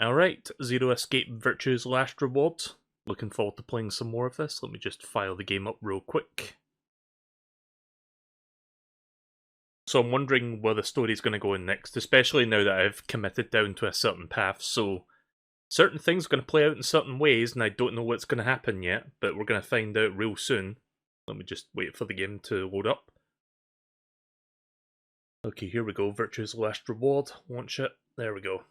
Alright, Zero Escape Virtue's Last Reward. Looking forward to playing some more of this. Let me just file the game up real quick. So I'm wondering where the story's going to go in next, especially now that I've committed down to a certain path, so certain things are going to play out in certain ways, and I don't know what's going to happen yet, but we're going to find out real soon. Let me just wait for the game to load up. Okay, here we go. Virtue's Last Reward. Launch it. There we go.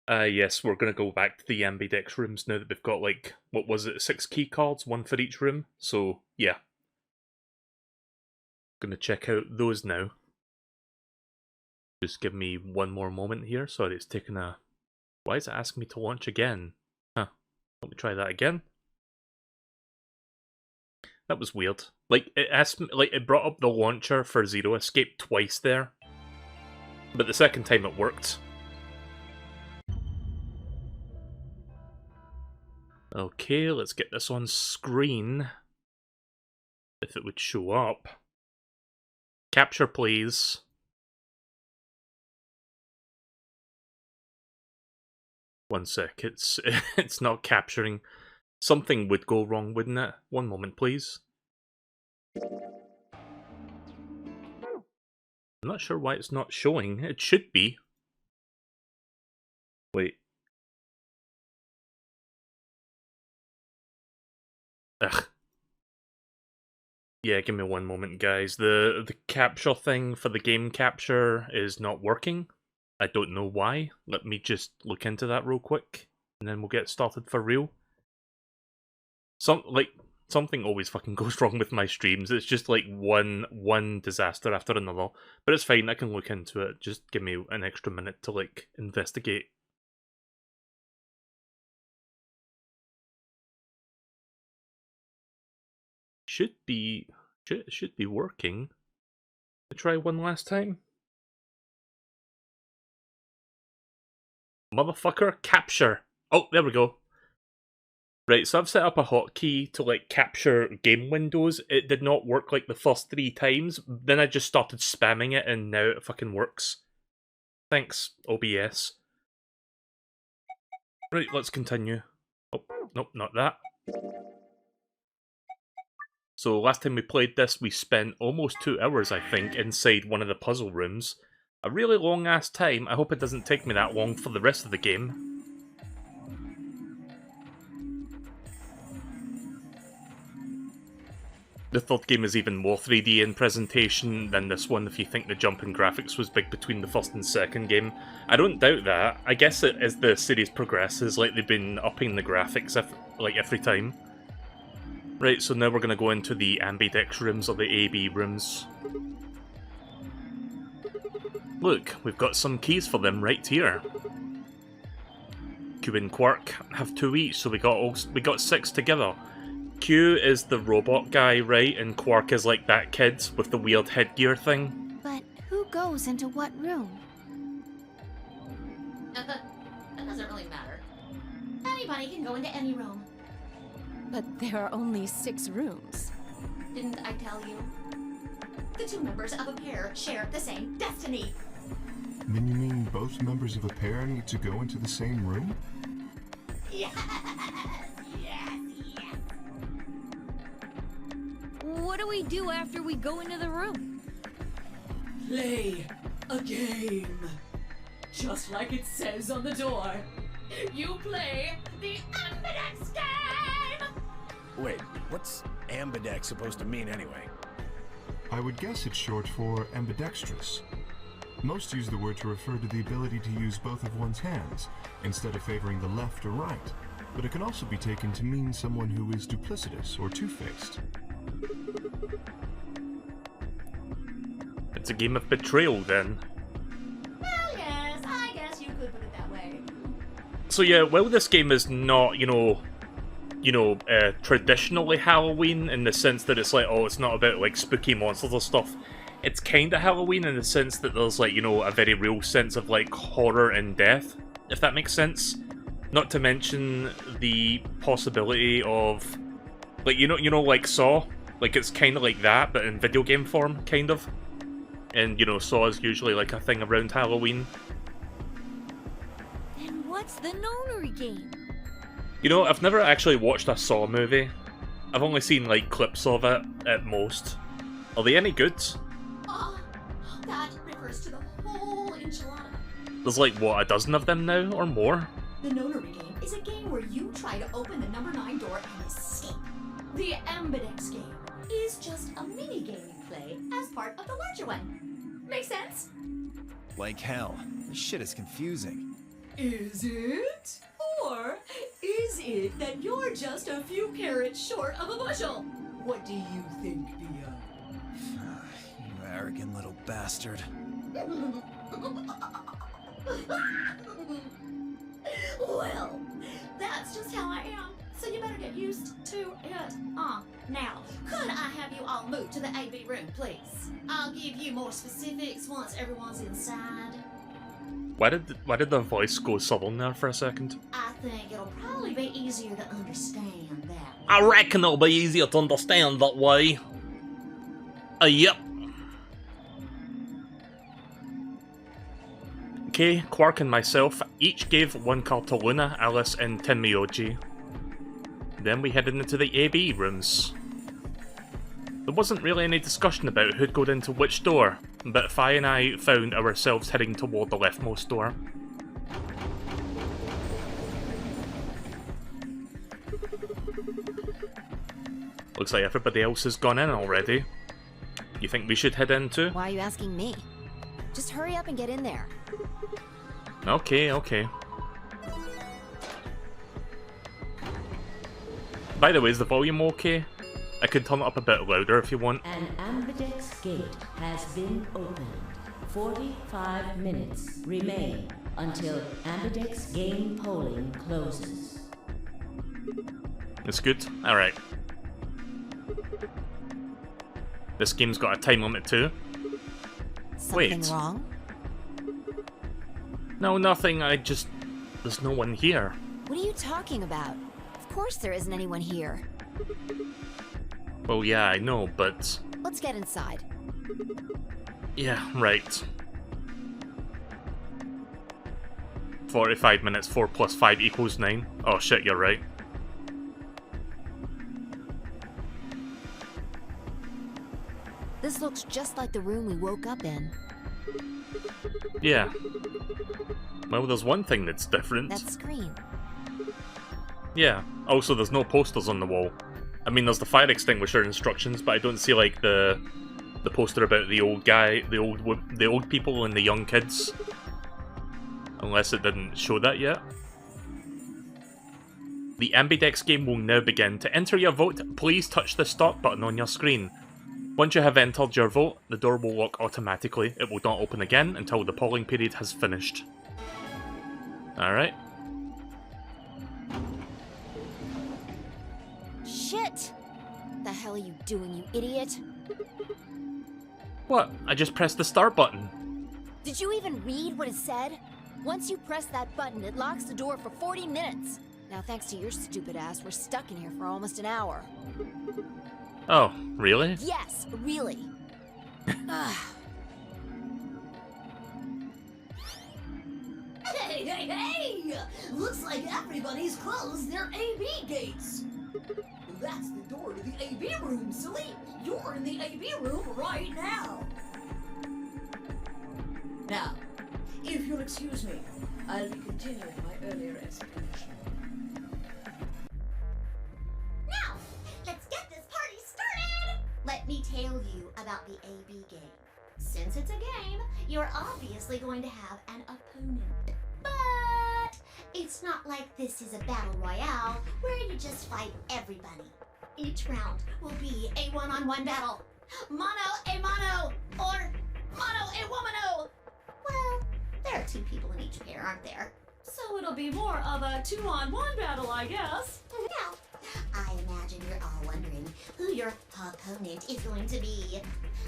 Yes, we're going to go back to the ambidex rooms now that we've got, like, what was it, 6 key cards, 1 for each room? So, yeah. Going to check out those now. Just give me one more moment here. Sorry, it's taken a... Why is it asking me to launch again? Huh. Let me try that again. That was weird. Like, it asked me, like, it brought up the launcher for Zero Escape twice there. But the second time it worked. Okay, let's get this on screen. If it would show up. Capture, please. One sec, it's not capturing. Something would go wrong, wouldn't it? One moment, please. I'm not sure why it's not showing. It should be. Wait. Ugh. Yeah, give me one moment, guys. The capture thing for the game capture is not working. I don't know why. Let me just look into that real quick, and then we'll get started for real. Something always fucking goes wrong with my streams. It's just like one disaster after another. But it's fine, I can look into it. Just give me an extra minute to, like, investigate. Should be working. Try one last time. Motherfucker, capture. Oh, there we go. Right, so I've set up a hotkey to, like, capture game windows. It did not work, like, the first 3 times. Then I just started spamming it, and now it fucking works. Thanks, OBS. Right, let's continue. Oh, nope, not that. So last time we played this, we spent almost 2 hours, I think, inside one of the puzzle rooms. A really long-ass time. I hope it doesn't take me that long for the rest of the game. The third game is even more 3D in presentation than this one if you think the jump in graphics was big between the first and second game. I don't doubt that. I guess it, as the series progresses, like they've been upping the graphics every time. Right, so now we're going to go into the ambidex rooms, or the AB rooms. Look, we've got some keys for them right here. Q and Quark have 2 each, so we got 6 together. Q is the robot guy, right? And Quark is like that kid with the weird headgear thing. But who goes into what room? That doesn't really matter. Anybody can go into any room. But there are only 6 rooms. Didn't I tell you? The 2 members of a pair share the same destiny. Then you mean both members of a pair need to go into the same room? Yes, yes, yes. What do we do after we go into the room? Play a game. Just like it says on the door. You play the Ambidex game! Wait, what's ambidex supposed to mean anyway? I would guess it's short for ambidextrous. Most use the word to refer to the ability to use both of one's hands, instead of favoring the left or right. But it can also be taken to mean someone who is duplicitous or two-faced. It's a game of betrayal, then. Well, yes, I guess you could put it that way. So yeah, while this game is not, traditionally Halloween in the sense that it's like, oh, it's not about, like, spooky monsters or stuff. It's kind of Halloween in the sense that there's, like, a very real sense of, like, horror and death, if that makes sense. Not to mention the possibility of, like, like Saw, Like, it's kind of like that, but in video game form, kind of. And, you know, Saw is usually like a thing around Halloween. Then what's the nonary game? You know, I've never actually watched a Saw movie. I've only seen, like, clips of it, at most. Are they any good? That refers to the whole enchilada. There's like, what, a dozen of them now, or more? The nonary game is a game where you try to open the number 9 door and escape. The Ambidex game is just a mini game you play as part of the larger one. Make sense? Like hell. This shit is confusing. Is it? Or is it that you're just a few carrots short of a bushel? What do you think, Bia? You arrogant little bastard. Well, that's just how I am. So you better get used to it. Now, could I have you all move to the AB room, please? I'll give you more specifics once everyone's inside. Why did the voice go southern there for a second? I think it'll probably be easier to understand that. I reckon it'll be easier to understand that way. Yep. Okay, Quark and myself each gave 1 card to Luna, Alice, and Tenmyoji. Then we headed into the AB rooms. There wasn't really any discussion about who'd go into which door, but Fi and I found ourselves heading toward the leftmost door. Looks like everybody else has gone in already. You think we should head in too? Why are you asking me? Just hurry up and get in there. Okay, okay. By the way, is the volume okay? I could turn it up a bit louder if you want. An Ambidex gate has been opened. 45 minutes remain until Ambidex game polling closes. It's good? Alright. This game's got a time limit too. Something Wait. wrong? No, nothing, there's no one here. What are you talking about? Of course there isn't anyone here. Well, yeah, I know, but... Let's get inside. Yeah, right. 45 minutes, 4 plus 5 equals 9. Oh shit, you're right. This looks just like the room we woke up in. Yeah. Well, there's one thing that's different. That screen. Yeah. Also, there's no posters on the wall. I mean, there's the fire extinguisher instructions, but I don't see, like, the poster about the old guy, the old people and the young kids. Unless it didn't show that yet. The Ambidex game will now begin. To enter your vote, please touch the start button on your screen. Once you have entered your vote, the door will lock automatically. It will not open again until the polling period has finished. Alright. Shit! The hell are you doing, you idiot? What? I just pressed the start button. Did you even read what it said? Once you press that button, it locks the door for 40 minutes. Now, thanks to your stupid ass, we're stuck in here for almost an hour. Oh, really? Yes, really. Hey! Looks like everybody's closed their AB gates. That's the door to the AB room, silly. You're in the AB room right now. Now, if you'll excuse me, I'll be continuing my earlier explanation. Now, let's get this party started! Let me tell you about the AB game. Since it's a game, you're obviously going to have an opponent. But it's not like this is a battle royale where you just fight everybody. Each round will be a one-on-one battle. Mono a mono, or mono a womano. Well, there are 2 people in each pair, aren't there? So it'll be more of a 2-on-1 battle, I guess. Now, I imagine you're all wondering who your opponent is going to be.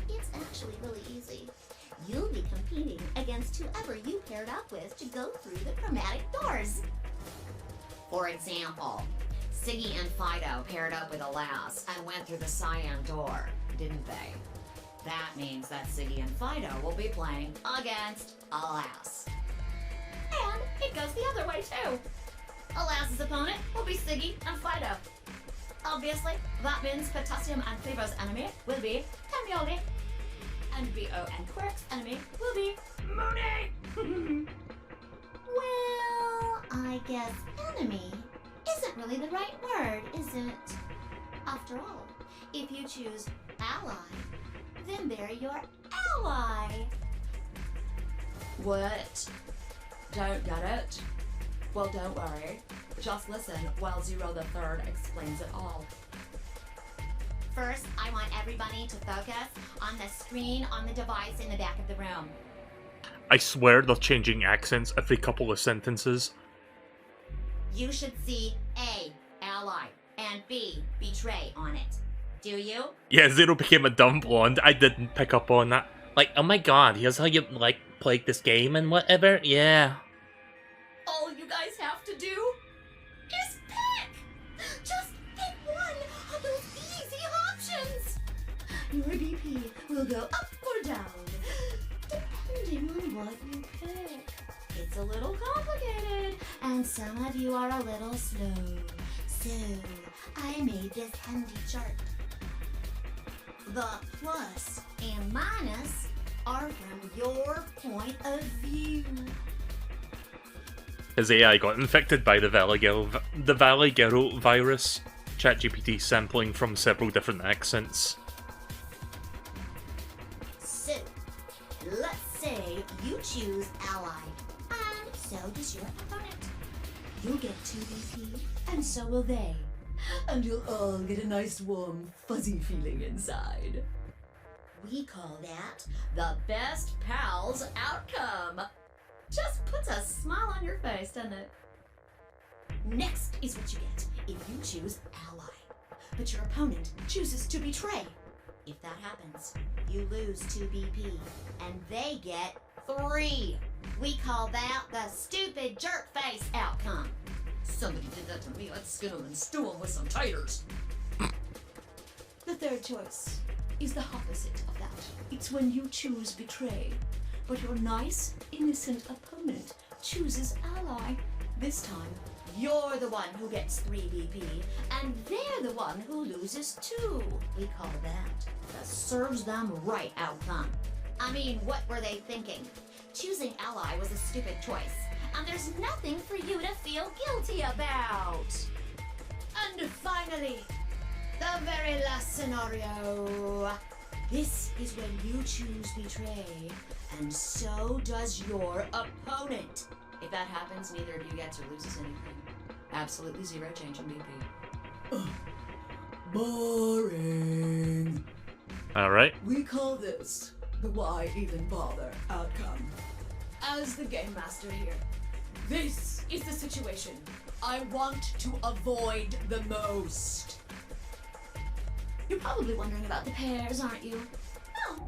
It's actually really easy. You'll be competing against whoever you paired up with to go through the chromatic doors. For example, Siggy and Fido paired up with Alas and went through the cyan door, didn't they? That means that Siggy and Fido will be playing against Alas. And it goes the other way too. Alas's opponent will be Siggy and Fido. Obviously, that means Potassium and Favo's enemy will be Tamioli. And B.O. and Quirk's enemy will be Mooney! Well, I guess enemy isn't really the right word, is it? After all, if you choose ally, then they're your ally. What? Don't get it? Well, don't worry. Just listen while Zero the Third explains it all. First, I want everybody to focus on the screen on the device in the back of the room. I swear they're changing accents every couple of sentences. You should see A, ally, and B, betray on it. Do you? Yeah, Zero became a dumb blonde. I didn't pick up on that. Like, oh my god, here's how you, like, play this game and whatever. Yeah. All you guys have to do is pick! Just pick one of those easy options! Your BP will go up or down, depending on what you pick. It's a little complicated, and some of you are a little slow. So, I made this handy chart. The plus and minus are from your point of view. His AI got infected by the Valley Girl virus. ChatGPT sampling from several different accents. So, let's say you choose ally, and so does your opponent. You'll get 2 BP, and so will they. And you'll all get a nice warm fuzzy feeling inside. We call that the best pals outcome. Just puts a smile on your face, doesn't it? Next is what you get if you choose ally, but your opponent chooses to betray. If that happens, you lose 2 BP, and they get 3. We call that the stupid jerk face outcome. Somebody did that to me, I'd skin them and stew them with some taters. The third choice is the opposite of that. It's when you choose betray, but your nice, innocent opponent chooses ally. This time, you're the one who gets 3 BP, and they're the one who loses 2. We call that the serves them right outcome. I mean, what were they thinking? Choosing ally was a stupid choice, and there's nothing for you to feel guilty about. And finally, the very last scenario. This is when you choose betray, and so does your opponent. If that happens, neither of you gets or loses anything. Absolutely 0 change in BP. Boring. Alright. We call this the why even bother outcome. As the game master here, this is the situation I want to avoid the most. You're probably wondering about the pairs, aren't you? Oh,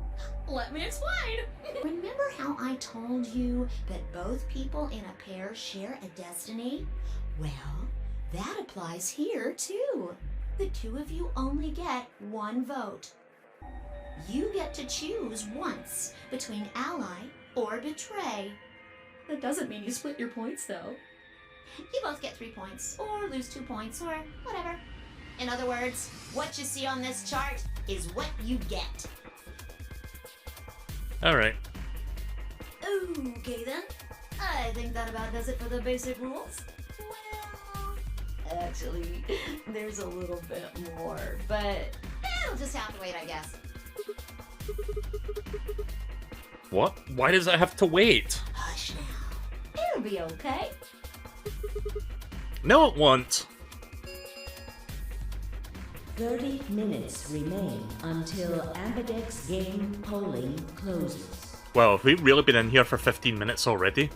let me explain. Remember how I told you that both people in a pair share a destiny? Well, that applies here too. The 2 of you only get 1 vote. You get to choose once between ally or betray. That doesn't mean you split your points, though. You both get 3 points, or lose 2 points, or whatever. In other words, what you see on this chart is what you get. Alright. Okay then. I think that about does it for the basic rules. Well, actually, there's a little bit more, but it'll just have to wait, I guess. What? Why does it have to wait? Hush now. It'll be okay. No, it won't. 30 minutes remain until Ambidex game polling closes. Well, have we really been in here for 15 minutes already?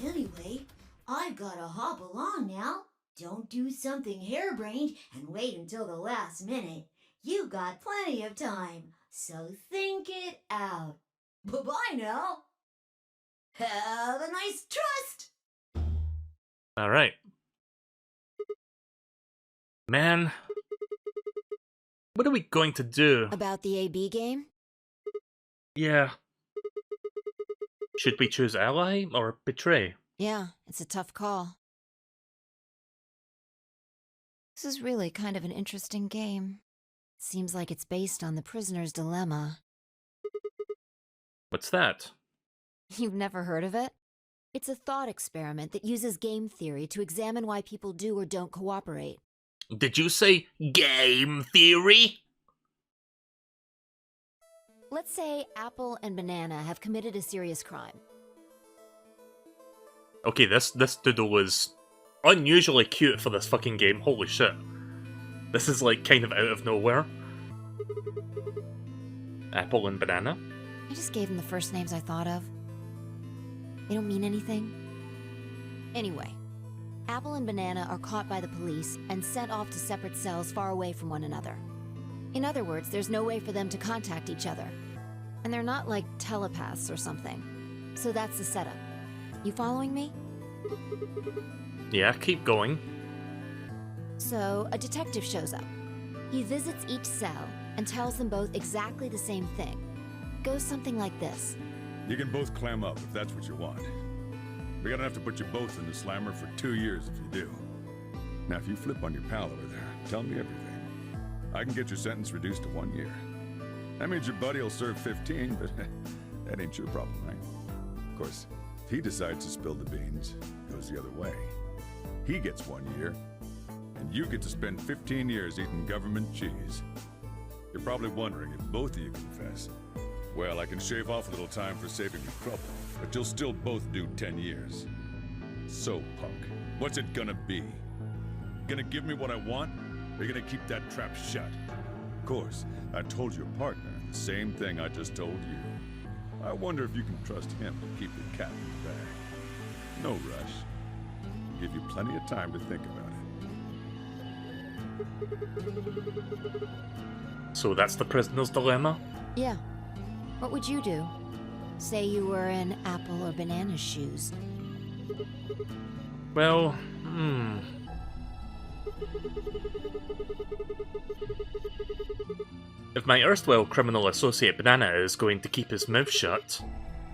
Anyway, I've gotta hop along now. Don't do something harebrained and wait until the last minute. You got plenty of time, so think it out. Bye-bye now. Have a nice trust. Alright. Man, what are we going to do? About the AB game? Yeah. Should we choose ally or betray? Yeah, it's a tough call. This is really kind of an interesting game. Seems like it's based on the prisoner's dilemma. What's that? You've never heard of it? It's a thought experiment that uses game theory to examine why people do or don't cooperate. Did you say game theory? Let's say Apple and Banana have committed a serious crime. Okay, this doodle is unusually cute for this fucking game. Holy shit. This is like kind of out of nowhere. Apple and Banana? I just gave them the first names I thought of. They don't mean anything. Anyway, Apple and Banana are caught by the police and sent off to separate cells far away from one another. In other words, there's no way for them to contact each other. And they're not like telepaths or something. So that's the setup. You following me? Yeah, keep going. So, a detective shows up. He visits each cell and tells them both exactly the same thing. Goes something like this. You can both clam up if that's what you want. We're gonna have to put you both in the slammer for 2 years if you do. Now, if you flip on your pal over there, tell me everything. I can get your sentence reduced to 1 year. That means your buddy will serve 15, but that ain't your problem, right? Of course, if he decides to spill the beans, it goes the other way. He gets 1 year, and you get to spend 15 years eating government cheese. You're probably wondering if both of you confess. Well, I can shave off a little time for saving you trouble, but you'll still both do 10 years. So, punk, what's it gonna be? Gonna give me what I want, or you gonna keep that trap shut? Of course, I told your partner the same thing I just told you. I wonder if you can trust him to keep the cat in the bag. No rush. I'll give you plenty of time to think about it. So that's the prisoner's dilemma? Yeah. What would you do? Say you were in Apple or Banana's shoes. Well, If my erstwhile criminal associate Banana is going to keep his mouth shut,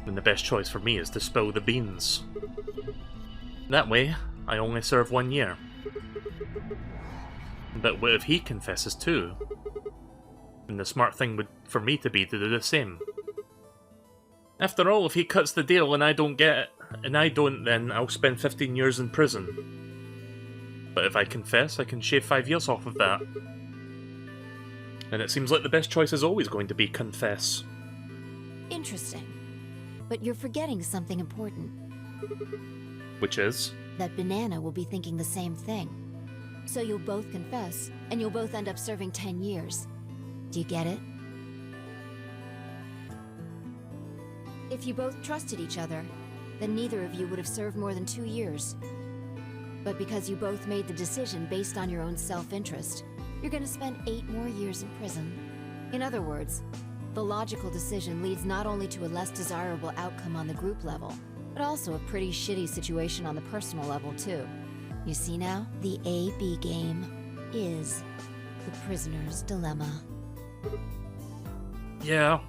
then the best choice for me is to spill the beans. That way, I only serve 1 year. But what if he confesses too? And the smart thing would for me to be to do the same. After all, if he cuts the deal and I don't get it, then I'll spend 15 years in prison. But if I confess, I can shave 5 years off of that. And it seems like the best choice is always going to be confess. Interesting. But you're forgetting something important. Which is? That Banana will be thinking the same thing. So you'll both confess, and you'll both end up serving 10 years. Do you get it? If you both trusted each other, then neither of you would have served more than 2 years. But because you both made the decision based on your own self-interest, you're gonna spend 8 more years in prison. In other words, the logical decision leads not only to a less desirable outcome on the group level, but also a pretty shitty situation on the personal level too. You see now? The AB game is the prisoner's dilemma. Yeah.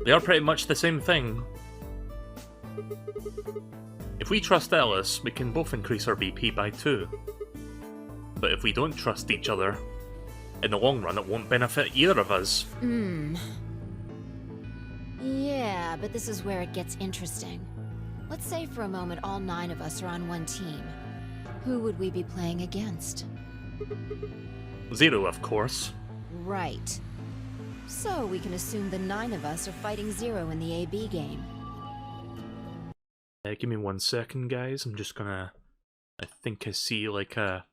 They are pretty much the same thing. If we trust Alice, we can both increase our BP by 2. But if we don't trust each other, in the long run it won't benefit either of us. Yeah, but this is where it gets interesting. Let's say for a moment all 9 of us are on one team. Who would we be playing against? 0, of course. Right. So we can assume the 9 of us are fighting 0 in the AB game. Give me 1 second, guys. I'm just gonna... I think I see like a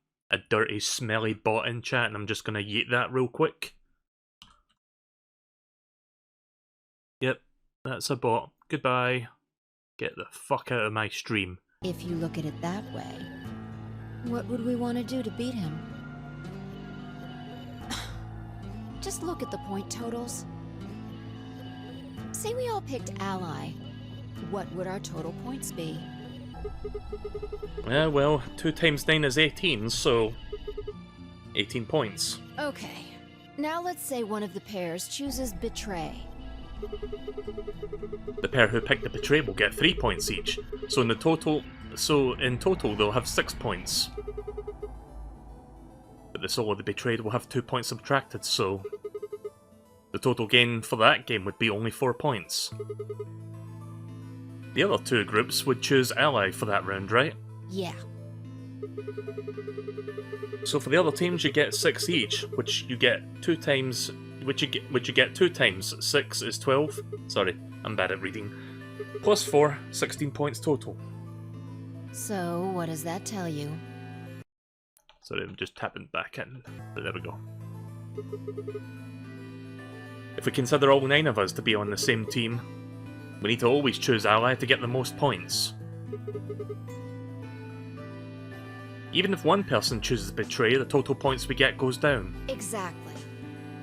dirty, smelly bot in chat, and I'm just gonna yeet that real quick. Yep, that's a bot. Goodbye. Get the fuck out of my stream. If you look at it that way, what would we want to do to beat him? Just look at the point totals. Say we all picked ally. What would our total points be? Yeah, well, 2 times 9 is 18, so... 18 points. Okay. Now let's say one of the pairs chooses Betray. The pair who picked the Betray will get 3 points each, so in total they'll have 6 points. But the soul of the Betrayed will have 2 points subtracted, so the total gain for that game would be only 4 points. The other two groups would choose Ally for that round, right? Yeah. So for the other teams, you get 6 each, which you get 2 times. Which you get 2 times. 6 is 12. Sorry, I'm bad at reading. Plus 4, 16 points total. So, what does that tell you? Sorry, I'm just tapping back in. But there we go. If we consider all 9 of us to be on the same team, we need to always choose Ally to get the most points. Even if one person chooses Betray, the total points we get goes down. Exactly.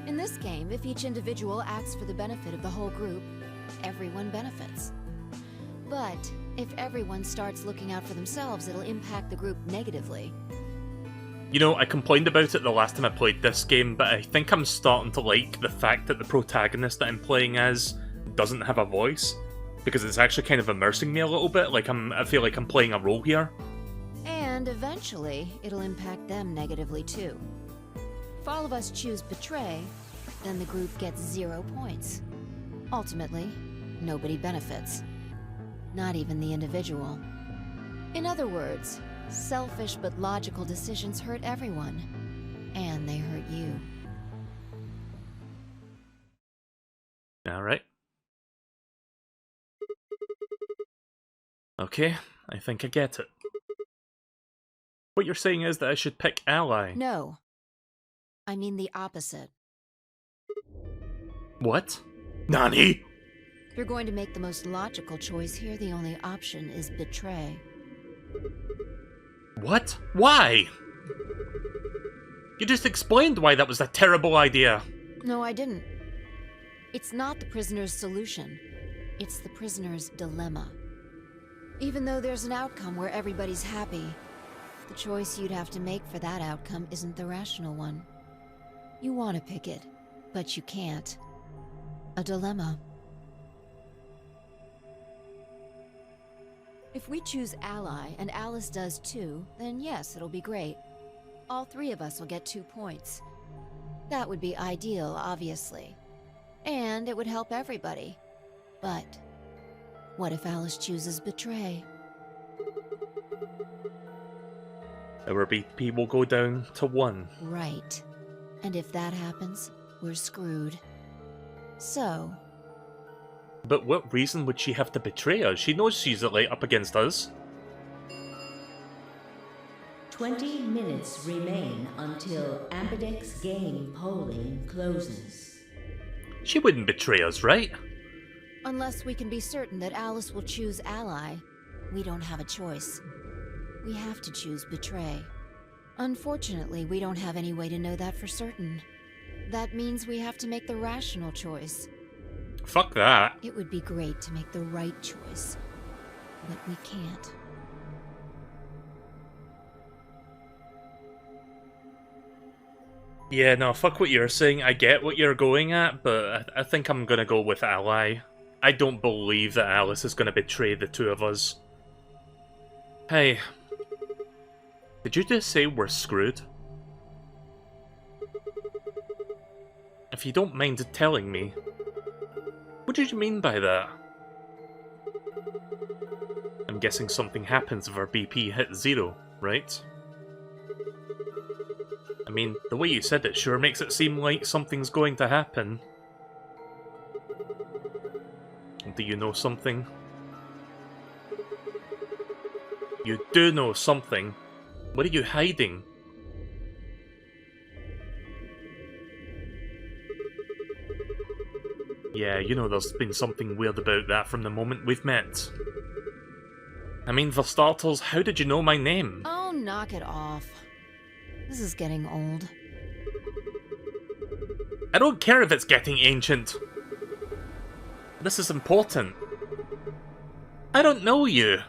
In this game, if each individual acts for the benefit of the whole group, everyone benefits. But if everyone starts looking out for themselves, it'll impact the group negatively. You know, I complained about it the last time I played this game, but I think I'm starting to like the fact that the protagonist that I'm playing as doesn't have a voice, because it's actually kind of immersing me a little bit. Like I feel like I'm playing a role here. And eventually, it'll impact them negatively too. If all of us choose Betray, then the group gets 0 points. Ultimately, nobody benefits. Not even the individual. In other words, selfish but logical decisions hurt everyone. And they hurt you. Alright. Okay, I think I get it. What you're saying is that I should pick Ally. No. I mean the opposite. What? Nani? If you're going to make the most logical choice here, the only option is Betray. What? Why? You just explained why that was a terrible idea. No, I didn't. It's not the prisoner's solution. It's the prisoner's dilemma. Even though there's an outcome where everybody's happy, the choice you'd have to make for that outcome isn't the rational one. You want to pick it, but you can't. A dilemma. If we choose Ally, and Alice does too, then yes, it'll be great. All 3 of us will get 2 points. That would be ideal, obviously. And it would help everybody. But what if Alice chooses Betray? Our BP will go down to 1. Right. And if that happens, we're screwed. So... But what reason would she have to betray us? She knows she's up against us. 20 minutes remain until Ambidex game polling closes. She wouldn't betray us, right? unless we can be certain that Alice will choose Ally, we don't have a choice. We have to choose Betray. Unfortunately, we don't have any way to know that for certain. That means we have to make the rational choice. Fuck that. It would be great to make the right choice, but we can't. Yeah, no, fuck what you're saying. I get what you're going at, but I think I'm gonna go with Ally. I don't believe that Alice is gonna betray the two of us. Hey. Did you just say we're screwed? If you don't mind telling me, what did you mean by that? I'm guessing something happens if our BP hits 0, right? I mean, the way you said it sure makes it seem like something's going to happen. Do you know something? You do know something. What are you hiding? Yeah, you know there's been something weird about that from the moment we've met. I mean, for starters, how did you know my name? Oh, knock it off. This is getting old. I don't care if it's getting ancient. This is important. I don't know you.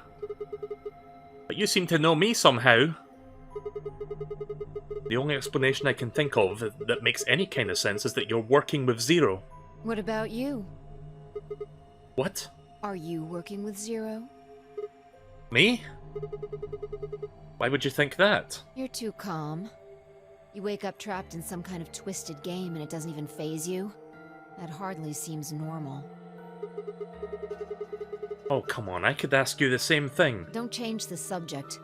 But you seem to know me somehow. The only explanation I can think of that makes any kind of sense is that you're working with Zero. What about you? What? Are you working with Zero? Me? Why would you think that? You're too calm. You wake up trapped in some kind of twisted game and it doesn't even faze you? That hardly seems normal. Oh, come on, I could ask you the same thing. Don't change the subject.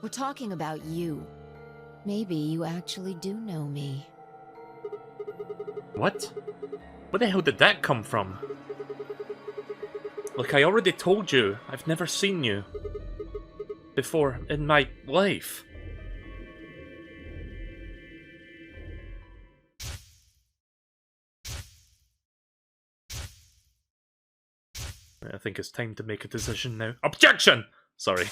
We're talking about you. Maybe you actually do know me. What? Where the hell did that come from? Look, I already told you, I've never seen you before in my life. I think it's time to make a decision now. Objection! Sorry.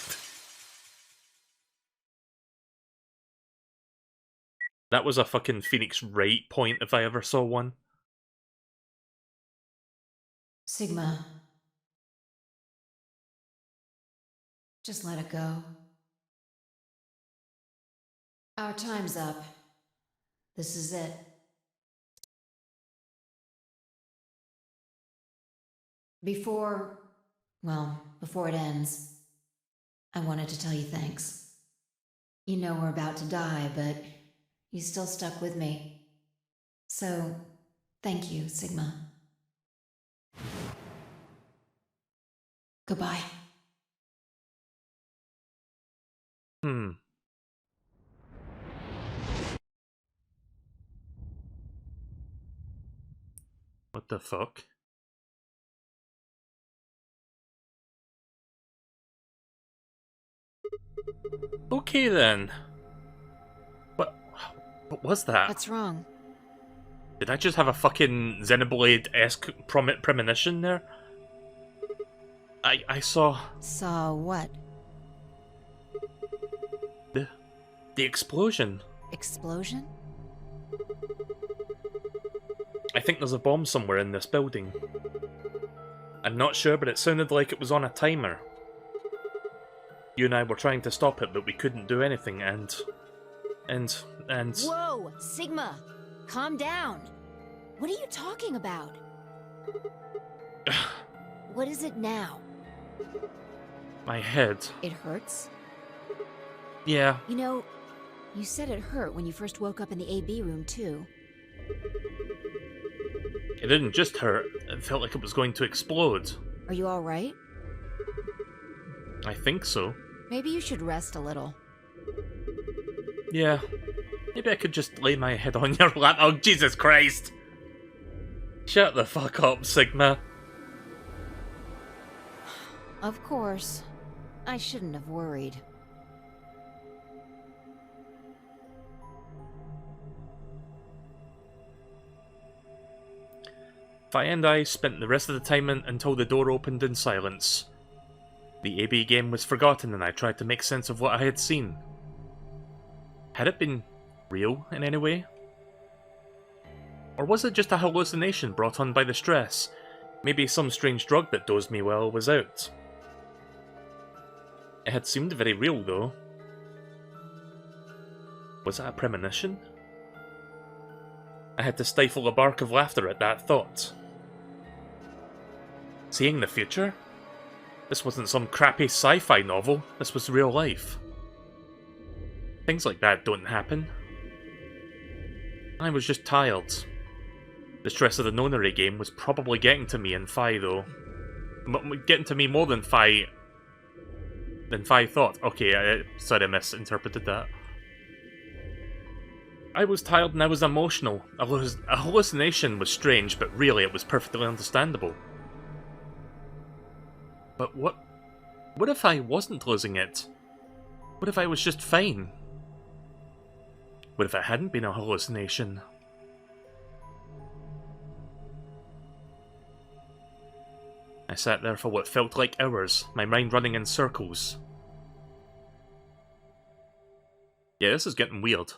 That was a fucking Phoenix Wright point if I ever saw one. Sigma. Just let it go. Our time's up. This is it. Before it ends, I wanted to tell you thanks. You know we're about to die, but you still stuck with me. So, thank you, Sigma. Goodbye. What the fuck? Okay then. What was that? What's wrong? Did I just have a fucking Xenoblade-esque premonition there? I saw... Saw what? The explosion. Explosion? I think there's a bomb somewhere in this building. I'm not sure, but it sounded like it was on a timer. You and I were trying to stop it, but we couldn't do anything, and... Whoa! Sigma! Calm down! What are you talking about? What is it now? My head. It hurts? Yeah. You know, you said it hurt when you first woke up in the AB room, too. It didn't just hurt, it felt like it was going to explode. Are you alright? I think so. Maybe you should rest a little. Yeah. Maybe I could just lay my head on your lap. Oh, Jesus Christ! Shut the fuck up, Sigma. Of course. I shouldn't have worried. Fi and I spent the rest of the time until the door opened in silence. The AB game was forgotten and I tried to make sense of what I had seen. Had it been real in any way? Or was it just a hallucination brought on by the stress? Maybe some strange drug that dozed me while I was out. It had seemed very real, though. Was it a premonition? I had to stifle a bark of laughter at that thought. Seeing the future? This wasn't some crappy sci-fi novel, this was real life. Things like that don't happen. I was just tired. The stress of the nonary game was probably getting to me in Fi, though. Getting to me more than Fi thought. Okay, sorry, I misinterpreted that. I was tired and I was emotional. A hallucination was strange, but really it was perfectly understandable. But what if I wasn't losing it? What if I was just fine? What if it hadn't been a hallucination? I sat there for what felt like hours, my mind running in circles. Yeah, this is getting weird.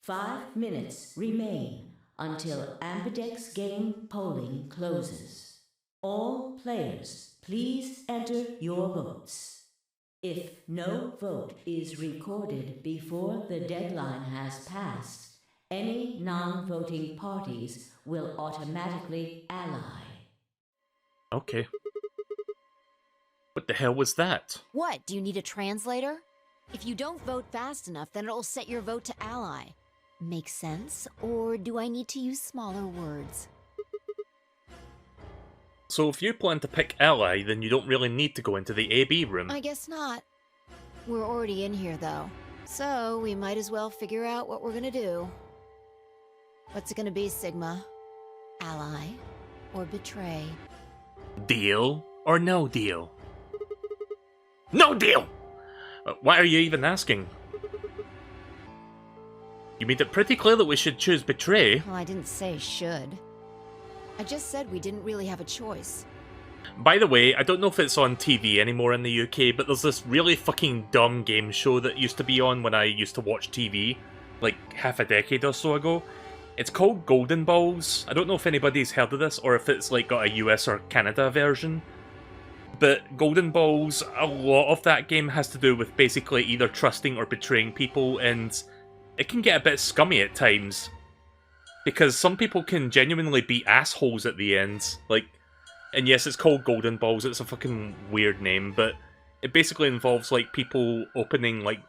5 minutes remain until Ambidex game polling closes. All players, please enter your votes. If no vote is recorded before the deadline has passed, any non-voting parties will automatically ally. Okay. What the hell was that? What, do you need a translator? If you don't vote fast enough, then it'll set your vote to ally. Make sense? Or do I need to use smaller words? So if you plan to pick ally, then you don't really need to go into the AB room. I guess not. We're already in here, though. So we might as well figure out what we're gonna do. What's it gonna be, Sigma? Ally or betray? Deal or no deal? No deal! Why are you even asking? You made it pretty clear that we should choose betray. Well, I didn't say should. I just said we didn't really have a choice. By the way, I don't know if it's on TV anymore in the UK, but there's this really fucking dumb game show that used to be on when I used to watch TV, like half a decade or so ago. It's called Golden Balls. I don't know if anybody's heard of this, or if it's like got a US or Canada version. But Golden Balls, a lot of that game has to do with basically either trusting or betraying people, and it can get a bit scummy at times. Because some people can genuinely be assholes at the end. Like, and yes, it's called Golden Balls, it's a fucking weird name, but it basically involves like people opening like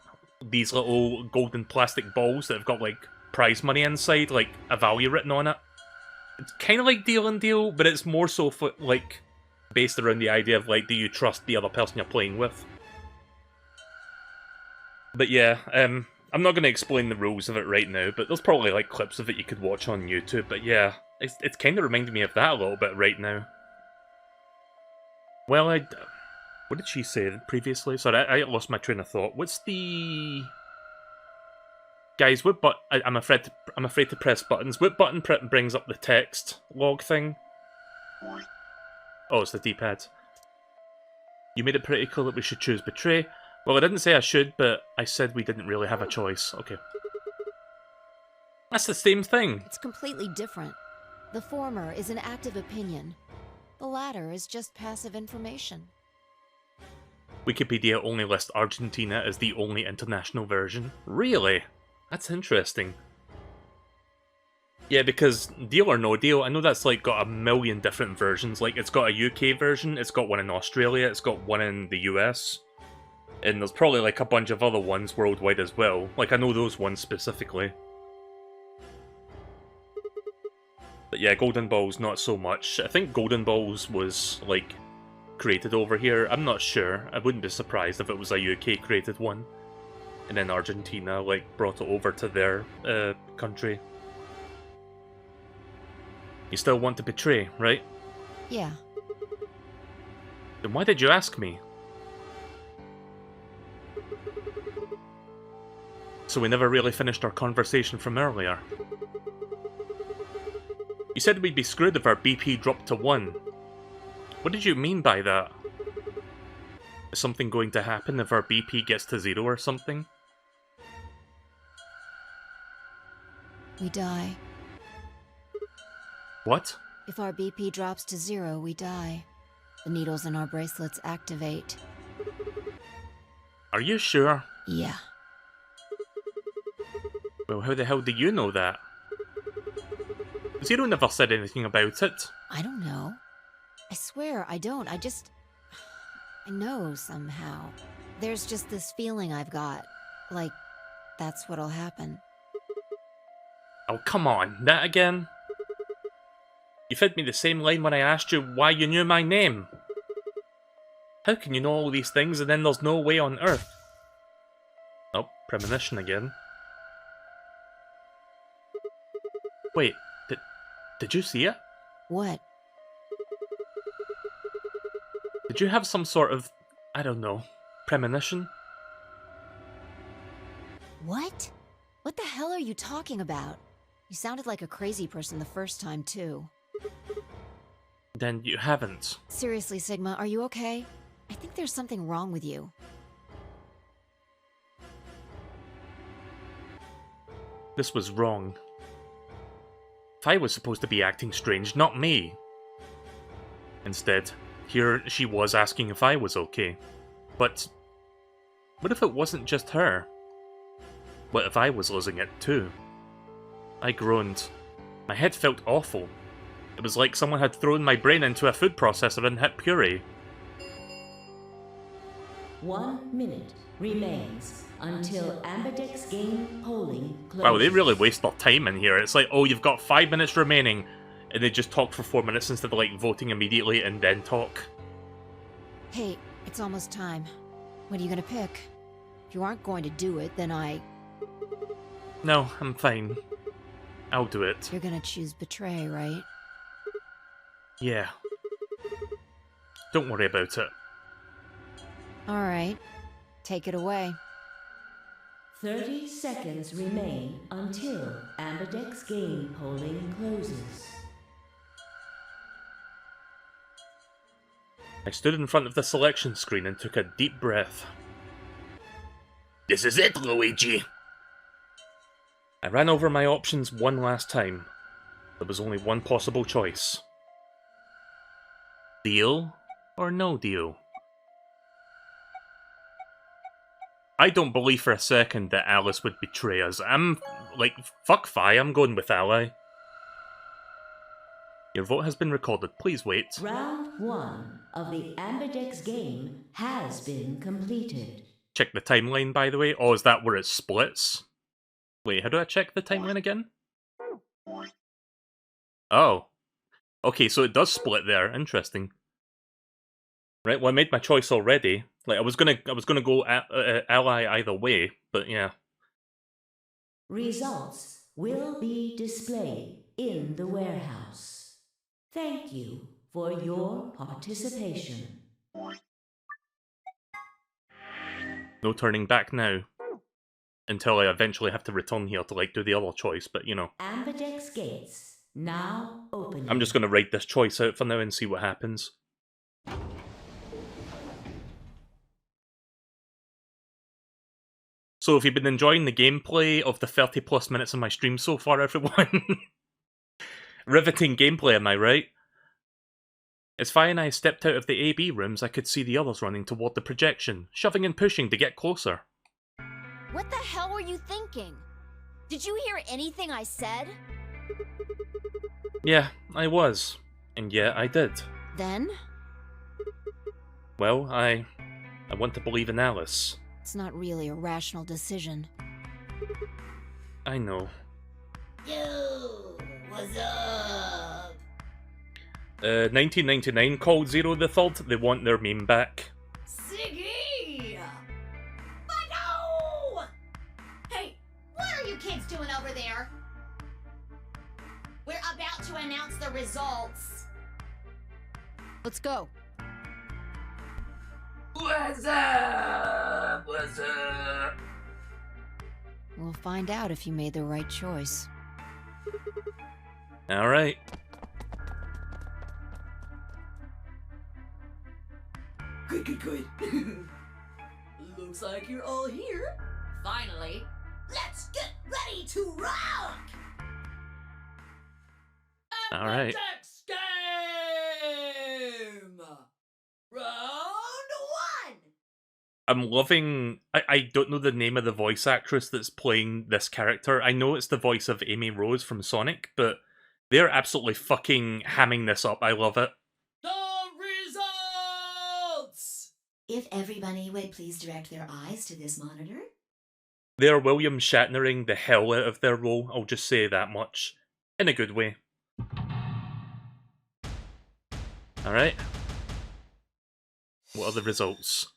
these little golden plastic balls that have got like prize money inside, like a value written on it. It's kind of like Deal and Deal, but it's more so for, like, based around the idea of like, do you trust the other person you're playing with? But yeah, I'm not going to explain the rules of it right now, but there's probably like clips of it you could watch on YouTube. But yeah, it's kind of reminding me of that a little bit right now. Well, what did she say previously? Sorry, I lost my train of thought. What's the... Guys, what I'm afraid to press buttons. What button brings up the text log thing? Oh, it's the D-pad. You made it pretty clear that we should choose betray. Well, I didn't say I should, but I said we didn't really have a choice. Okay. That's the same thing. It's completely different. The former is an active opinion. The latter is just passive information. Wikipedia only lists Argentina as the only international version. Really? That's interesting. Yeah, because Deal or No Deal, I know that's like got a million different versions. Like, it's got a UK version, it's got one in Australia, it's got one in the US. And there's probably like a bunch of other ones worldwide as well. Like, I know those ones specifically. But yeah, Golden Balls, not so much. I think Golden Balls was, like, created over here. I'm not sure. I wouldn't be surprised if it was a UK created one. And then Argentina, like, brought it over to their country. You still want to betray, right? Yeah. Then why did you ask me? So we never really finished our conversation from earlier. You said we'd be screwed if our BP dropped to 1. What did you mean by that? Is something going to happen if our BP gets to 0 or something? We die. What? If our BP drops to 0, we die. The needles in our bracelets activate. Are you sure? Yeah. Well, how the hell do you know that? Zero never said anything about it. I don't know. I swear, I don't. I know somehow. There's just this feeling I've got. Like, that's what'll happen. Oh, come on. That again? You fed me the same line when I asked you why you knew my name. How can you know all these things and then there's no way on Earth? Oh, premonition again. Wait, did you see it? What? Did you have some sort of, I don't know, premonition? What? What the hell are you talking about? You sounded like a crazy person the first time, too. Then you haven't. Seriously, Sigma, are you okay? I think there's something wrong with you. This was wrong. I was supposed to be acting strange, not me. Instead, here she was asking if I was okay. But What if it wasn't just her? What if I was losing it too? I groaned. My head felt awful. It was like someone had thrown my brain into a food processor and hit puree. 1 minute remains until Ambidex game polling closes. Wow, they really waste their time in here. It's like, oh, you've got 5 minutes remaining, and they just talk for 4 minutes instead of like voting immediately and then talk. Hey, it's almost time. What are you gonna pick? If you aren't going to do it, then No, I'm fine. I'll do it. You're gonna choose betray, right? Yeah. Don't worry about it. Alright. Take it away. 30 seconds remain until Ambidex game polling closes. I stood in front of the selection screen and took a deep breath. This is it, Luigi! I ran over my options one last time. There was only one possible choice. Deal or no deal? I don't believe for a second that Alice would betray us. I'm like, fuck Fi, I'm going with Ally. Your vote has been recorded. Please wait. Round 1 of the Ambidex game has been completed. Check the timeline, by the way. Oh, is that where it splits? Wait, how do I check the timeline again? Oh. Okay, so it does split there. Interesting. Right, well, I made my choice already. Like, I was gonna go Ally either way, but yeah. Results will be displayed in the warehouse. Thank you for your participation. No turning back now. Until I eventually have to return here to, like, do the other choice, but, you know. Ambidex gates now open. I'm just gonna write this choice out for now and see what happens. So if you've been enjoying the gameplay of the 30 plus minutes of my stream so far, everyone... Riveting gameplay, am I right? As Fi and I stepped out of the AB rooms, I could see the others running toward the projection, shoving and pushing to get closer. What the hell were you thinking? Did you hear anything I said? Yeah, I was. And yeah, I did. Then? Well, I want to believe in Alice. It's not really a rational decision. I know. Yo, what's up? 1999 called Zero the Third. They want their meme back. Siggy! But no! Hey, what are you kids doing over there? We're about to announce the results. Let's go. What's up? What's up? We'll find out if you made the right choice. Alright. Good. Looks like you're all here. Finally. Let's get ready to rock! Alright. Next game! Round 1! I'm loving... I don't know the name of the voice actress that's playing this character. I know it's the voice of Amy Rose from Sonic, but they're absolutely fucking hamming this up. I love it. The results! If everybody would please direct their eyes to this monitor. They're William Shatnering the hell out of their role, I'll just say that much. In a good way. Alright. What are the results?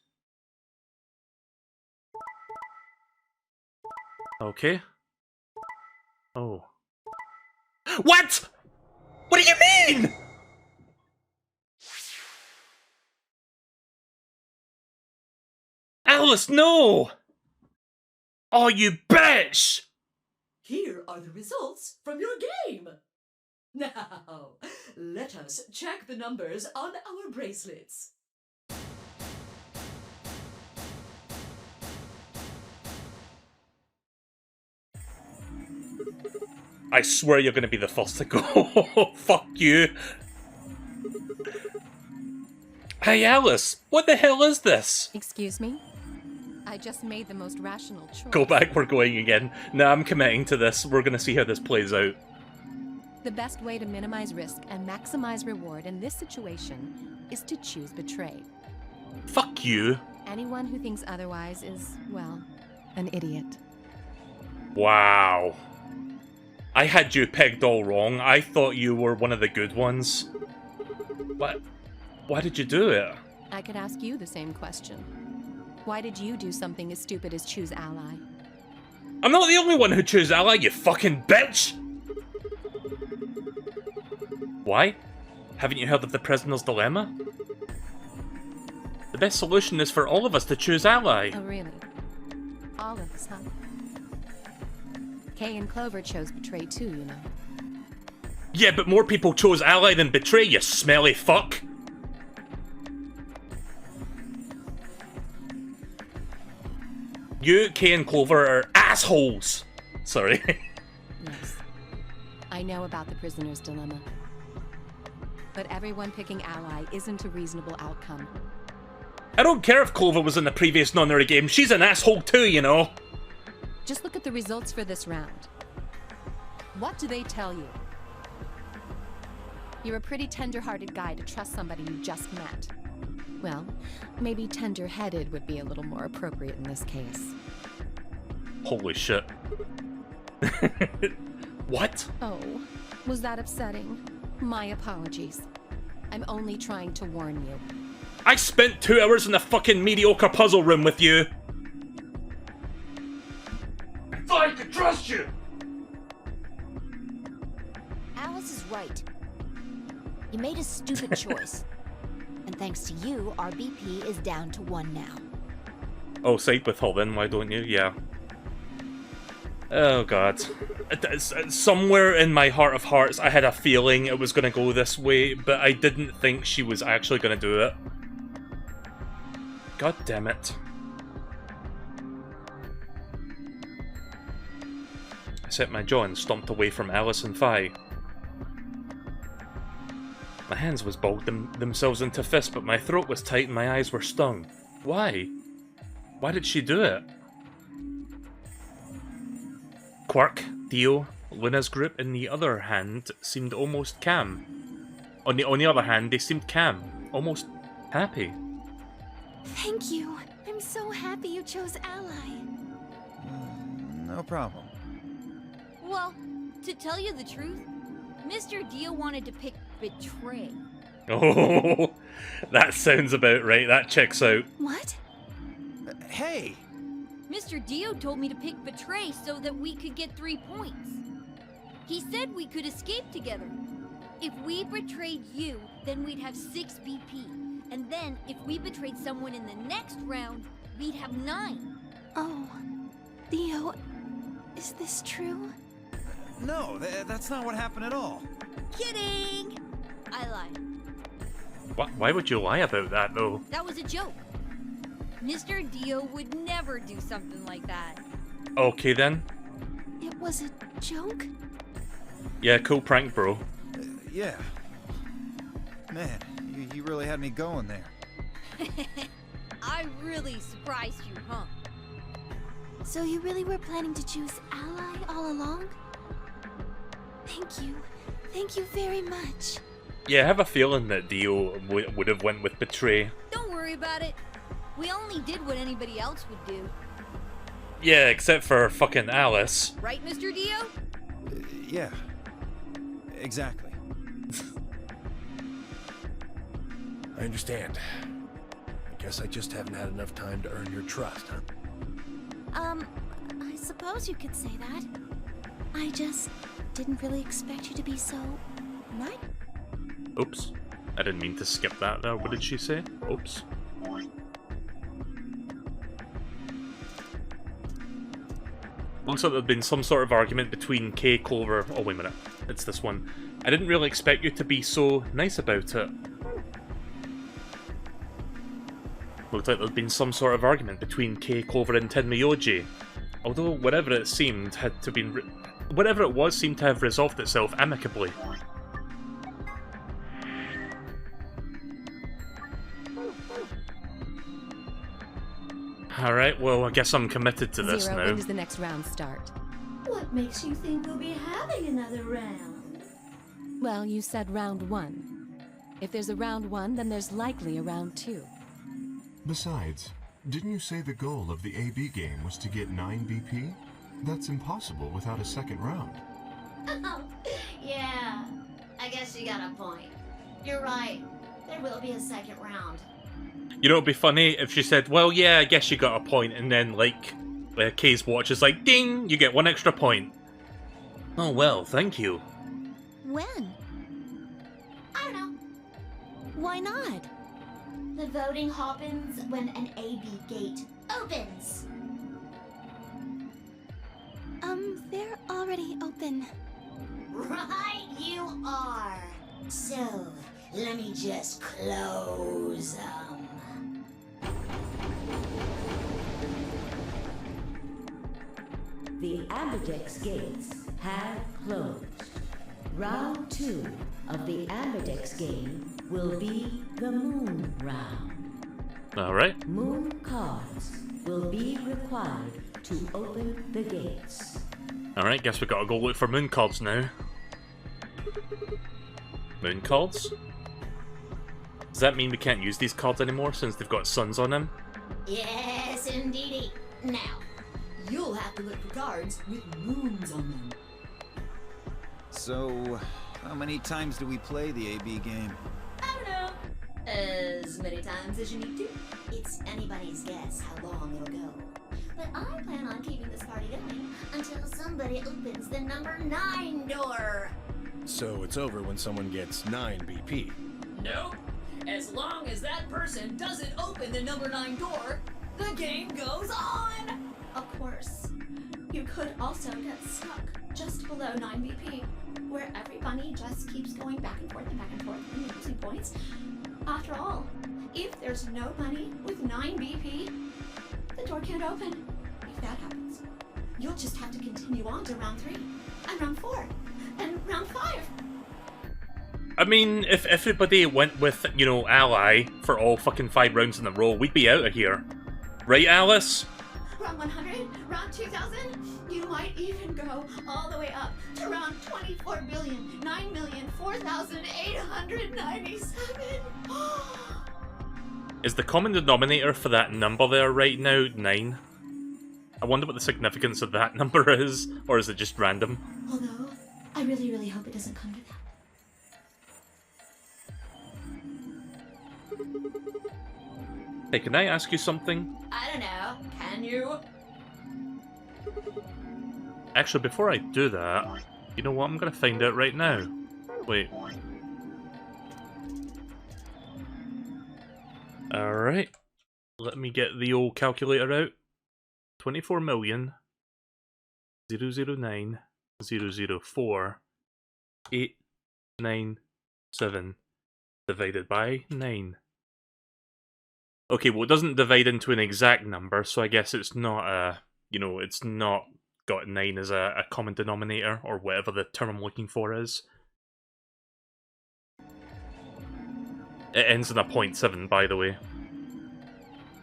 Okay. Oh. What?! What do you mean?! Alice, no! Oh, you bitch! Here are the results from your game. Now, let us check the numbers on our bracelets. I swear you're gonna be the first to go. Fuck you. Hey Alice, what the hell is this? Excuse me? I just made the most rational choice. Go back, we're going again. Nah, I'm committing to this. We're gonna see how this plays out. The best way to minimize risk and maximize reward in this situation is to choose betray. Fuck you. Anyone who thinks otherwise is, well, an idiot. Wow. I had you pegged all wrong. I thought you were one of the good ones. What? Why did you do it? I could ask you the same question. Why did you do something as stupid as choose ally? I'm not the only one who chose ally, you fucking bitch! Why? Haven't you heard of the prisoner's dilemma? The best solution is for all of us to choose ally. Oh, really? All of us, huh? Kay and Clover chose betray too, you know. Yeah, but more people chose ally than betray, you smelly fuck! You, Kay, and Clover are assholes! Sorry. Yes. I know about the prisoner's dilemma. But everyone picking ally isn't a reasonable outcome. I don't care if Clover was in the previous nonary game, she's an asshole too, you know! Just look at the results for this round. What do they tell you? You're a pretty tender-hearted guy to trust somebody you just met. Well, maybe tender-headed would be a little more appropriate in this case. Holy shit. What? Oh, was that upsetting? My apologies. I'm only trying to warn you. I spent 2 hours in the fucking mediocre puzzle room with you! I thought I could trust you! Alice is right. You made a stupid choice. And thanks to you, our BP is down to 1 now. Oh, side with Hull then, why don't you? Yeah. Oh god. Somewhere in my heart of hearts I had a feeling it was going to go this way, but I didn't think she was actually going to do it. God damn it. I set my jaw and stomped away from Alice and Fi. My hands was balled themselves into fists, but my throat was tight and my eyes were stung. Why? Why did she do it? Quark, Dio, Luna's group, in the other hand, seemed almost calm. On the other hand, they seemed calm, almost happy. Thank you. I'm so happy you chose ally. No problem. Well, to tell you the truth, Mr. Dio wanted to pick betray. Oh, that sounds about right. That checks out. What? Hey! Mr. Dio told me to pick betray so that we could get 3 points. He said we could escape together. If we betrayed you, then we'd have 6 BP. And then, if we betrayed someone in the next round, we'd have 9. Oh, Dio, is this true? No, that's not what happened at all. Kidding! I lied. Why would you lie about that, though? That was a joke. Mr. Dio would never do something like that. Okay, then. It was a joke? Yeah, cool prank, bro. Yeah. Man, you really had me going there. I really surprised you, huh? So you really were planning to choose ally all along? Thank you. Thank you very much. Yeah, I have a feeling that Dio would have went with betray. Don't worry about it. We only did what anybody else would do. Yeah, except for fucking Alice. Right, Mr. Dio? Yeah. Exactly. I understand. I guess I just haven't had enough time to earn your trust, huh? I suppose you could say that. I just didn't really expect you to be so... right? Oops. I didn't mean to skip that there. What did she say? Oops. Looks like there'd been some sort of argument between Kay, Clover... Oh, wait a minute. It's this one. I didn't really expect you to be so nice about it. Looked like there'd been some sort of argument between Kay, Clover, and Tenmyoji. Although whatever it seemed had to been... whatever it was seemed to have resolved itself amicably. Alright, well, I guess I'm committed to this Zero, now. when does the next round start? What makes you think we'll be having another round? Well, you said round 1. If there's a round 1, then there's likely a round 2. Besides, didn't you say the goal of the AB game was to get 9 BP? That's impossible without a second round. Oh, yeah. I guess you got a point. You're right. There will be a second round. You know, it'd be funny if she said, well, yeah, I guess you got a point, and then, like, Kay's watch is like, ding, you get 1 extra point. Oh, well, thank you. When? I don't know. Why not? The voting happens when an AB gate opens. They're already open. Right you are. So, let me just close them. The Ambidex gates have closed. Round 2 of the Ambidex game will be the Moon Round. Alright. Moon cards will be required to open the gates. Alright, guess we gotta go look for moon cards now. Moon cards? Does that mean we can't use these cards anymore since they've got suns on them? Yes, indeedy. Now, You'll have to look for cards with moons on them. So, how many times do we play the AB game? I don't know. As many times as you need to. It's anybody's guess how long it'll go. But I plan on keeping this party going until somebody opens the number 9 door. So it's over when someone gets 9 BP. Nope. As long as that person doesn't open the number 9 door, the game goes on! Of course, you could also get stuck just below 9 BP, where every bunny just keeps going back and forth and losing points. After all, if there's no bunny with 9 BP, the door can't open. If that happens, you'll just have to continue on to round 3, and round 4, and round 5. I mean, if everybody went with, you know, Ally for all fucking 5 rounds in a row, we'd be out of here. Right, Alice? Round 100, round 2000, you might even go all the way up to round 24,009,4897. Is the common denominator for that number there right now 9? I wonder what the significance of that number is, or is it just random? Although, I really, really hope it doesn't come to that. Hey, can I ask you something? I don't know, can you? Actually, before I do that, you know what? I'm gonna find out right now. Wait. Alright. Let me get the old calculator out. 24,009,004,897 divided by 9. Okay, well, it doesn't divide into an exact number, so I guess it's not a, you know, it's not got 9 as a common denominator, or whatever the term I'm looking for is. It ends in a 0.7, by the way.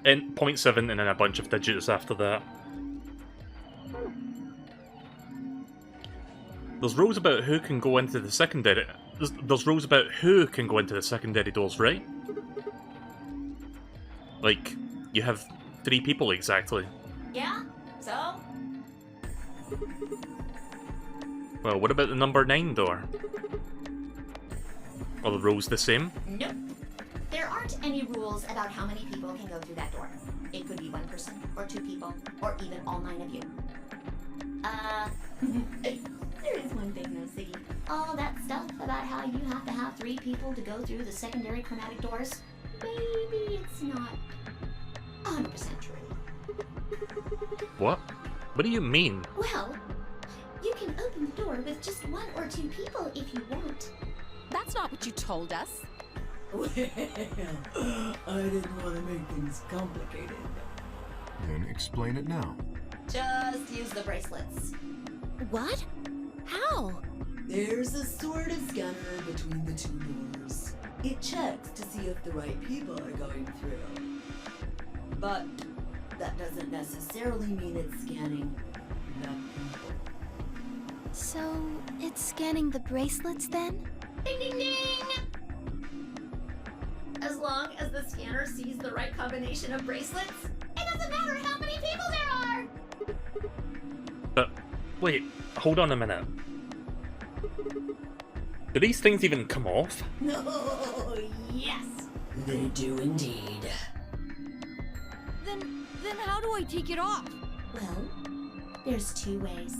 And 0.7 and then a bunch of digits after that. There's rules about who can go into the secondary... There's rules about who can go into the secondary doors, right? Like, you have 3 people exactly. Yeah? So? Well, what about the number 9 door? Are the rules the same? Nope. There aren't any rules about how many people can go through that door. It could be 1 person, or 2 people, or even all 9 of you. There is one thing though, Ziggy. All that stuff about how you have to have 3 people to go through the secondary chromatic doors, maybe it's not 100% true. What? What do you mean? Well, you can open the door with just 1 or 2 people if you want. That's not what you told us. Well, I didn't want to make things complicated. Then explain it now. Just use the bracelets. What? How? There's a sort of scanner between the 2 doors. It checks to see if the right people are going through. But that doesn't necessarily mean it's scanning the people. So, it's scanning the bracelets then? Ding ding ding! As long as the scanner sees the right combination of bracelets, it doesn't matter how many people there are! But, wait, hold on a minute. Do these things even come off? Oh, yes! They do indeed. Then how do I take it off? Well, there's two ways.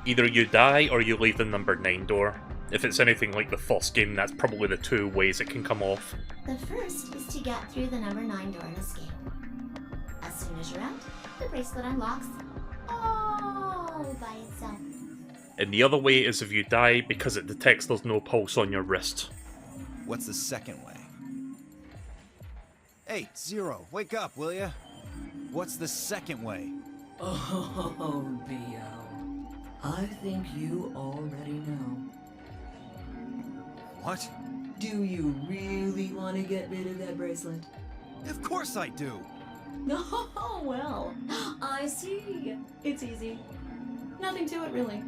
Either you die or you leave the number 9 door. If it's anything like the first game, that's probably the two ways it can come off. The first is to get through the number 9 door and escape. As soon as you're out, the bracelet unlocks all by itself. And the other way is if you die because it detects there's no pulse on your wrist. What's the second way? Hey, Zero, wake up, will ya? What's the second way? Oh, B.O. I think you already know. What? Do you really want to get rid of that bracelet? Of course I do! Oh, well, I see. It's easy. Nothing to it, really.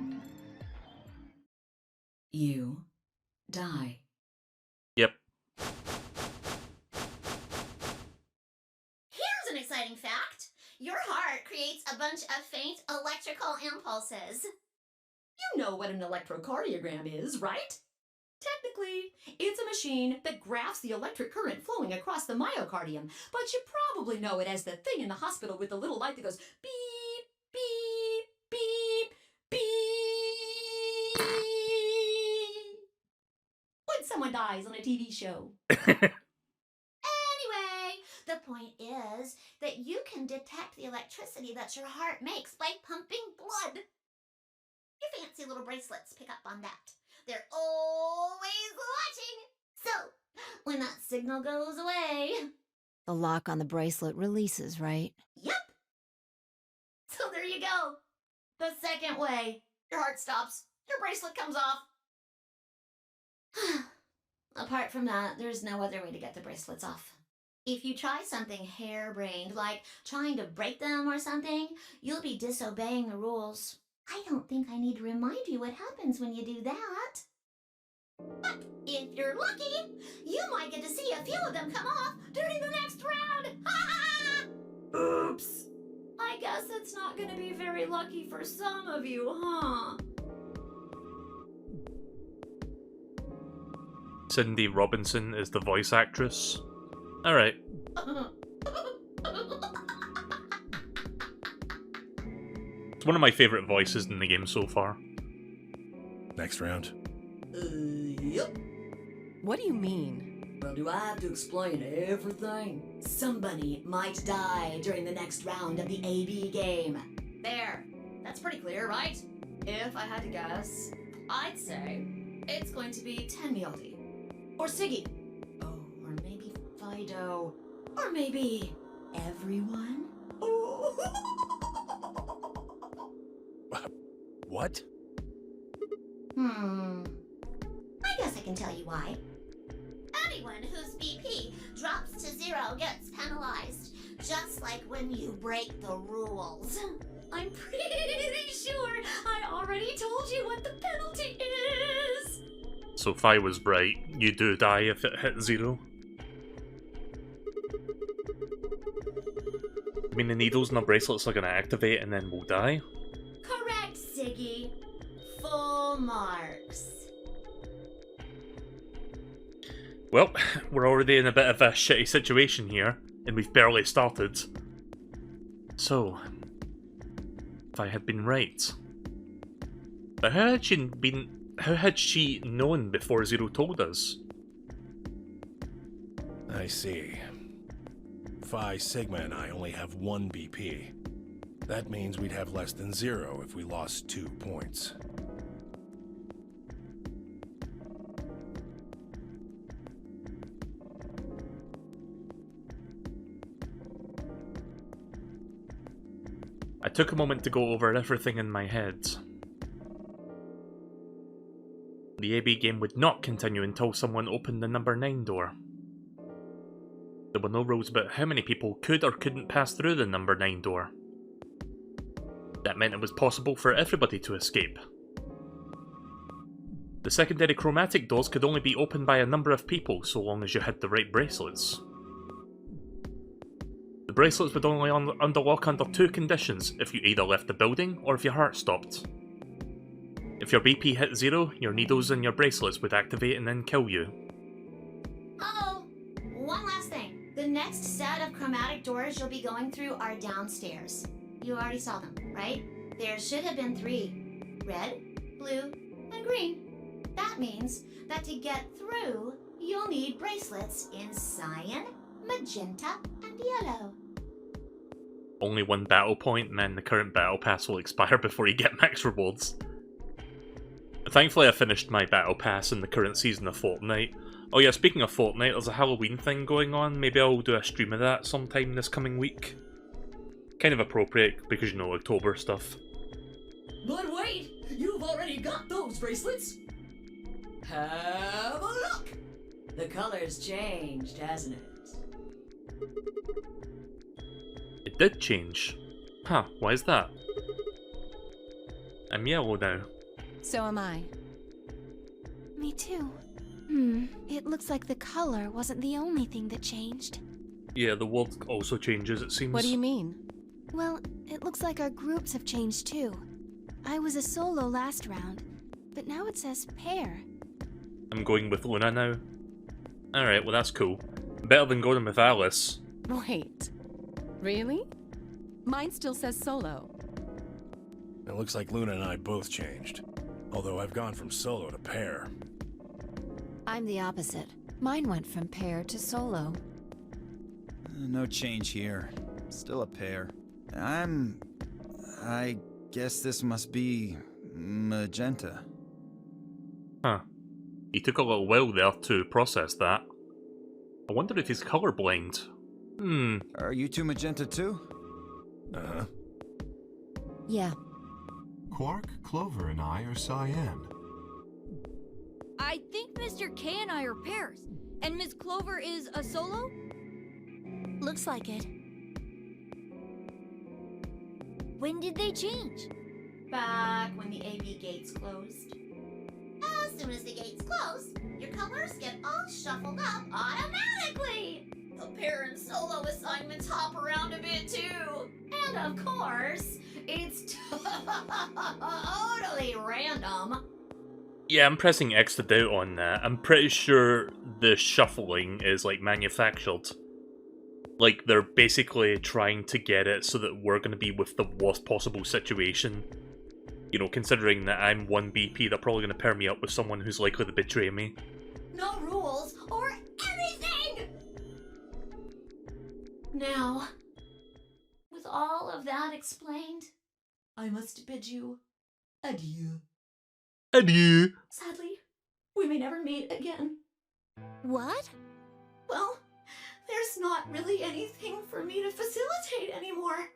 You die. Yep. Here's an exciting fact. Your heart creates a bunch of faint electrical impulses. You know what an electrocardiogram is, right? Technically, it's a machine that graphs the electric current flowing across the myocardium, but you probably know it as the thing in the hospital with the little light that goes beep, beep, beep, beep. When someone dies on a TV show. Anyway, the point is that you can detect the electricity that your heart makes by pumping blood. Your fancy little bracelets pick up on that. They're always watching. So, when that signal goes away... The lock on the bracelet releases, right? Yep. So there you go. The second way. Your heart stops. Your bracelet comes off. Apart from that, there's no other way to get the bracelets off. If you try something harebrained, like trying to break them or something, you'll be disobeying the rules. I don't think I need to remind you what happens when you do that. But if you're lucky, you might get to see a few of them come off during the next round. Oops. I guess it's not going to be very lucky for some of you, huh? Cindy Robinson is the voice actress. Alright. It's one of my favourite voices in the game so far. Next round. Yep. What do you mean? Well, do I have to explain everything? Somebody might die during the next round of the AB game. There. That's pretty clear, right? If I had to guess, I'd say it's going to be Tenmyaldi. Or Siggy. Oh, or maybe Fido. Or maybe everyone? Oh. What? I guess I can tell you why. Anyone whose BP drops to 0 gets penalized, just like when you break the rules. I'm pretty sure I already told you what the penalty is. So if I was right, you do die if it hits 0. I mean, the needles and the bracelets are going to activate and then we'll die. Correct, Siggy. Full marks. Well, we're already in a bit of a shitty situation here, and we've barely started. So, if I had been right. But how had she known before Zero told us? I see. Phi Sigma and I only have 1 BP. That means we'd have less than 0 if we lost 2 points. I took a moment to go over everything in my head. The AB game would not continue until someone opened the number 9 door. There were no rules about how many people could or couldn't pass through the number 9 door. That meant it was possible for everybody to escape. The secondary chromatic doors could only be opened by a number of people so long as you had the right bracelets. The bracelets would only unlock under 2 conditions: if you either left the building or if your heart stopped. If your BP hit 0, your needles in your bracelets would activate and then kill you. Oh, one last thing. The next set of chromatic doors you'll be going through are downstairs. You already saw them, right? There should have been 3. Red, blue, and green. That means that to get through, you'll need bracelets in cyan, magenta, and yellow. Only 1 battle point, and then the current battle pass will expire before you get max rewards. Thankfully I finished my battle pass in the current season of Fortnite. Oh yeah, speaking of Fortnite, there's a Halloween thing going on. Maybe I'll do a stream of that sometime this coming week. Kind of appropriate, because you know, October stuff. But wait! You've already got those bracelets! Have a look! The color's changed, hasn't it? It did change. Huh, why is that? I'm yellow now. So am I. Me too. It looks like the color wasn't the only thing that changed. Yeah, the world also changes, it seems. What do you mean? Well, it looks like our groups have changed too. I was a solo last round, but now it says pair. I'm going with Luna now. Alright, well that's cool. Better than going with Alice. Wait. Really? Mine still says solo. It looks like Luna and I both changed. Although I've gone from solo to pair. I'm the opposite. Mine went from pair to solo. No change here. Still a pair. I guess this must be magenta. Huh. He took a little while there to process that. I wonder if he's colorblind. Are you two magenta too? Uh-huh. Yeah. Quark, Clover, and I are cyan. I think Mr. K and I are pairs. And Miss Clover is a solo? Looks like it. When did they change? Back when the AB gates closed. As soon as the gates close, your colors get all shuffled up automatically. The pair and solo assignments hop around a bit too. And of course, it's totally random. Yeah, I'm pressing X to doubt on that. I'm pretty sure the shuffling is, like, manufactured. Like, they're basically trying to get it so that we're going to be with the worst possible situation. You know, considering that I'm 1 BP, they're probably going to pair me up with someone who's likely to betray me. No rules or anything! Now, with all of that explained, I must bid you adieu. Adieu! Sadly, we may never meet again. What? Well, there's not really anything for me to facilitate anymore.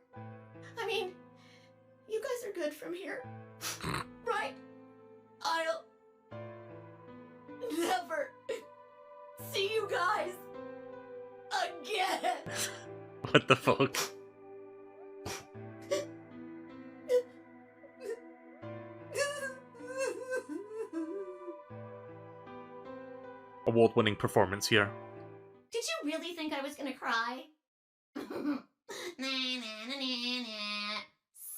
I mean, you guys are good from here, right? I'll never see you guys again. What the fuck? Award-winning performance here. Did you really think I was gonna cry? Nah, nah, nah, nah, nah.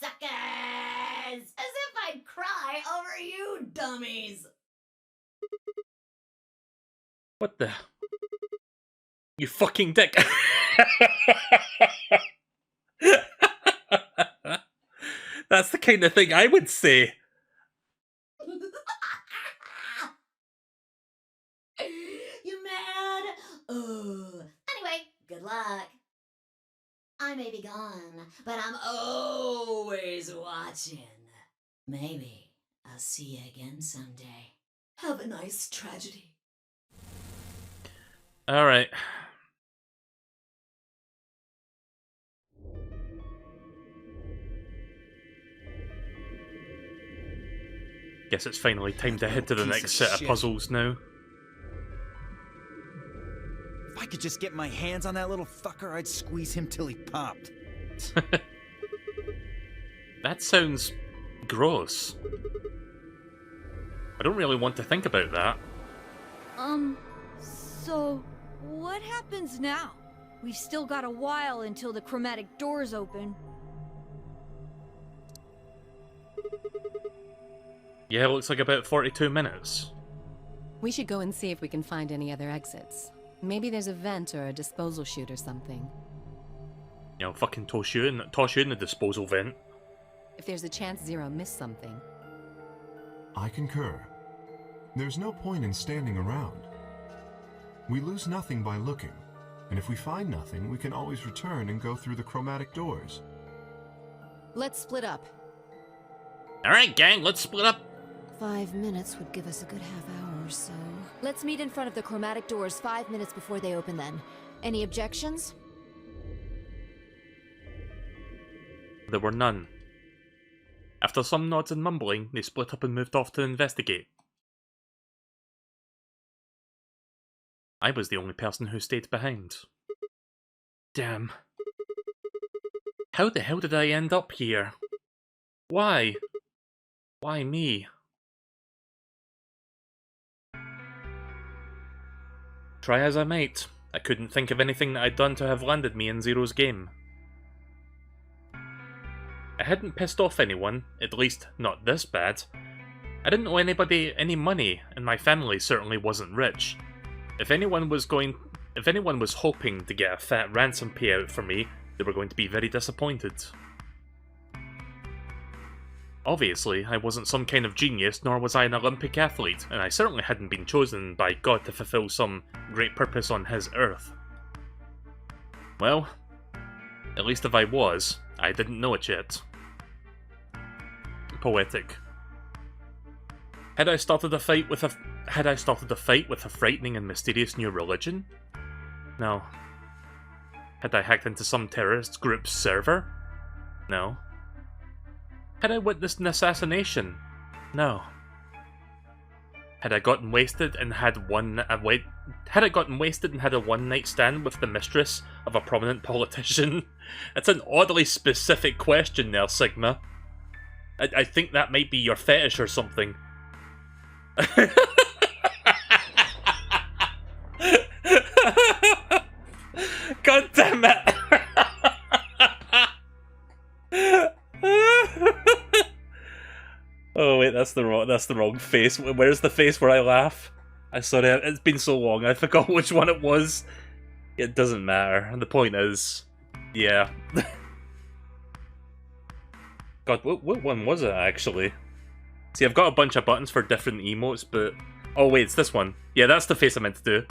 Suckers! As if I'd cry over you dummies! What the? You fucking dick! That's the kind of thing I would say. You mad? Anyway, good luck. I may be gone, but I'm always watching. Maybe I'll see you again someday. Have a nice tragedy. Alright. Guess it's finally time to head to the next set of puzzles now. If I could could just get my hands on that little fucker, I'd squeeze him till he popped. That sounds gross. I don't really want to think about that. So what happens now? We've still got a while until the chromatic doors open. Yeah, it looks like about 42 minutes. We should go and see if we can find any other exits. Maybe there's a vent or a disposal chute or something. You know, fucking toss you in the disposal vent. If there's a chance Zero missed something. I concur. There's no point in standing around. We lose nothing by looking, and if we find nothing, we can always return and go through the chromatic doors. Let's split up. Alright, gang, let's split up. 5 minutes would give us a good half hour or so. Let's meet in front of the chromatic doors 5 minutes before they open then. Any objections? There were none. After some nods and mumbling, they split up and moved off to investigate. I was the only person who stayed behind. Damn. How the hell did I end up here? Why? Why me? Try as I might, I couldn't think of anything that I'd done to have landed me in Zero's game. I hadn't pissed off anyone, at least not this bad. I didn't owe anybody any money, and my family certainly wasn't rich. If anyone was hoping to get a fat ransom payout for me, they were going to be very disappointed. Obviously, I wasn't some kind of genius, nor was I an Olympic athlete, and I certainly hadn't been chosen by God to fulfill some great purpose on his earth. Well, at least if I was, I didn't know it yet. Poetic. Had I started a fight with a frightening and mysterious new religion? No. Had I hacked into some terrorist group's server? No. Had I witnessed an assassination? No. Had I gotten wasted and had a one-night stand with the mistress of a prominent politician? That's an oddly specific question there, Sigma. I think that might be your fetish or something. God damn it! Oh wait, that's the wrong face. Where's the face where I laugh? I'm sorry, it's been so long, I forgot which one it was. It doesn't matter. The point is, yeah. God, what one was it actually? See, I've got a bunch of buttons for different emotes, but... Oh wait, it's this one. Yeah, that's the face I meant to do.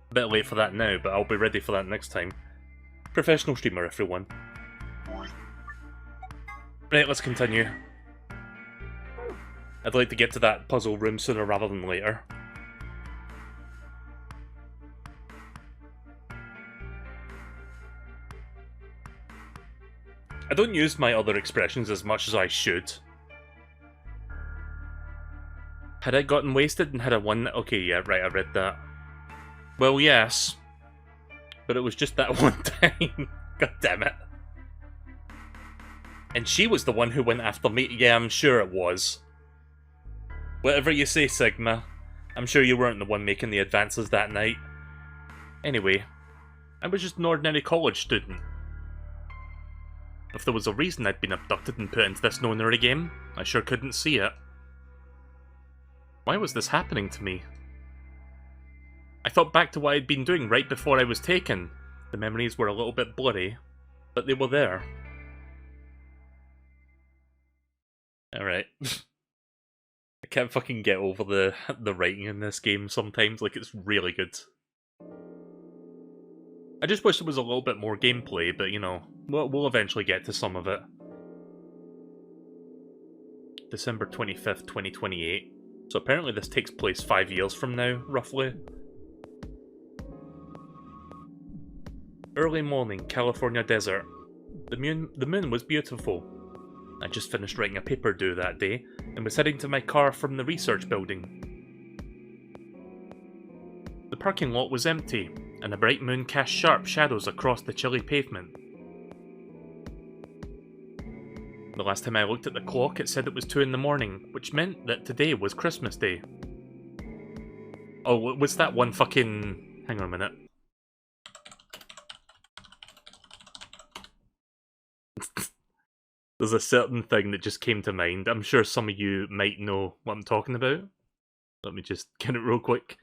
A bit late for that now, but I'll be ready for that next time. Professional streamer, everyone. Right, let's continue. I'd like to get to that puzzle room sooner rather than later. I don't use my other expressions as much as I should. Had I gotten wasted and had a one... Okay, yeah, right, I read that. Well, yes. But it was just that one time. God damn it. And she was the one who went after me. Yeah, I'm sure it was. Whatever you say, Sigma. I'm sure you weren't the one making the advances that night. Anyway, I was just an ordinary college student. If there was a reason I'd been abducted and put into this no-nuri game, I sure couldn't see it. Why was this happening to me? I thought back to what I'd been doing right before I was taken. The memories were a little bit blurry, but they were there. Alright. I can't fucking get over the writing in this game sometimes, like it's really good. I just wish there was a little bit more gameplay, but you know, we'll eventually get to some of it. December 25th, 2028. So apparently this takes place 5 years from now, roughly. Early morning, California desert. The moon was beautiful. I just finished writing a paper due that day, and was heading to my car from the research building. The parking lot was empty, and a bright moon cast sharp shadows across the chilly pavement. The last time I looked at the clock, it said it was 2 in the morning, which meant that today was Christmas Day. Oh, was that one fucking... Hang on a minute. There's a certain thing that just came to mind. I'm sure some of you might know what I'm talking about. Let me just get it real quick.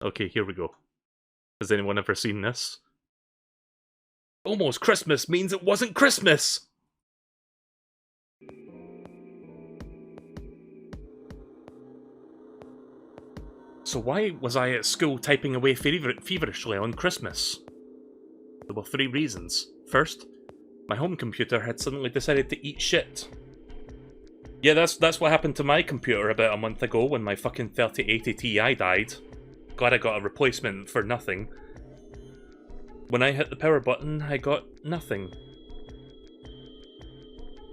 Okay, here we go. Has anyone ever seen this? Almost Christmas means it wasn't Christmas! So why was I at school typing away feverishly on Christmas? There were 3 reasons. First, my home computer had suddenly decided to eat shit. Yeah, that's what happened to my computer about a month ago when my fucking 3080 Ti died. Glad I got a replacement for nothing. When I hit the power button, I got nothing.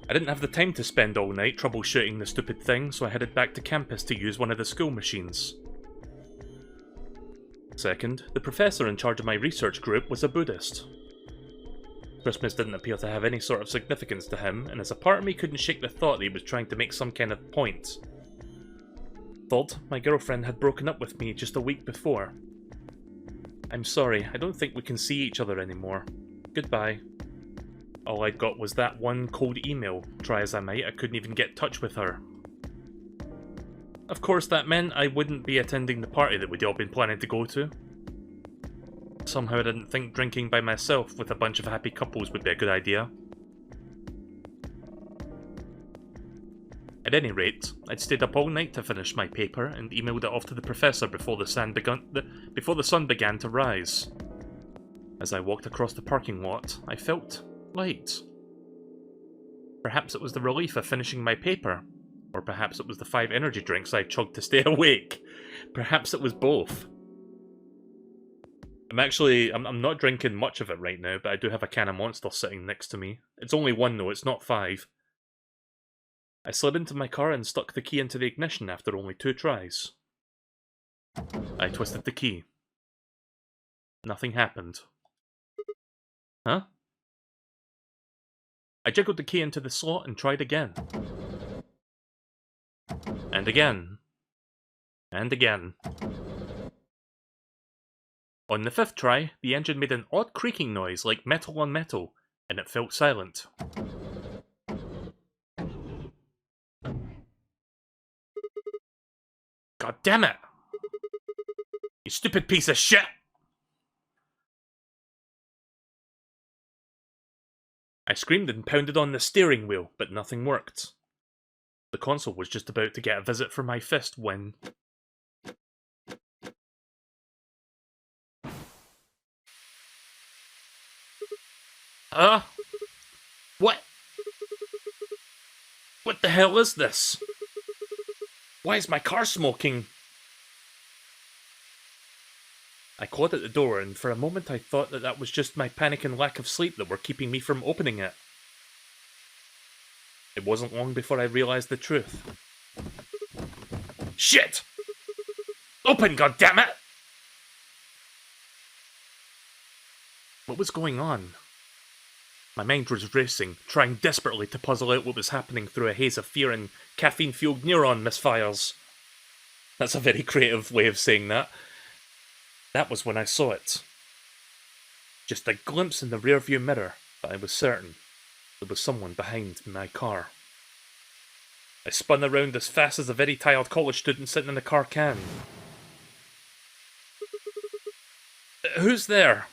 I didn't have the time to spend all night troubleshooting the stupid thing, so I headed back to campus to use one of the school machines. Second, the professor in charge of my research group was a Buddhist. Christmas didn't appear to have any sort of significance to him, and as a part of me couldn't shake the thought that he was trying to make some kind of point. Third, my girlfriend had broken up with me just a week before. I'm sorry, I don't think we can see each other anymore. Goodbye. All I got was that one cold email. Try as I might, I couldn't even get in touch with her. Of course, that meant I wouldn't be attending the party that we'd all been planning to go to. Somehow I didn't think drinking by myself with a bunch of happy couples would be a good idea. At any rate, I'd stayed up all night to finish my paper and emailed it off to the professor before the sun began to rise. As I walked across the parking lot, I felt light. Perhaps it was the relief of finishing my paper. Or perhaps it was the 5 energy drinks I chugged to stay awake. Perhaps it was both. I'm not drinking much of it right now, but I do have a can of Monster sitting next to me. It's only 1 though, it's not 5. I slid into my car and stuck the key into the ignition after only 2 tries. I twisted the key. Nothing happened. Huh? I jiggled the key into the slot and tried again. And again. And again. On the 5th try, the engine made an odd creaking noise like metal on metal, and it felt silent. God damn it! You stupid piece of shit! I screamed and pounded on the steering wheel, but nothing worked. The console was just about to get a visit from my fist when... What? What the hell is this? Why is my car smoking? I clawed at the door, and for a moment I thought that was just my panic and lack of sleep that were keeping me from opening it. It wasn't long before I realized the truth. Shit! Open, goddammit! What was going on? My mind was racing, trying desperately to puzzle out what was happening through a haze of fear and caffeine-fueled neuron misfires. That's a very creative way of saying that. That was when I saw it. Just a glimpse in the rearview mirror, but I was certain there was someone behind my car. I spun around as fast as a very tired college student sitting in a car can. Who's there?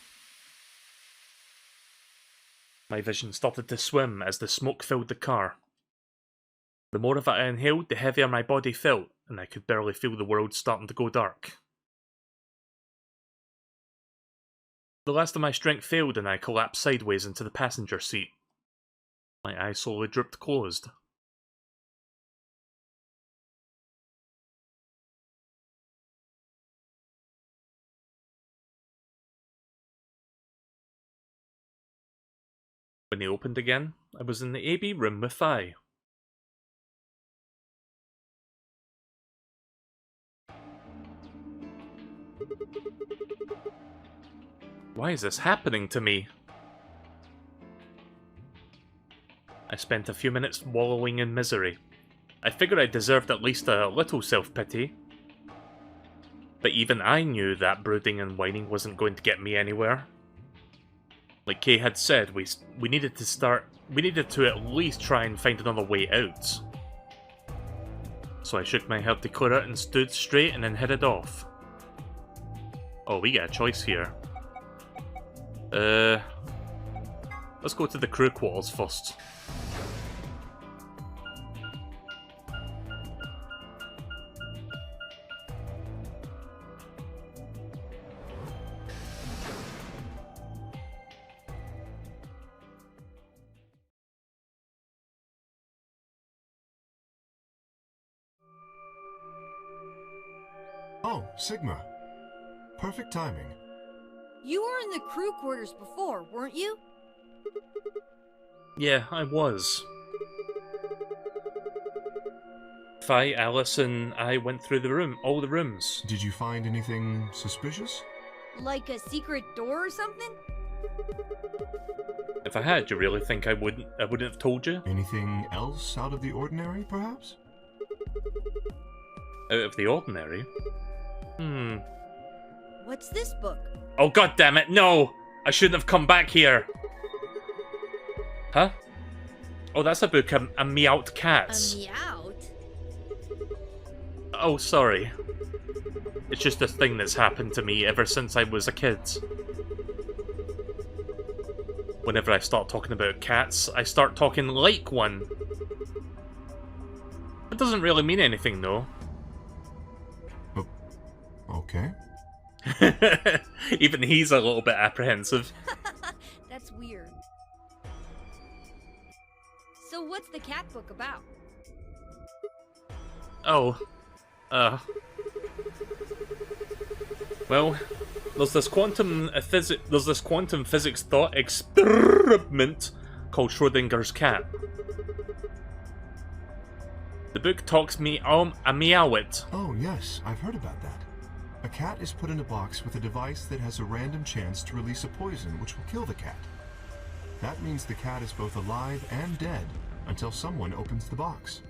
My vision started to swim as the smoke filled the car. The more of it I inhaled, the heavier my body felt, and I could barely feel the world starting to go dark. The last of my strength failed and I collapsed sideways into the passenger seat. My eyes slowly drooped closed. When they opened again, I was in the AB room with Vi. Why is this happening to me? I spent a few minutes wallowing in misery. I figured I deserved at least a little self-pity. But even I knew that brooding and whining wasn't going to get me anywhere. Like Kay had said, we needed to at least try and find another way out. So I shook my head to clear it and stood straight and then headed off. Oh, we got a choice here. Let's go to the crew quarters first. Oh, Sigma. Perfect timing. You were in the crew quarters before, weren't you? Yeah, I was. Fi, Alice, and I went through all the rooms. Did you find anything suspicious? Like a secret door or something? If I had, you really think I wouldn't have told you? Anything else out of the ordinary, perhaps? Out of the ordinary? What's this book? Oh, god damn it, no! I shouldn't have come back here! Huh? Oh, that's a book, a Meowt Cats. A meowt? Oh, sorry. It's just a thing that's happened to me ever since I was a kid. Whenever I start talking about cats, I start talking like one. It doesn't really mean anything, though. Okay. Even he's a little bit apprehensive. That's weird. So what's the cat book about? Oh. Well, there's this quantum physics thought experiment called Schrodinger's cat. The book talks me a meowit. Oh, yes, I've heard about that. A cat is put in a box with a device that has a random chance to release a poison which will kill the cat. That means the cat is both alive and dead until someone opens the box.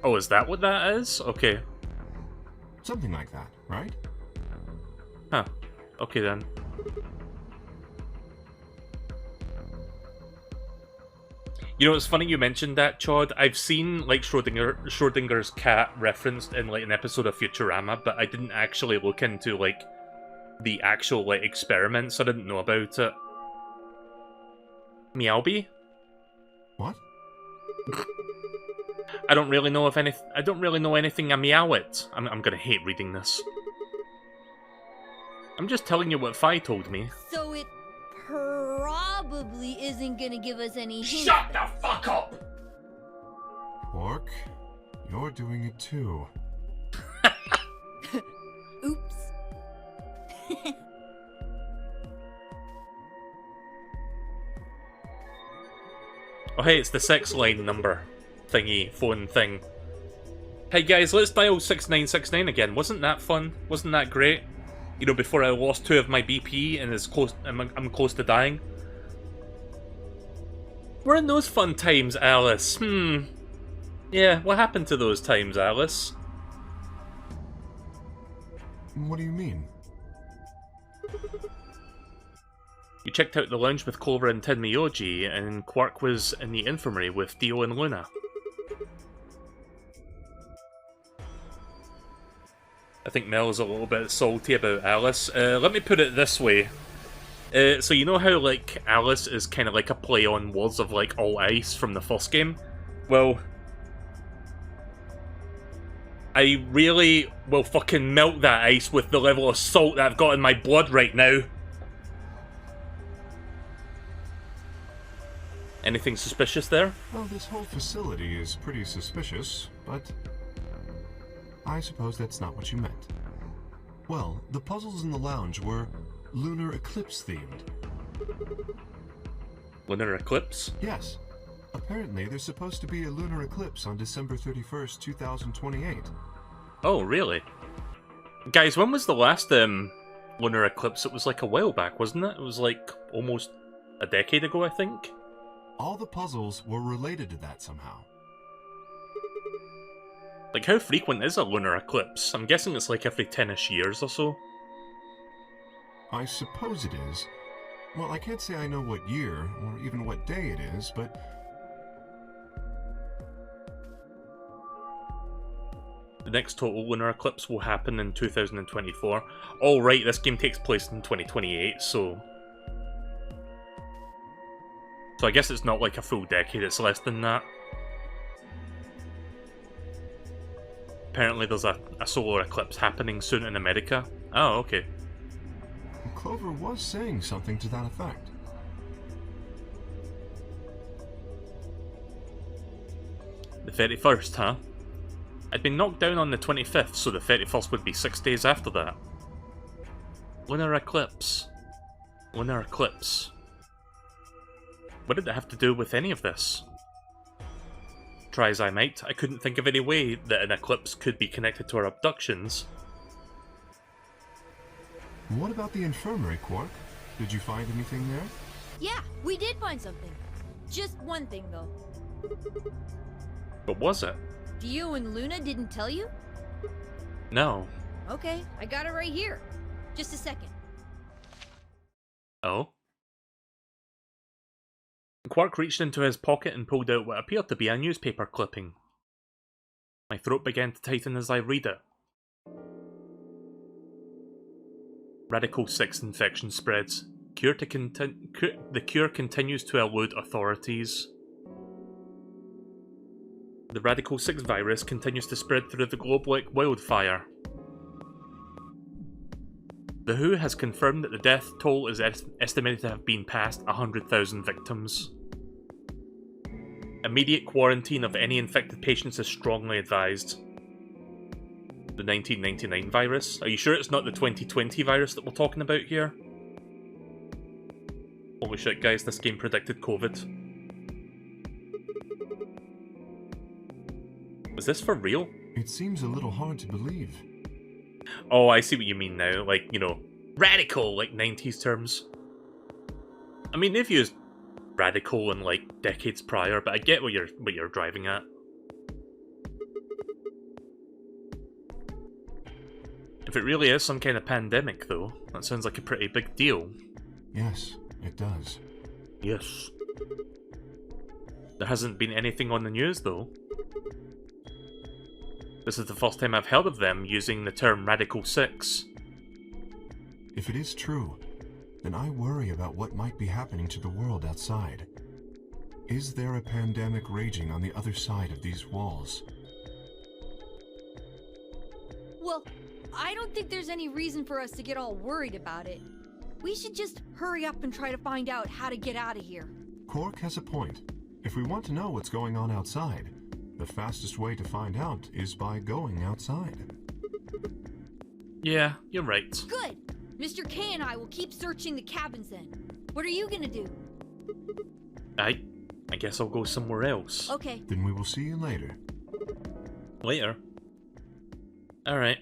Oh, is that what that is? Okay. Something like that, right? Huh. Okay then. You know, it's funny you mentioned that, Chod. I've seen, like, Schrodinger's cat referenced in, like, an episode of Futurama, but I didn't actually look into, like, the actual, like, experiments. I didn't know about it. Meowby? What? I don't really know anything a Meowit. I'm gonna hate reading this. I'm just telling you what Fi told me. So it probably isn't gonna give us any hints. Shut the fuck up! Quark, you're doing it too. Oops. Oh hey, it's the sex line number thingy, phone thing. Hey guys, let's dial 6969 again. Wasn't that fun? Wasn't that great? You know, before I lost 2 of my BP and I'm close to dying. We're in those fun times, Alice. Yeah, what happened to those times, Alice? What do you mean? You checked out the lounge with Clover and Tenmyoji, and Quark was in the infirmary with Dio and Luna. I think Mel's a little bit salty about Alice. Let me put it this way. So you know how, like, Alice is kind of like a play on words of, like, all ice from the first game? Well, I really will fucking melt that ice with the level of salt that I've got in my blood right now. Anything suspicious there? Well, this whole facility is pretty suspicious, but I suppose that's not what you meant. Well, the puzzles in the lounge were lunar eclipse themed. Lunar eclipse? Yes. Apparently, there's supposed to be a lunar eclipse on December 31st, 2028. Oh, really? Guys, when was the last lunar eclipse? It was like a while back, wasn't it? It was like almost a decade ago, I think. All the puzzles were related to that somehow. Like, how frequent is a lunar eclipse? I'm guessing it's like every 10-ish years or so. I suppose it is. Well, I can't say I know what year, or even what day it is, but... The next total lunar eclipse will happen in 2024. Oh right, this game takes place in 2028, so... So I guess it's not like a full decade, it's less than that. Apparently there's a solar eclipse happening soon in America. Oh, okay. Clover was saying something to that effect. The 31st, huh? I'd been knocked down on the 25th, so the 31st would be 6 days after that. Lunar eclipse. Lunar eclipse. What did it have to do with any of this? Try as I might, I couldn't think of any way that an eclipse could be connected to our abductions. What about the infirmary, Quark? Did you find anything there? Yeah, we did find something. Just one thing, though. What was it? Dio and Luna didn't tell you? No. Okay, I got it right here. Just a second. Oh? Quark reached into his pocket and pulled out what appeared to be a newspaper clipping. My throat began to tighten as I read it. Radical 6 infection spreads. The cure continues to elude authorities. The Radical 6 virus continues to spread through the globe like wildfire. The WHO has confirmed that the death toll is estimated to have been past 100,000 victims. Immediate quarantine of any infected patients is strongly advised. The 1999 virus? Are you sure it's not the 2020 virus that we're talking about here? Holy shit, guys, this game predicted COVID. Is this for real? It seems a little hard to believe. Oh, I see what you mean now. Like, you know, radical, like 90s terms. I mean, they've used radical in like decades prior, but I get what you're driving at. If it really is some kind of pandemic, though, that sounds like a pretty big deal. Yes, it does. Yes. There hasn't been anything on the news, though. This is the first time I've heard of them using the term Radical 6. If it is true, then I worry about what might be happening to the world outside. Is there a pandemic raging on the other side of these walls? Well, I don't think there's any reason for us to get all worried about it. We should just hurry up and try to find out how to get out of here. Quark has a point. If we want to know what's going on outside, the fastest way to find out is by going outside. Yeah, you're right. Good! Mr. K and I will keep searching the cabins then. What are you gonna do? I guess I'll go somewhere else. Okay. Then we will see you later. Later? Alright.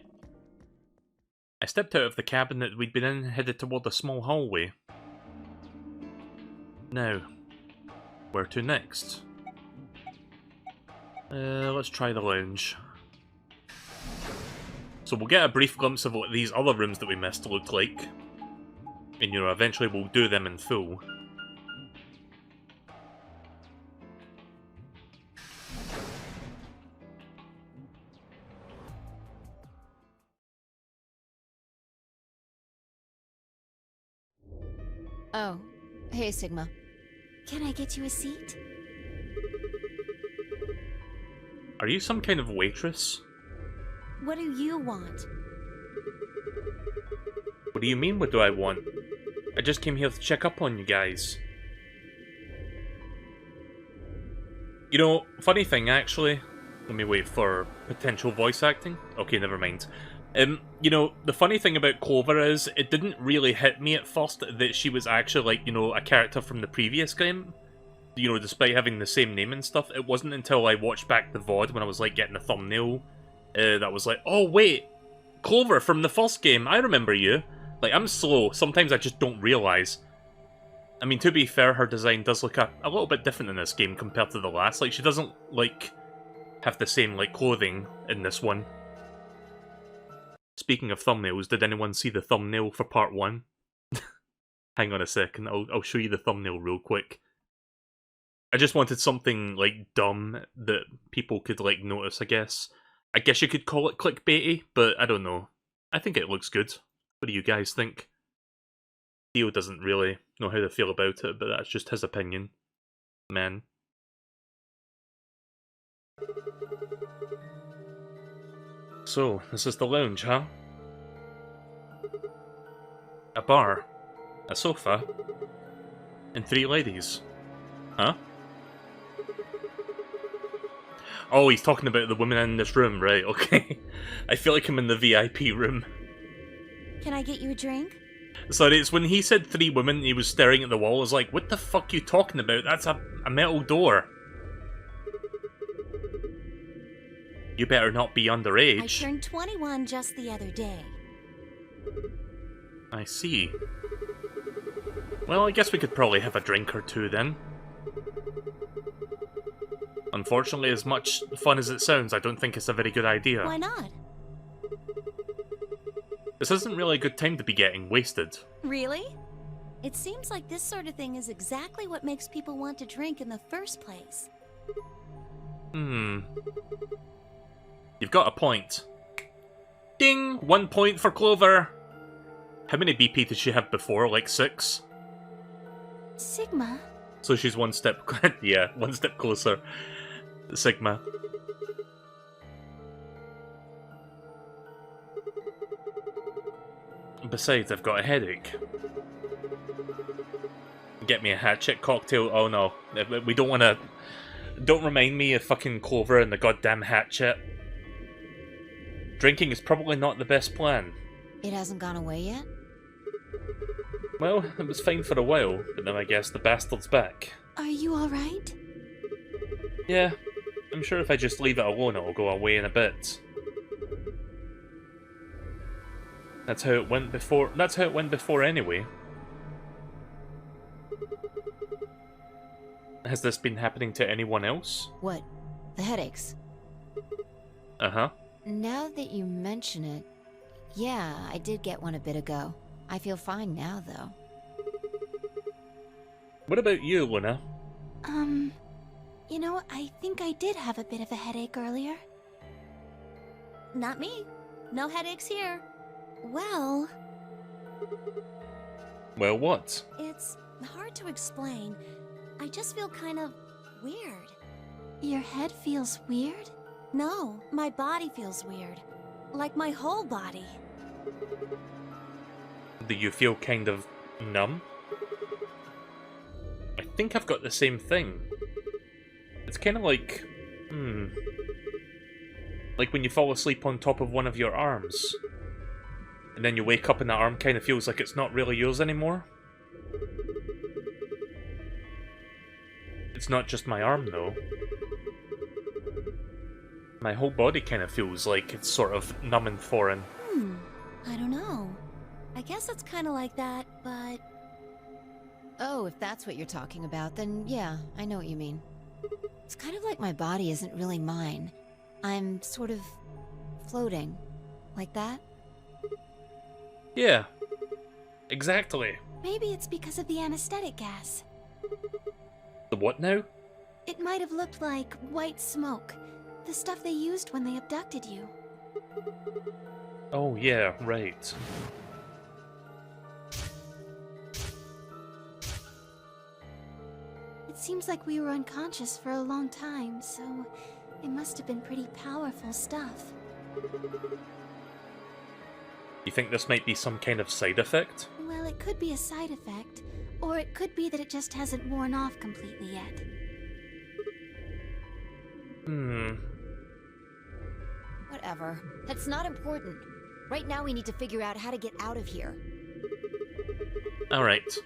I stepped out of the cabin that we'd been in and headed toward a small hallway. Now, where to next? Let's try the lounge. So we'll get a brief glimpse of what these other rooms that we missed looked like. And, you know, eventually we'll do them in full. Oh, hey Sigma. Can I get you a seat? Are you some kind of waitress? What do you want? What do you mean, what do I want? I just came here to check up on you guys. You know, funny thing actually, let me wait for potential voice acting. Okay, never mind. You know, the funny thing about Clover is, it didn't really hit me at first that she was actually, like, you know, a character from the previous game. You know, despite having the same name and stuff. It wasn't until I watched back the VOD when I was, like, getting a thumbnail that was like, oh, wait, Clover from the first game, I remember you. Like, I'm slow, sometimes I just don't realise. I mean, to be fair, her design does look a little bit different in this game compared to the last. Like, she doesn't, like, have the same, like, clothing in this one. Speaking of thumbnails, did anyone see the thumbnail for part 1? Hang on a second, I'll show you the thumbnail real quick. I just wanted something, like, dumb that people could, like, notice, I guess. I guess you could call it clickbaity, but I don't know. I think it looks good. What do you guys think? Theo doesn't really know how to feel about it, but that's just his opinion. Man. So, this is the lounge, huh? A bar. A sofa. And 3 ladies. Huh? Oh, he's talking about the women in this room, right, okay. I feel like I'm in the VIP room. Can I get you a drink? Sorry, it's when he said 3 women, he was staring at the wall. I was like, what the fuck are you talking about? That's a metal door. You better not be underage. I turned 21 just the other day. I see. Well, I guess we could probably have a drink or 2 then. Unfortunately, as much fun as it sounds, I don't think it's a very good idea. Why not? This isn't really a good time to be getting wasted. Really? It seems like this sort of thing is exactly what makes people want to drink in the first place. You've got a point. Ding! 1 point for Clover! How many BP did she have before? Like 6? Sigma? So she's one step... yeah, 1 step closer. Sigma. Besides, I've got a headache. Get me a hatchet cocktail. Oh no. We don't want to... Don't remind me of fucking Clover and the goddamn hatchet. Drinking is probably not the best plan. It hasn't gone away yet? Well, it was fine for a while, but then I guess the bastard's back. Are you alright? Yeah, I'm sure if I just leave it alone it'll go away in a bit. That's how it went before. That's how it went before anyway. Has this been happening to anyone else? What? The headaches? Uh-huh. Now that you mention it, yeah, I did get one a bit ago. I feel fine now, though. What about you, Luna? You know, I think I did have a bit of a headache earlier. Not me. No headaches here. Well... Well, what? It's hard to explain. I just feel kind of weird. Your head feels weird? No, my body feels weird. Like my whole body. Do you feel kind of numb? I think I've got the same thing. It's kind of like... like when you fall asleep on top of one of your arms. And then you wake up and that arm kind of feels like it's not really yours anymore. It's not just my arm, though. My whole body kind of feels like it's sort of numb and foreign. I don't know. I guess it's kind of like that, but... Oh, if that's what you're talking about, then yeah, I know what you mean. It's kind of like my body isn't really mine. I'm sort of floating. Like that? Yeah. Exactly. Maybe it's because of the anesthetic gas. The what now? It might have looked like white smoke. The stuff they used when they abducted you. Oh yeah, right. It seems like we were unconscious for a long time, so it must have been pretty powerful stuff. You think this might be some kind of side effect? Well, it could be a side effect, or it could be that it just hasn't worn off completely yet. Whatever. That's not important. Right now we need to figure out how to get out of here. Alright.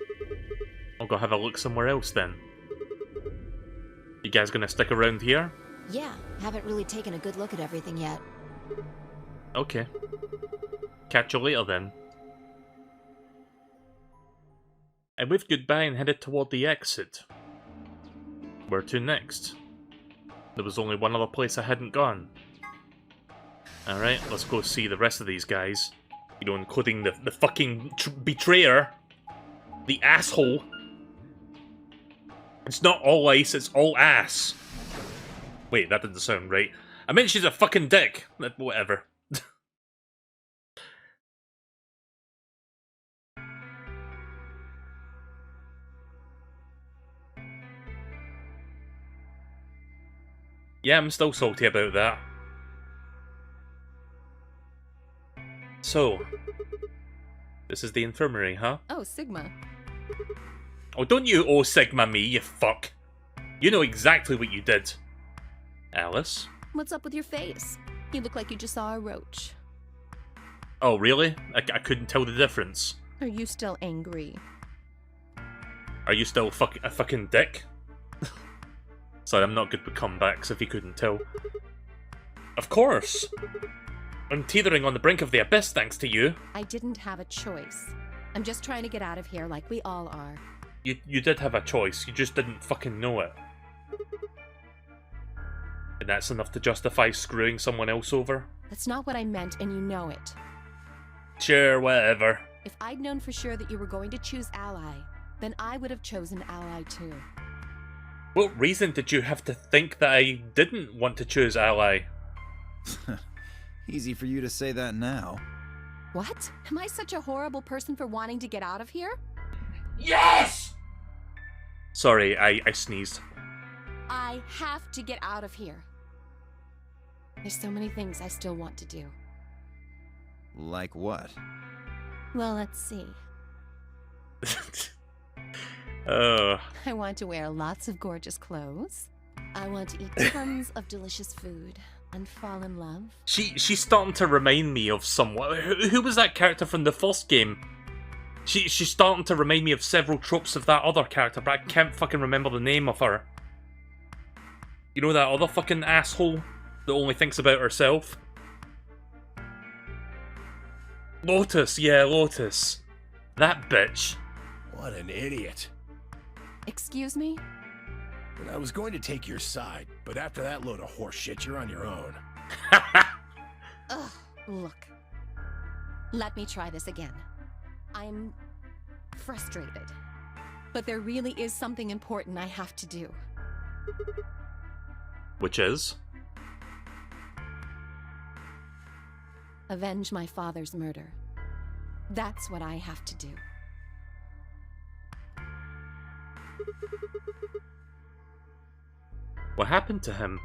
I'll go have a look somewhere else then. You guys gonna stick around here? Yeah, haven't really taken a good look at everything yet. Okay. Catch you later then. I waved goodbye and headed toward the exit. Where to next? There was only one other place I hadn't gone. Alright, let's go see the rest of these guys. You know, including the fucking betrayer. The asshole. It's not all ice, it's all ass. Wait, that didn't sound right. I meant she's a fucking dick. Whatever. Yeah, I'm still salty about that. So, this is the infirmary, huh? Oh, Sigma. Oh, don't you oh Sigma me, you fuck. You know exactly what you did. Alice? What's up with your face? You look like you just saw a roach. Oh, really? I couldn't tell the difference. Are you still angry? Are you still a fucking dick? Sorry, I'm not good with comebacks, if you couldn't tell. Of course! I'm teetering on the brink of the abyss thanks to you. I didn't have a choice. I'm just trying to get out of here like we all are. You did have a choice, you just didn't fucking know it. And that's enough to justify screwing someone else over? That's not what I meant, and you know it. Sure, whatever. If I'd known for sure that you were going to choose Ally, then I would have chosen Ally too. What reason did you have to think that I didn't want to choose Ally? Easy for you to say that now. What? Am I such a horrible person for wanting to get out of here? Yes! Sorry, I sneezed. I have to get out of here. There's so many things I still want to do. Like what? Well, let's see. Oh. I want to wear lots of gorgeous clothes. I want to eat tons of delicious food and fall in love. She's starting to remind me of someone. Who was that character from the first game? She's starting to remind me of several tropes of that other character, but I can't fucking remember the name of her. You know that other fucking asshole that only thinks about herself? Lotus, yeah, Lotus. That bitch. What an idiot. Excuse me? And I was going to take your side, but after that load of horse shit, you're on your own. Ugh, look. Let me try this again. I'm frustrated. But there really is something important I have to do. Which is? Avenge my father's murder. That's what I have to do. What happened to him?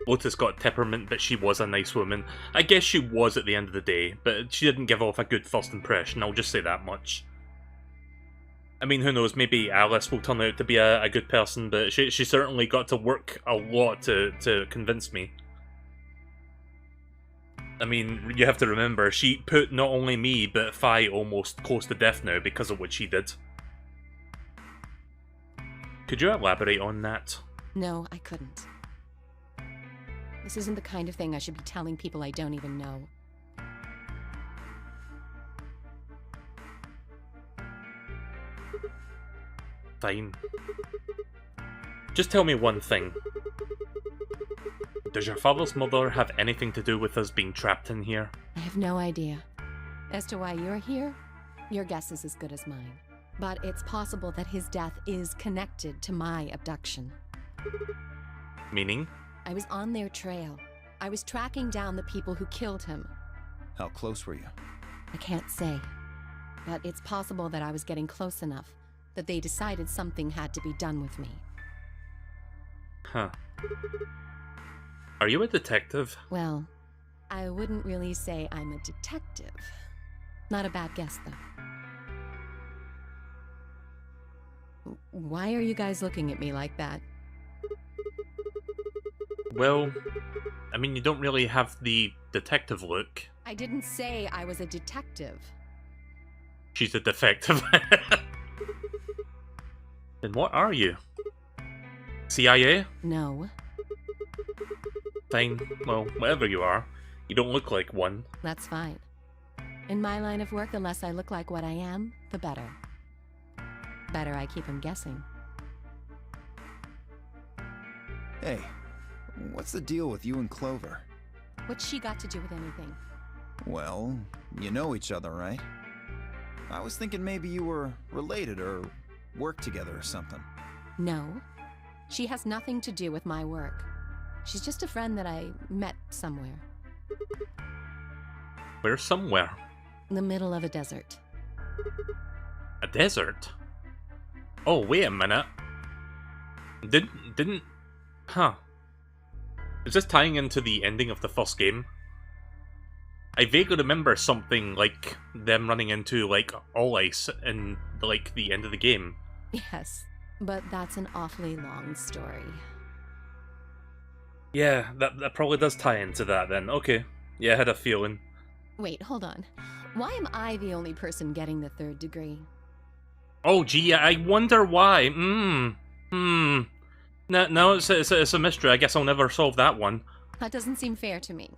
Lotus got temperament, but she was a nice woman. I guess she was at the end of the day, but she didn't give off a good first impression, I'll just say that much. I mean, who knows, maybe Alice will turn out to be a good person, but she certainly got to work a lot to convince me. I mean, you have to remember, she put not only me, but Fi almost close to death now because of what she did. Could you elaborate on that? No, I couldn't. This isn't the kind of thing I should be telling people I don't even know. Fine. Just tell me one thing. Does your father's mother have anything to do with us being trapped in here? I have no idea. As to why you're here, your guess is as good as mine. But it's possible that his death is connected to my abduction. Meaning? I was on their trail. I was tracking down the people who killed him. How close were you? I can't say. But it's possible that I was getting close enough that they decided something had to be done with me. Huh. Are you a detective? Well, I wouldn't really say I'm a detective. Not a bad guess, though. Why are you guys looking at me like that? Well, I mean, you don't really have the detective look. I didn't say I was a detective. She's a defective. Then what are you? CIA? No. Fine, well, whatever you are, you don't look like one. That's fine. In my line of work, the less I look like what I am, the better. Better I keep him guessing. Hey, what's the deal with you and Clover? What's she got to do with anything? Well, you know each other, right? I was thinking maybe you were related or worked together or something. No. She has nothing to do with my work. She's just a friend that I met somewhere. Where somewhere? In the middle of a desert. A desert? Oh, wait a minute. Didn't... Huh. Is this tying into the ending of the first game? I vaguely remember something like them running into, like, all ice in, like, the end of the game. Yes, but that's an awfully long story. Yeah, that probably does tie into that then. Okay. Yeah, I had a feeling. Wait, hold on. Why am I the only person getting the 3rd degree? Oh, gee, I wonder why. No, it's a mystery. I guess I'll never solve that one. That doesn't seem fair to me.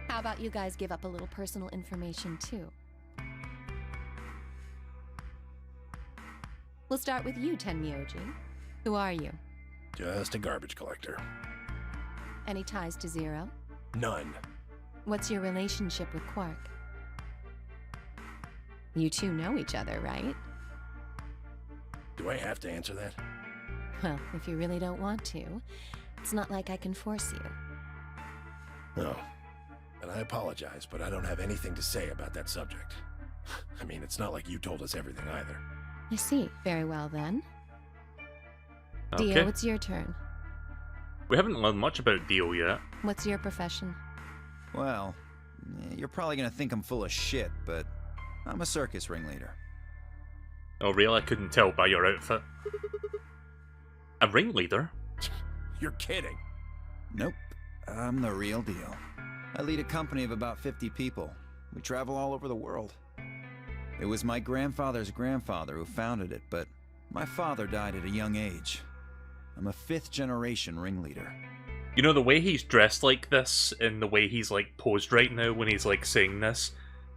How about you guys give up a little personal information, too? We'll start with you, Tenmyoji. Who are you? Just a garbage collector. Any ties to Zero? None. What's your relationship with Quark? You two know each other, right? Do I have to answer that? Well, if you really don't want to, it's not like I can force you. No. And I apologize, but I don't have anything to say about that subject. I mean, it's not like you told us everything either. I see. Very well, then. Okay. Dio, it's your turn. We haven't learned much about Dio yet. What's your profession? Well, you're probably gonna think I'm full of shit, but I'm a circus ringleader. Oh, really? I couldn't tell by your outfit. A ringleader? You're kidding. Nope. I'm the real deal. I lead a company of about 50 people. We travel all over the world. It was my grandfather's grandfather who founded it, but my father died at a young age. I'm a 5th-generation ringleader. You know, the way he's dressed like this, and the way he's, like, posed right now when he's, like, saying this,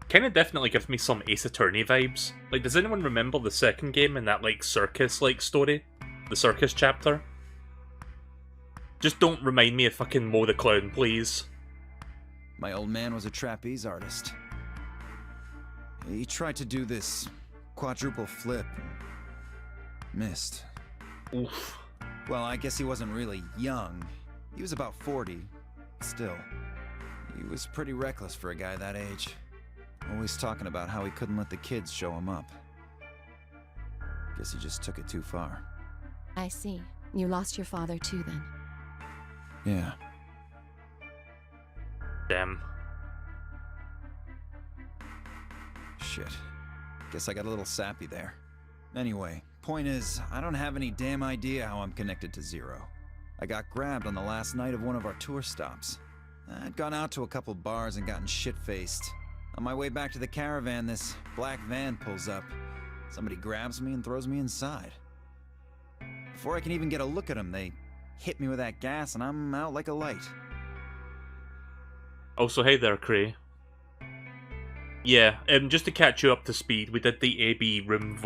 kind of definitely gives me some Ace Attorney vibes. Like, does anyone remember the second game in that, like, circus-like story? The circus chapter? Just don't remind me of fucking Mo the Clown, please. My old man was a trapeze artist. He tried to do this quadruple flip and missed. Oof. Well, I guess he wasn't really young. He was about 40. Still, he was pretty reckless for a guy that age. Always talking about how he couldn't let the kids show him up. Guess he just took it too far. I see. You lost your father too, then. Yeah. Damn. Shit. Guess I got a little sappy there. Anyway, point is, I don't have any damn idea how I'm connected to Zero. I got grabbed on the last night of one of our tour stops. I'd gone out to a couple bars and gotten shit-faced. On my way back to the caravan, this black van pulls up. Somebody grabs me and throws me inside. Before I can even get a look at them, they hit me with that gas and I'm out like a light. Also, hey there, Cray. Yeah, just to catch you up to speed, we did the AB room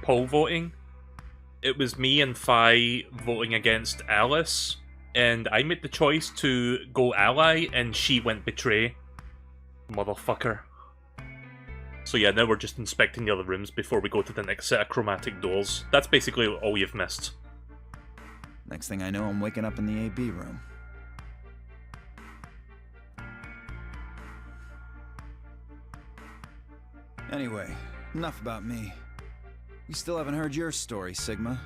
poll voting. It was me and Fi voting against Alice, and I made the choice to go ally, and she went betray. Motherfucker. So yeah, now we're just inspecting the other rooms before we go to the next set of chromatic doors. That's basically all you've missed. Next thing I know, I'm waking up in the AB room. Anyway, enough about me. We still haven't heard your story, Sigma.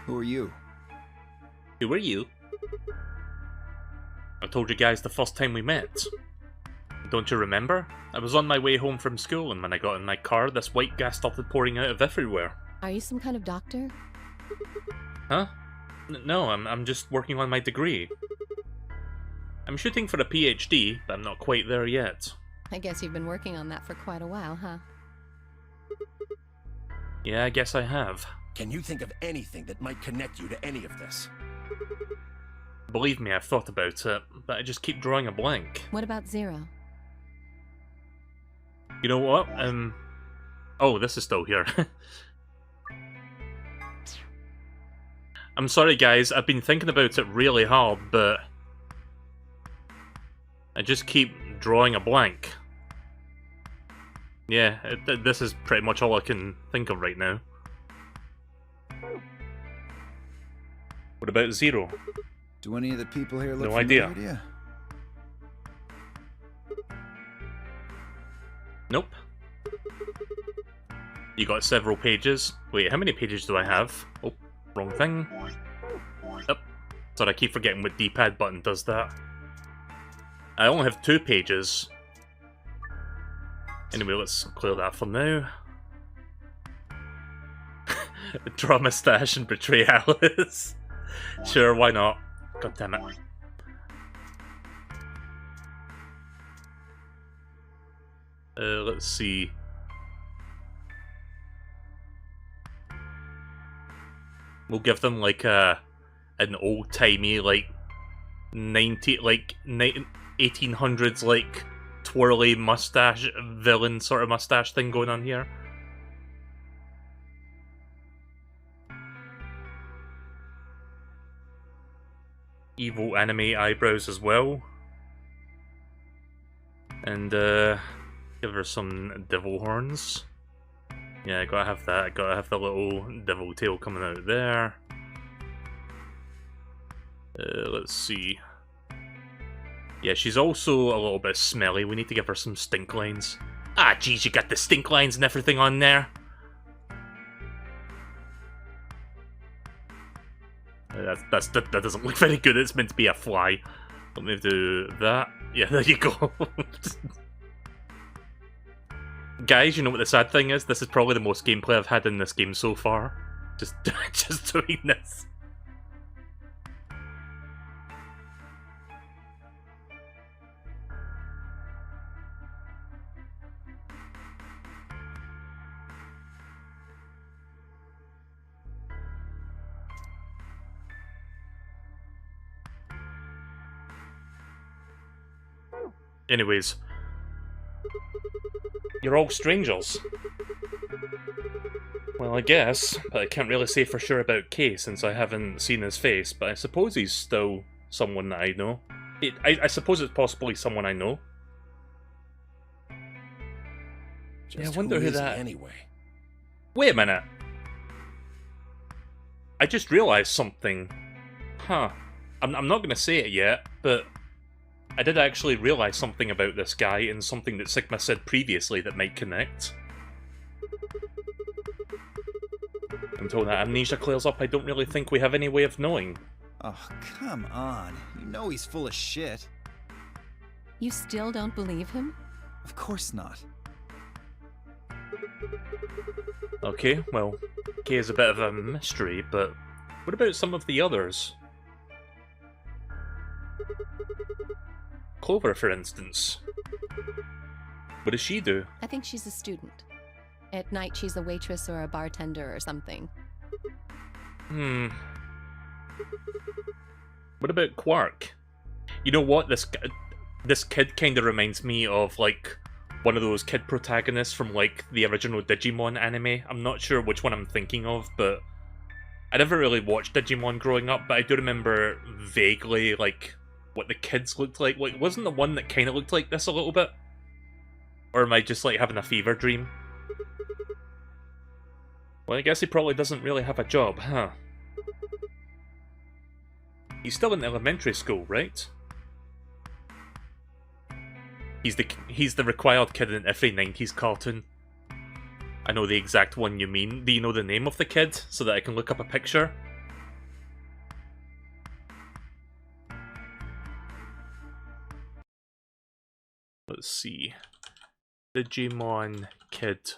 Who are you? Who are you? I told you guys the first time we met. Don't you remember? I was on my way home from school, and when I got in my car, this white gas started pouring out of everywhere. Are you some kind of doctor? Huh? No, I'm just working on my degree. I'm shooting for a PhD, but I'm not quite there yet. I guess you've been working on that for quite a while, huh? Yeah, I guess I have. Can you think of anything that might connect you to any of this? Believe me, I've thought about it, but I just keep drawing a blank. What about Zero? You know what? Oh, this is still here. I'm sorry, guys. I've been thinking about it really hard, but I just keep drawing a blank. Yeah, this is pretty much all I can think of right now. What about Zero? Do any of the people here look No familiar idea. to you? Nope. You got several pages. Wait, how many pages do I have? Oh, wrong thing. Oh, sorry, I keep forgetting what D-pad button does that. I only have 2 pages. Anyway, let's clear that for now. Draw a mustache and betray Alice. Sure, why not? God damn it. Let's see. We'll give them like an old-timey, like 1800s like twirly mustache villain sort of mustache thing going on here. Evil anime eyebrows as well. And give her some devil horns. Yeah, I gotta have that. I gotta have the little devil tail coming out there. Let's see. Yeah, she's also a little bit smelly. We need to give her some stink lines. Ah, geez, you got the stink lines and everything on there. That doesn't look very good. It's meant to be a fly. Let me do that. Yeah, there you go. Guys, you know what the sad thing is? This is probably the most gameplay I've had in this game so far. Just doing this. Anyways. You're all strangers. Well, I guess, but I can't really say for sure about Kay since I haven't seen his face, but I suppose he's still someone that I know. I suppose it's possibly someone I know. Just yeah, I wonder who is he that... anyway? Wait a minute. I just realised something. Huh. I'm not going to say it yet, but I did actually realise something about this guy and something that Sigma said previously that might connect. Until that amnesia clears up, I don't really think we have any way of knowing. Oh, come on. You know he's full of shit. You still don't believe him? Of course not. Okay, well, Kay is a bit of a mystery, but what about some of the others? Clover, for instance. What does she do? I think she's a student. At night, she's a waitress or a bartender or something. What about Quark? You know what? This kid kind of reminds me of, like, one of those kid protagonists from, like, the original Digimon anime. I'm not sure which one I'm thinking of, but I never really watched Digimon growing up, but I do remember vaguely, like, what the kids looked like. Like, wasn't the one that kind of looked like this a little bit? Or am I just, like, having a fever dream? Well, I guess he probably doesn't really have a job, huh? He's still in elementary school, right? He's the required kid in every 90s cartoon. I know the exact one you mean. Do you know the name of the kid, so that I can look up a picture? Let's see. Digimon kid.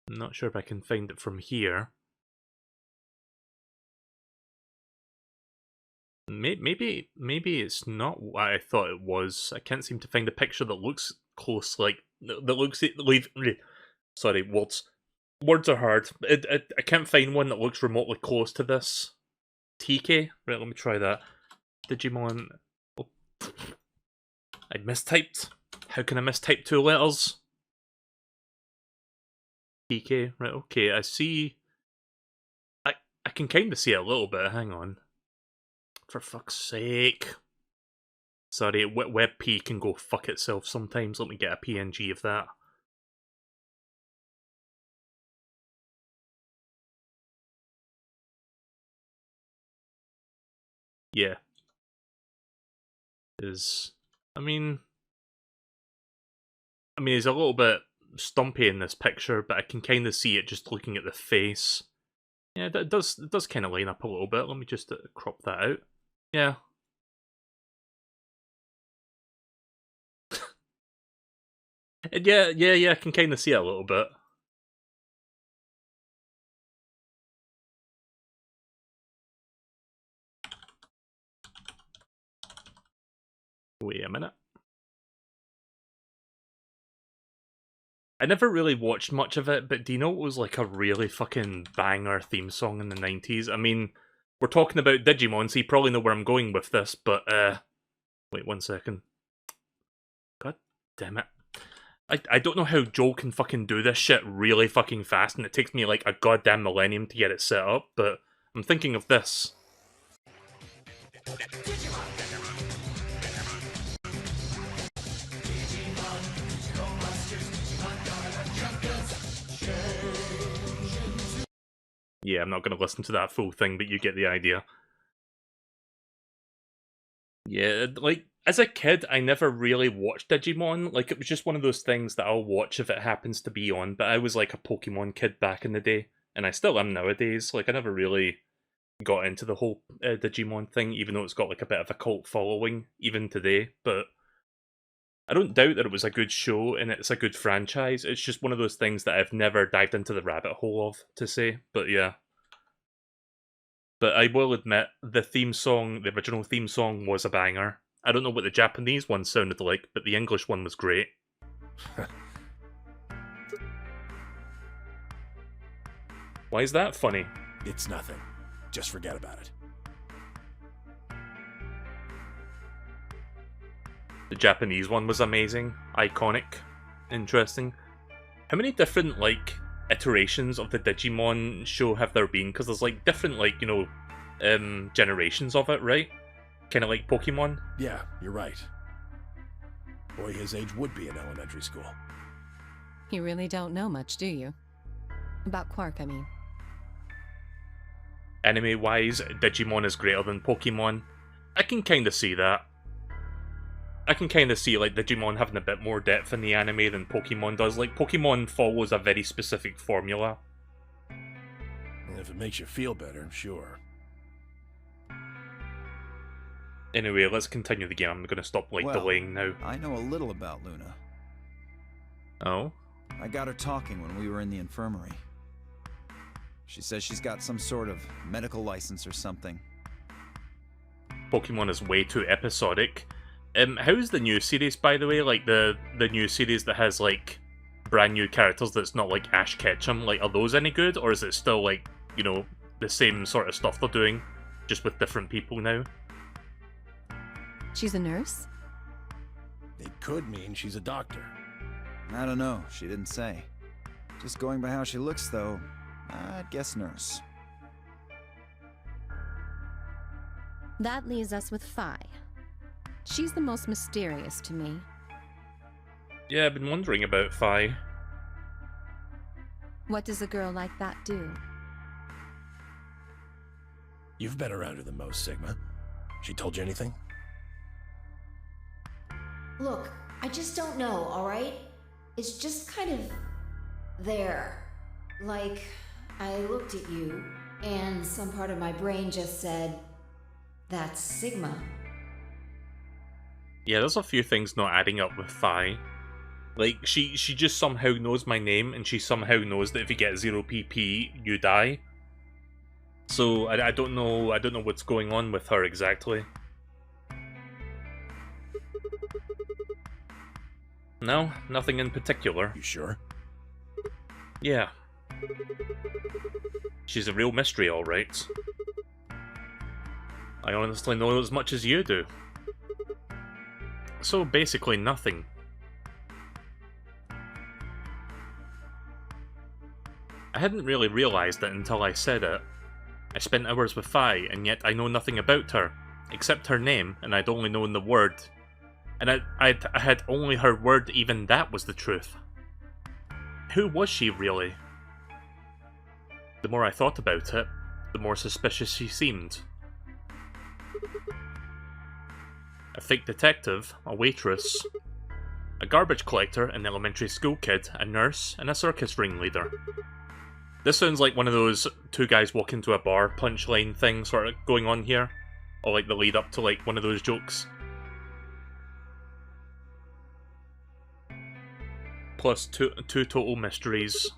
I'm not sure if I can find it from here. Maybe it's not what I thought it was. I can't seem to find a picture that looks close, like that looks. Sorry, words are hard. I can't find one that looks remotely close to this. TK. Right, let me try that. Digimon. Oh. I mistyped. How can I mistype 2 letters? PK, right, okay, I see... I can kind of see it a little bit, hang on. For fuck's sake. Sorry, WebP can go fuck itself sometimes, let me get a PNG of that. Yeah. I mean, he's a little bit stumpy in this picture, but I can kind of see it just looking at the face. Yeah, it does kind of line up a little bit. Let me just crop that out. Yeah. Yeah, I can kind of see it a little bit. Wait a minute. I never really watched much of it, but do you know what was like a really fucking banger theme song in the 90s? I mean, we're talking about Digimon, so you probably know where I'm going with this, but, wait 1 second. God damn it. I don't know how Joel can fucking do this shit really fucking fast, and it takes me like a goddamn millennium to get it set up, but I'm thinking of this. Yeah, I'm not going to listen to that full thing, but you get the idea. Yeah, like, as a kid, I never really watched Digimon. Like, it was just one of those things that I'll watch if it happens to be on, but I was like a Pokemon kid back in the day, and I still am nowadays. Like, I never really got into the whole Digimon thing, even though it's got like a bit of a cult following, even today, but I don't doubt that it was a good show, and it's a good franchise. It's just one of those things that I've never dived into the rabbit hole of, to say, but yeah. But I will admit, the theme song, the original theme song, was a banger. I don't know what the Japanese one sounded like, but the English one was great. Why is that funny? It's nothing. Just forget about it. The Japanese one was amazing, iconic, interesting. How many different, like, iterations of the Digimon show have there been? Because there's, like, different, like, you know, generations of it, right? Kind of like Pokemon? Yeah, you're right. Boy his age would be in elementary school. You really don't know much, do you? About Quark, I mean. Anime-wise, Digimon is greater than Pokemon. I can kind of see that. I can kind of see, like, Digimon having a bit more depth in the anime than Pokemon does. Like, Pokemon follows a very specific formula. And if it makes you feel better, sure. Anyway, let's continue the game. I'm gonna stop, like, delaying now. I know a little about Luna. Oh? I got her talking when we were in the infirmary. She says she's got some sort of medical license or something. Pokemon is way too episodic. How's the new series, by the way? Like, the new series that has, like, brand new characters that's not, like, Ash Ketchum? Like, are those any good? Or is it still, like, you know, the same sort of stuff they're doing, just with different people now? She's a nurse? It could mean she's a doctor. I don't know, she didn't say. Just going by how she looks, though, I'd guess nurse. That leaves us with Phi. She's the most mysterious to me. Yeah, I've been wondering about Phi. What does a girl like that do? You've been around her the most, Sigma. She told you anything? Look, I just don't know, alright? It's just kind of... there. Like, I looked at you, and some part of my brain just said... that's Sigma. Yeah, there's a few things not adding up with Phi. Like, she just somehow knows my name, and she somehow knows that if you get 0 PP, you die. So, I don't know what's going on with her exactly. No, nothing in particular. You sure? Yeah. She's a real mystery, alright. I honestly know as much as you do. So basically nothing. I hadn't really realised it until I said it. I spent hours with Fi, and yet I know nothing about her, except her name, and I'd only known the word. And I had only her word, even that was the truth. Who was she, really? The more I thought about it, the more suspicious she seemed. A fake detective, a waitress, a garbage collector, an elementary school kid, a nurse, and a circus ringleader. This sounds like one of those two guys walk into a bar punchline thing sort of going on here. Or like the lead up to like one of those jokes. Plus two total mysteries.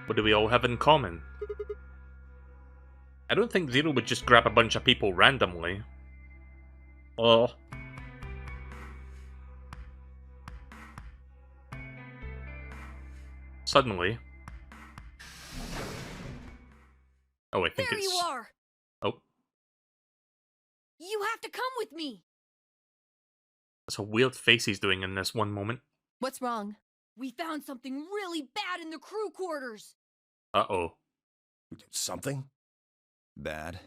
What do we all have in common? I don't think Zero would just grab a bunch of people randomly. Oh. Suddenly. Oh, I think There it's... you are! Oh. You have to come with me! That's a weird face he's doing in this one moment. What's wrong? We found something really bad in the crew quarters! Uh-oh. Something? Bad.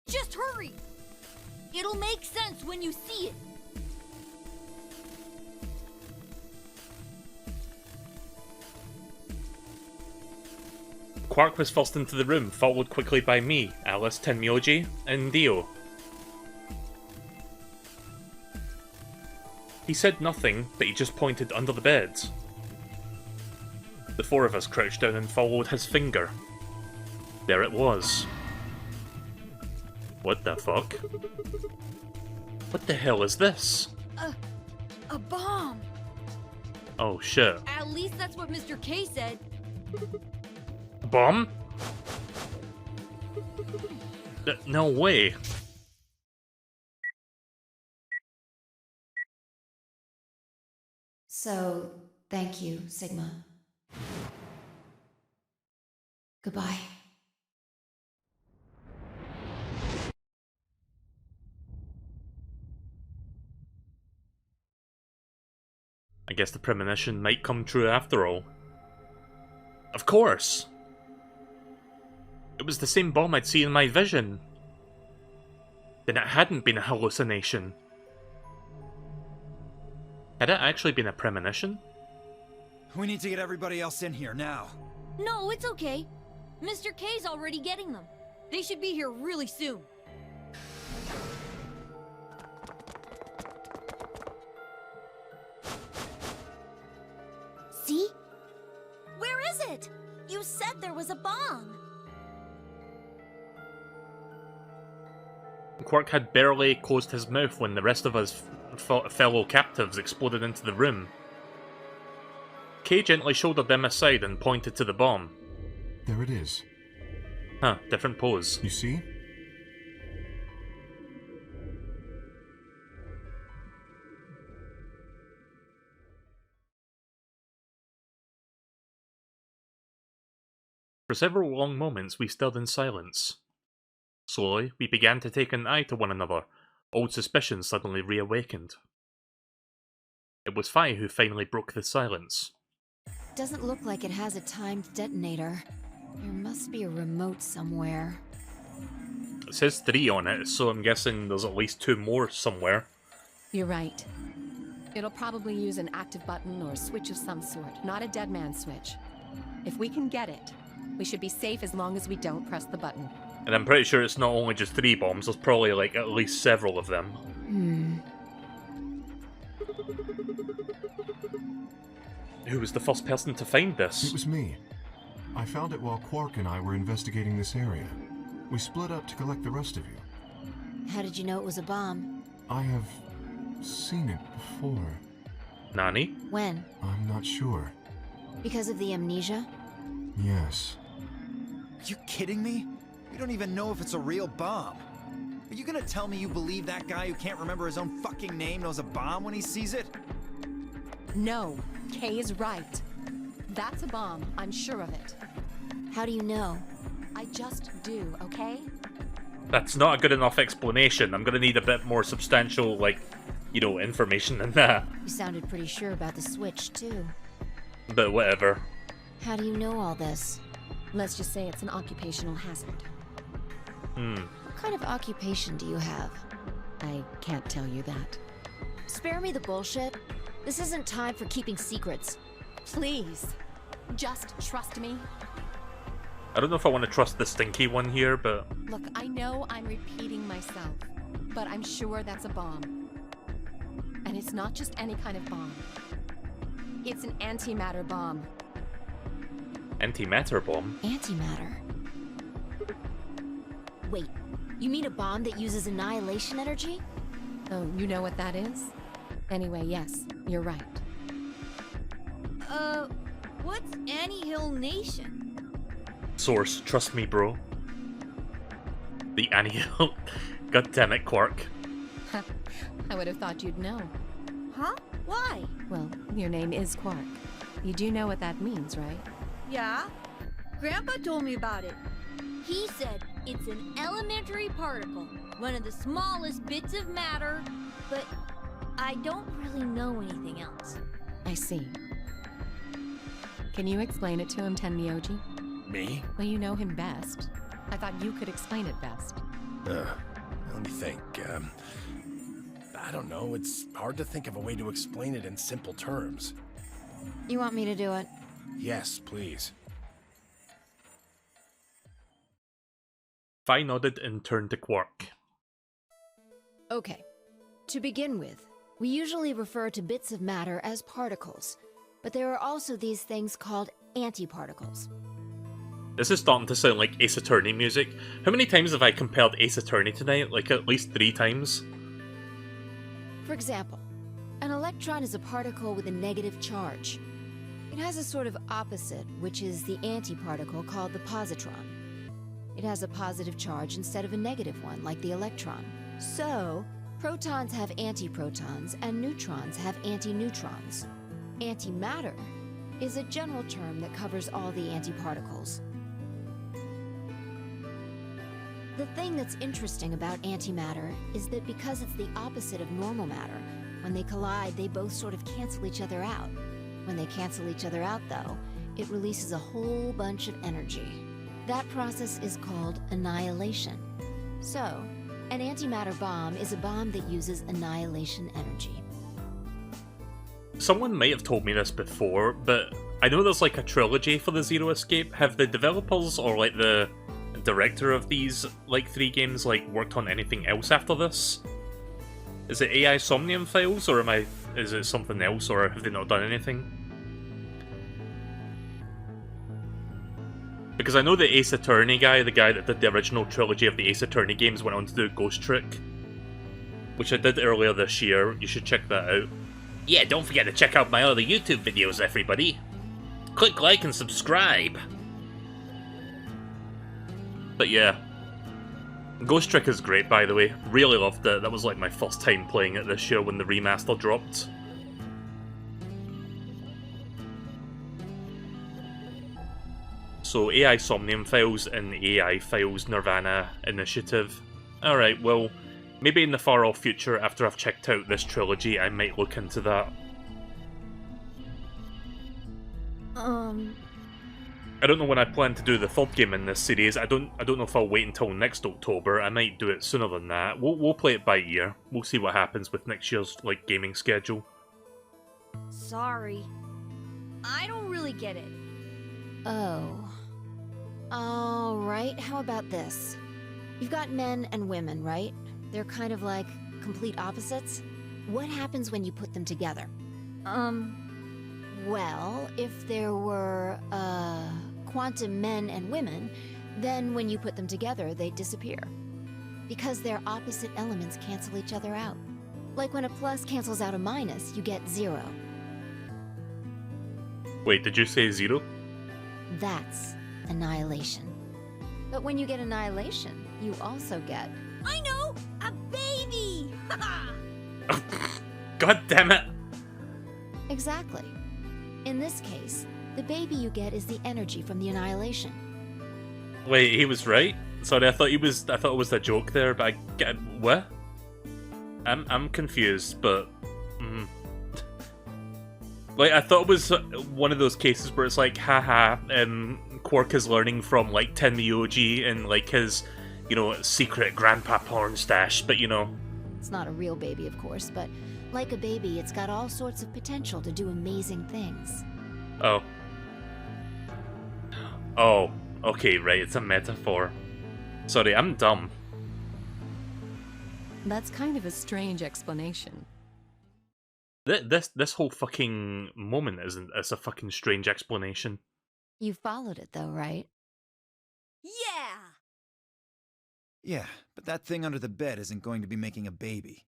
Just hurry! It'll make sense when you see it. Quark was first into the room, followed quickly by me, Alice, Tenmyoji, and Dio. He said nothing, but he just pointed under the bed. The four of us crouched down and followed his finger. There it was. What the fuck? What the hell is this? A bomb! Oh shit. At least that's what Mr. K said. Bomb? No way. So, thank you, Sigma. Goodbye. I guess the premonition might come true after all. Of course! It was the same bomb I'd seen in my vision. Then it hadn't been a hallucination. Had it actually been a premonition? We need to get everybody else in here now. No, it's okay. Mr. K's already getting them. They should be here really soon. See? Where is it? You said there was a bomb. Quark had barely closed his mouth when the rest of us fellow captives exploded into the room. K gently shouldered them aside and pointed to the bomb. There it is. Huh, different pose. You see? For several long moments we stood in silence. Slowly, we began to take an eye to one another. Old suspicions suddenly reawakened. It was Fi who finally broke the silence. Doesn't look like it has a timed detonator. There must be a remote somewhere. It says 3 on it, so I'm guessing there's at least 2 more somewhere. You're right. It'll probably use an active button or a switch of some sort, not a dead man switch. If we can get it, we should be safe as long as we don't press the button. And I'm pretty sure it's not only just 3 bombs, there's probably like at least several of them. Who was the first person to find this? It was me. I found it while Quark and I were investigating this area. We split up to collect the rest of you. How did you know it was a bomb? I have seen it before. Nani? When? I'm not sure. Because of the amnesia? Yes. Are you kidding me? We don't even know if it's a real bomb. Are you gonna tell me you believe that guy who can't remember his own fucking name knows a bomb when he sees it? No, Kay is right. That's a bomb, I'm sure of it. How do you know? I just do, okay? That's not a good enough explanation. I'm gonna need a bit more substantial, like, information than that. You sounded pretty sure about the switch, too. But whatever. How do you know all this? Let's just say it's an occupational hazard. What kind of occupation do you have? I can't tell you that. Spare me the bullshit. This isn't time for keeping secrets. Please, just trust me. I don't know if I want to trust the stinky one here, but... Look, I know I'm repeating myself, but I'm sure that's a bomb. And it's not just any kind of bomb. It's an antimatter bomb. Antimatter bomb? Antimatter? Wait, you mean a bomb that uses annihilation energy? Oh, you know what that is? Anyway, yes, you're right. What's Annie-Hill Nation? Source, trust me, bro. The Annie-Hill. God damn it, Quark. I would have thought you'd know. Huh? Why? Well, your name is Quark. You do know what that means, right? Yeah? Grandpa told me about it. He said it's an elementary particle, one of the smallest bits of matter, but I don't really know anything else. I see. Can you explain it to him, Tenmyoji? Me? Well, you know him best. I thought you could explain it best. Let me think. I don't know. It's hard to think of a way to explain it in simple terms. You want me to do it? Yes, please. Fi nodded and turned to Quark. Okay. To begin with, we usually refer to bits of matter as particles, but there are also these things called antiparticles. This is starting to sound like Ace Attorney music. How many times have I compared Ace Attorney tonight? Like at least 3 times. For example, an electron is a particle with a negative charge. It has a sort of opposite, which is the antiparticle called the positron. It has a positive charge instead of a negative one, like the electron. So, protons have antiprotons and neutrons have antineutrons. Antimatter is a general term that covers all the antiparticles. The thing that's interesting about antimatter is that because it's the opposite of normal matter, when they collide, they both sort of cancel each other out. When they cancel each other out, though, it releases a whole bunch of energy. That process is called annihilation. So, an antimatter bomb is a bomb that uses annihilation energy. Someone might have told me this before, but I know there's like a trilogy for the Zero Escape. Have the developers or like the director of these like 3 games like worked on anything else after this? Is it AI Somnium Files, or is it something else, or have they not done anything? Because I know the Ace Attorney guy, the guy that did the original trilogy of the Ace Attorney games, went on to do Ghost Trick, which I did earlier this year. You should check that out. Yeah, don't forget to check out my other YouTube videos, everybody. Click like and subscribe. But yeah, Ghost Trick is great, by the way. Really loved it. That was like my first time playing it this year when the remaster dropped. So AI Somnium Files and AI Files Nirvana Initiative. Alright, well, maybe in the far off future, after I've checked out this trilogy, I might look into that. I don't know when I plan to do the 3rd game in this series. I don't know if I'll wait until next October. I might do it sooner than that. We'll play it by ear. We'll see what happens with next year's like gaming schedule. Sorry. I don't really get it. Oh. Alright, how about this? You've got men and women, right? They're kind of like complete opposites. What happens when you put them together? Well, if there were, quantum men and women, then when you put them together, they disappear. Because their opposite elements cancel each other out. Like when a plus cancels out a minus, you get 0. Wait, did you say 0? That's annihilation. But when you get annihilation, you also get... I know! A baby! God damn it! Exactly. In this case, the baby you get is the energy from the annihilation. Wait, he was right? Sorry, I thought it was a joke there, but what? I'm confused, but like I thought it was one of those cases where it's like, haha, Quark is learning from like Tenmyoji and like his, you know, secret grandpa porn stash, but you know, It's not a real baby, of course, but like a baby, it's got all sorts of potential to do amazing things. oh, okay, right, it's a metaphor. Sorry, I'm dumb. That's kind of a strange explanation. This whole fucking moment it's a fucking strange explanation. You followed it, though, right? Yeah! Yeah, but that thing under the bed isn't going to be making a baby.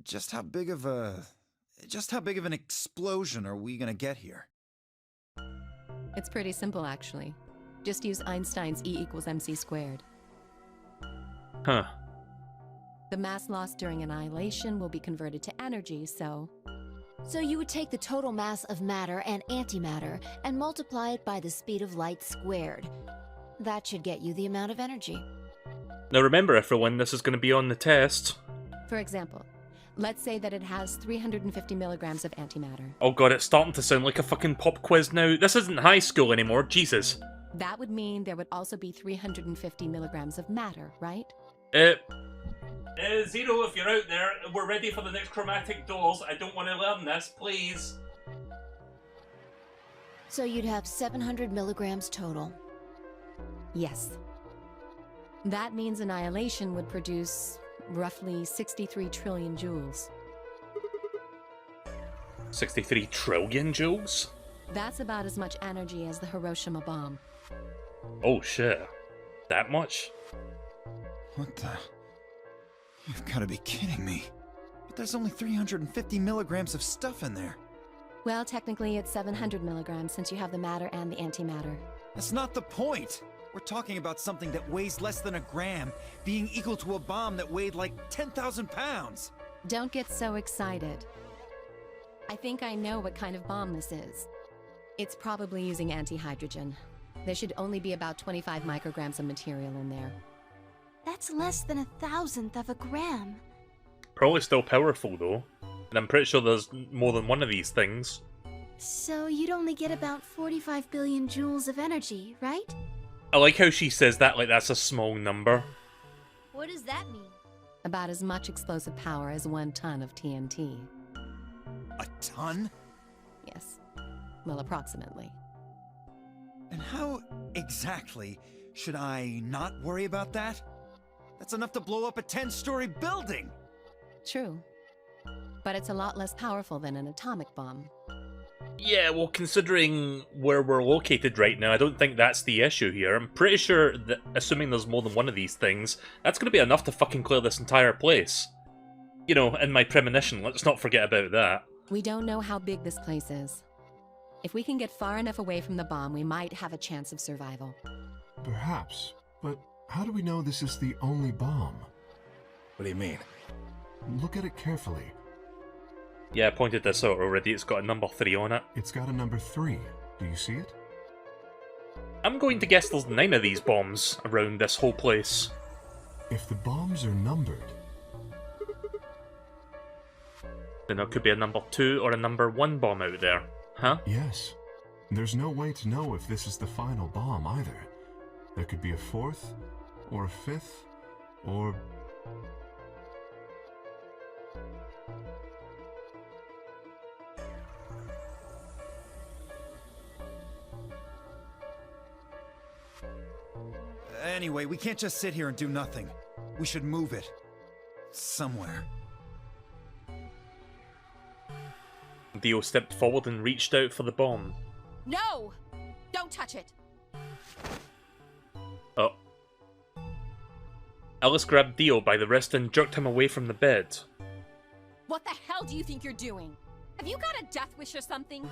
Just how big of an explosion are we gonna get here? It's pretty simple, actually. Just use Einstein's E equals mc squared. Huh. The mass lost during annihilation will be converted to energy, so... So you would take the total mass of matter and antimatter and multiply it by the speed of light squared. That should get you the amount of energy. Now remember, everyone, this is going to be on the test. For example, let's say that it has 350 milligrams of antimatter. Oh god, it's starting to sound like a fucking pop quiz now. This isn't high school anymore, Jesus. That would mean there would also be 350 milligrams of matter, right? Zero, if you're out there, we're ready for the next chromatic doors. I don't want to learn this, please. So you'd have 700 milligrams total. Yes. That means annihilation would produce roughly 63 trillion joules. 63 trillion joules? That's about as much energy as the Hiroshima bomb. Oh shit. That much? What the? You've got to be kidding me. But there's only 350 milligrams of stuff in there. Well, technically it's 700 milligrams since you have the matter and the antimatter. That's not the point. We're talking about something that weighs less than a gram, being equal to a bomb that weighed like 10,000 pounds. Don't get so excited. I think I know what kind of bomb this is. It's probably using antihydrogen. There should only be about 25 micrograms of material in there. That's less than 1,000th of a gram. Probably still powerful though. And I'm pretty sure there's more than one of these things. So you'd only get about 45 billion joules of energy, right? I like how she says that like that's a small number. What does that mean? About as much explosive power as 1 ton of TNT. A ton? Yes. Well, approximately. And how exactly should I not worry about that? That's enough to blow up a 10-story building! True. But it's a lot less powerful than an atomic bomb. Yeah, well, considering where we're located right now, I don't think that's the issue here. I'm pretty sure that, assuming there's more than one of these things, that's going to be enough to fucking clear this entire place. You know, in my premonition, let's not forget about that. We don't know how big this place is. If we can get far enough away from the bomb, we might have a chance of survival. Perhaps, but how do we know this is the only bomb? What do you mean? Look at it carefully. Yeah, I pointed this out already, it's got a number 3 on it. It's got a number 3. Do you see it? I'm going to guess there's 9 of these bombs around this whole place. If the bombs are numbered... then there could be a number 2 or a number 1 bomb out there, huh? Yes. There's no way to know if this is the final bomb either. There could be a 4th, or a 5th, or... Anyway, we can't just sit here and do nothing. We should move it. Somewhere. Dio stepped forward and reached out for the bomb. No! Don't touch it! Oh. Alice grabbed Dio by the wrist and jerked him away from the bed. What the hell do you think you're doing? Have you got a death wish or something?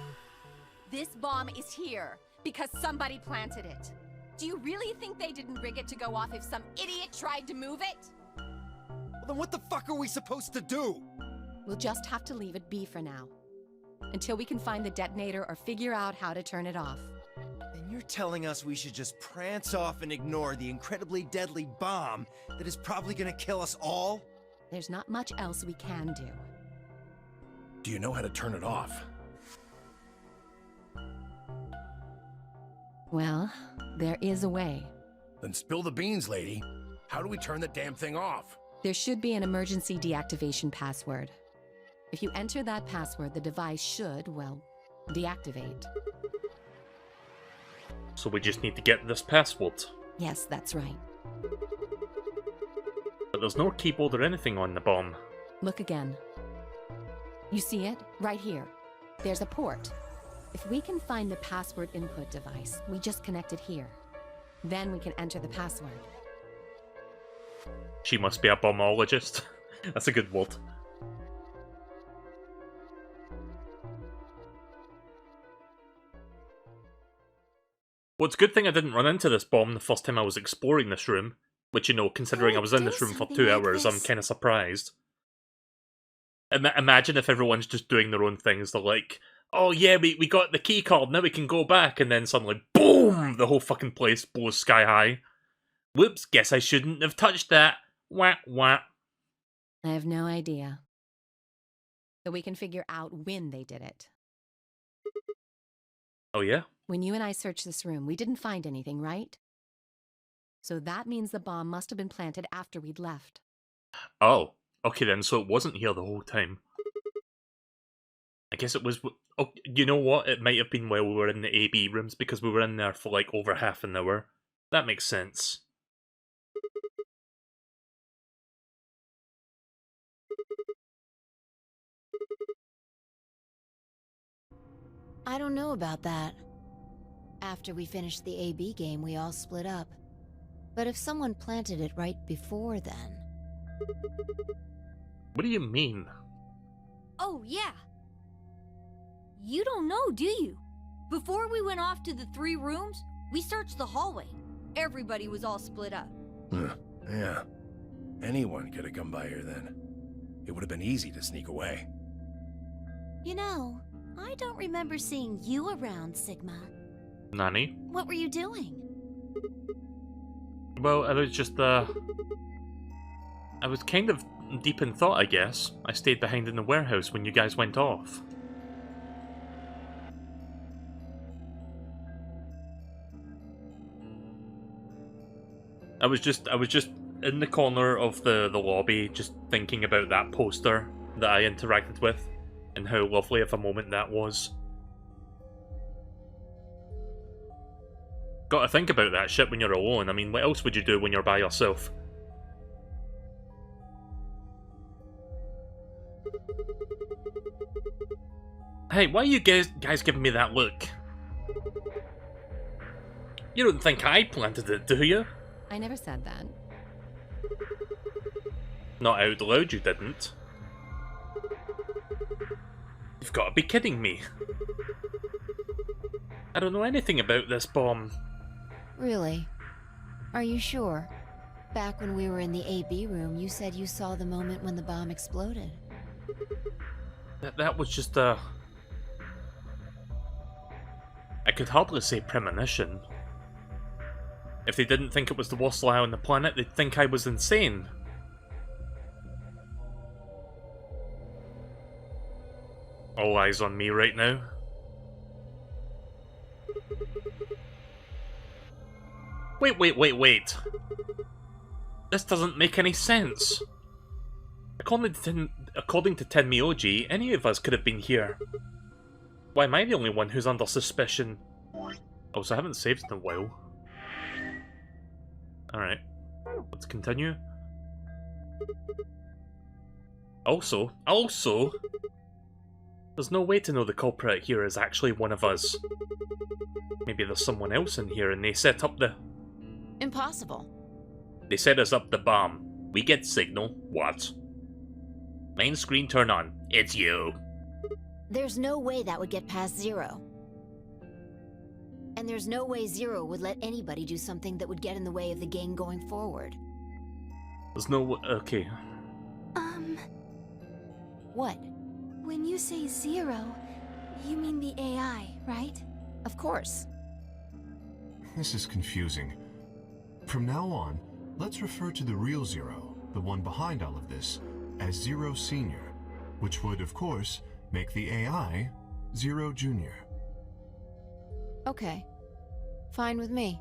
This bomb is here because somebody planted it. Do you really think they didn't rig it to go off if some idiot tried to move it? Well, then what the fuck are we supposed to do? We'll just have to leave it be for now. Until we can find the detonator or figure out how to turn it off. Then you're telling us we should just prance off and ignore the incredibly deadly bomb that is probably gonna kill us all? There's not much else we can do. Do you know how to turn it off? Well, there is a way. Then spill the beans, lady. How do we turn the damn thing off? There should be an emergency deactivation password. If you enter that password, the device should, well, deactivate. So we just need to get this password. Yes, that's right. But there's no keyboard or anything on the bomb. Look again. You see it? Right here. There's a port. If we can find the password input device, we just connect it here. Then we can enter the password. She must be a bombologist. That's a good word. Well, it's a good thing I didn't run into this bomb the first time I was exploring this room. Which, you know, considering I was in this room for 2 hours, I'm kind of surprised. Imagine if everyone's just doing their own things. They're like, oh yeah, we got the key card, now we can go back. And then suddenly, boom! The whole fucking place blows sky high. Whoops, guess I shouldn't have touched that. Wah, wah. I have no idea. But we can figure out when they did it. Oh yeah? When you and I searched this room, we didn't find anything, right? So that means the bomb must have been planted after we'd left. Oh, okay then, so it wasn't here the whole time. I guess it was... Oh, you know what? It might have been while we were in the AB rooms, because we were in there for like over half an hour. That makes sense. I don't know about that. After we finished the AB game, we all split up. But if someone planted it right before then... What do you mean? Oh, yeah. You don't know, do you? Before we went off to the 3 rooms, we searched the hallway. Everybody was all split up. Yeah. Anyone could have come by here then. It would have been easy to sneak away. You know, I don't remember seeing you around, Sigma. Nanny? What were you doing? Well, I was just, I was kind of deep in thought, I guess. I stayed behind in the warehouse when you guys went off. I was just in the corner of the lobby, just thinking about that poster that I interacted with, and how lovely of a moment that was. Gotta think about that shit when you're alone. I mean, what else would you do when you're by yourself? Hey, why are you guys giving me that look? You don't think I planted it, do you? I never said that. Not out loud, you didn't. You've got to be kidding me. I don't know anything about this bomb. Really? Are you sure? Back when we were in the AB room, you said you saw the moment when the bomb exploded. That was just a... I could hardly say premonition. If they didn't think it was the worst lie on the planet, they'd think I was insane. All eyes on me right now. Wait. This doesn't make any sense. According to Tenmyoji, any of us could have been here. Why am I the only one who's under suspicion? Oh, so I haven't saved in a while. Alright. Let's continue. Also, there's no way to know the culprit here is actually one of us. Maybe there's someone else in here and they set up the... Impossible. They set us up the bomb. We get signal. What? Main screen turn on. It's you. There's no way that would get past Zero. And there's no way Zero would let anybody do something that would get in the way of the game going forward. There's no... Okay. What? When you say Zero, you mean the AI, right? Of course. This is confusing. From now on, let's refer to the real Zero, the one behind all of this, as Zero Senior, which would, of course, make the AI Zero Junior. Okay. Fine with me.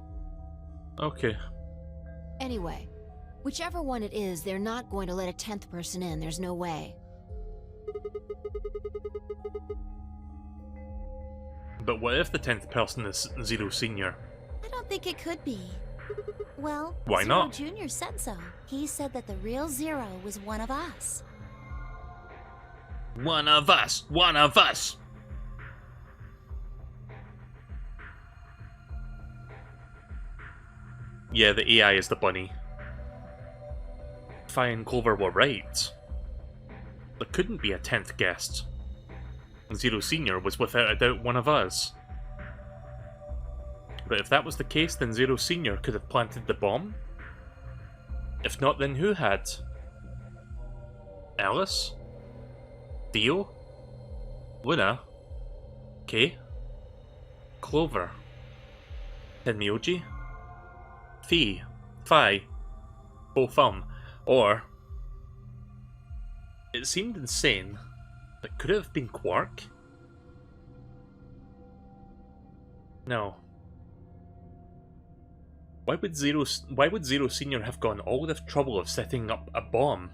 Okay. Anyway, whichever one it is, they're not going to let a 10th person in. There's no way. But what if the 10th person is Zero Senior? I don't think it could be. Well, Why Zero not? Jr. said so. He said that the real Zero was one of us. One of us! One of us! Yeah, the AI is the bunny. Fi and Clover were right. There couldn't be a 10th guest. Zero Senior was without a doubt one of us. But if that was the case, then Zero Senior could have planted the bomb? If not, then who had? Alice? Theo? Luna? Kay? Clover? Tenmyoji? Fi? Both or... It seemed insane, but could it have been Quark? No. Why would Zero Senior have gone all the trouble of setting up a bomb?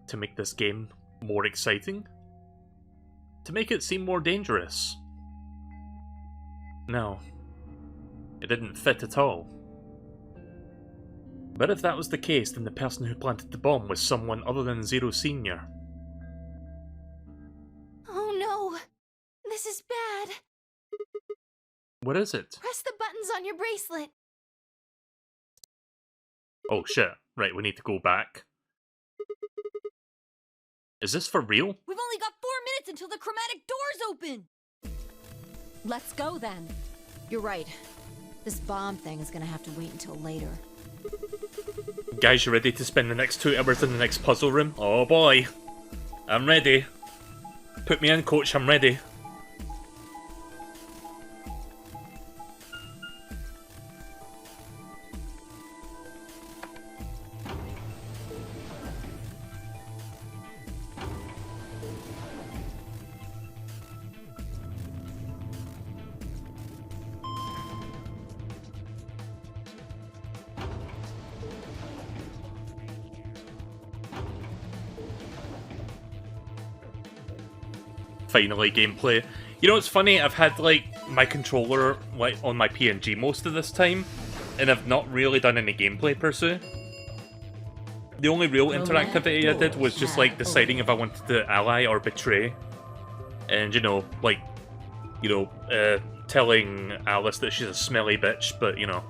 To make this game more exciting? To make it seem more dangerous? No. It didn't fit at all. But if that was the case, then the person who planted the bomb was someone other than Zero Senior. Oh no! This is bad. What is it? Press the buttons on your bracelet. Oh shit. Right, we need to go back. Is this for real? We've only got 4 minutes until the chromatic doors open! Let's go then. You're right. This bomb thing is gonna have to wait until later. Guys, you ready to spend the next 2 hours in the next puzzle room? Oh boy. I'm ready. Put me in, coach, I'm ready. Finally, gameplay. You know what's funny? I've had like my controller like on my PNG most of this time, and I've not really done any gameplay per se. The only real interactivity I did was just like deciding if I wanted to ally or betray, and telling Alice that she's a smelly bitch, but you know.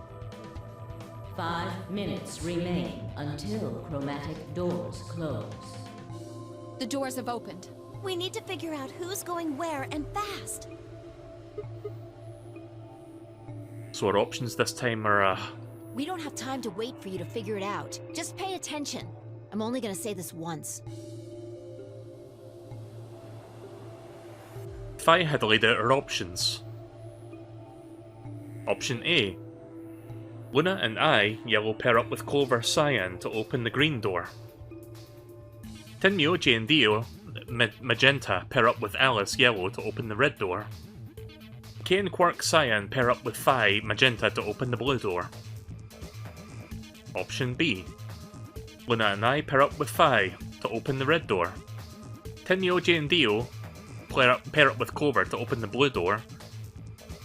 5 minutes remain until chromatic doors close. The doors have opened. We need to figure out who's going where and fast. So our options this time are We don't have time to wait for you to figure it out. Just pay attention. I'm only gonna say this once. Fi had laid out her options. Option A. Luna and I, Yellow, pair up with Clover Cyan to open the green door. Tenmyoji and Dio, Magenta, pair up with Alice, Yellow, to open the red door. Kay and Quark Cyan pair up with Fi, Magenta, to open the blue door. Option B. Luna and I pair up with Fi to open the red door. Tenmyoji and Dio pair up with Clover to open the blue door.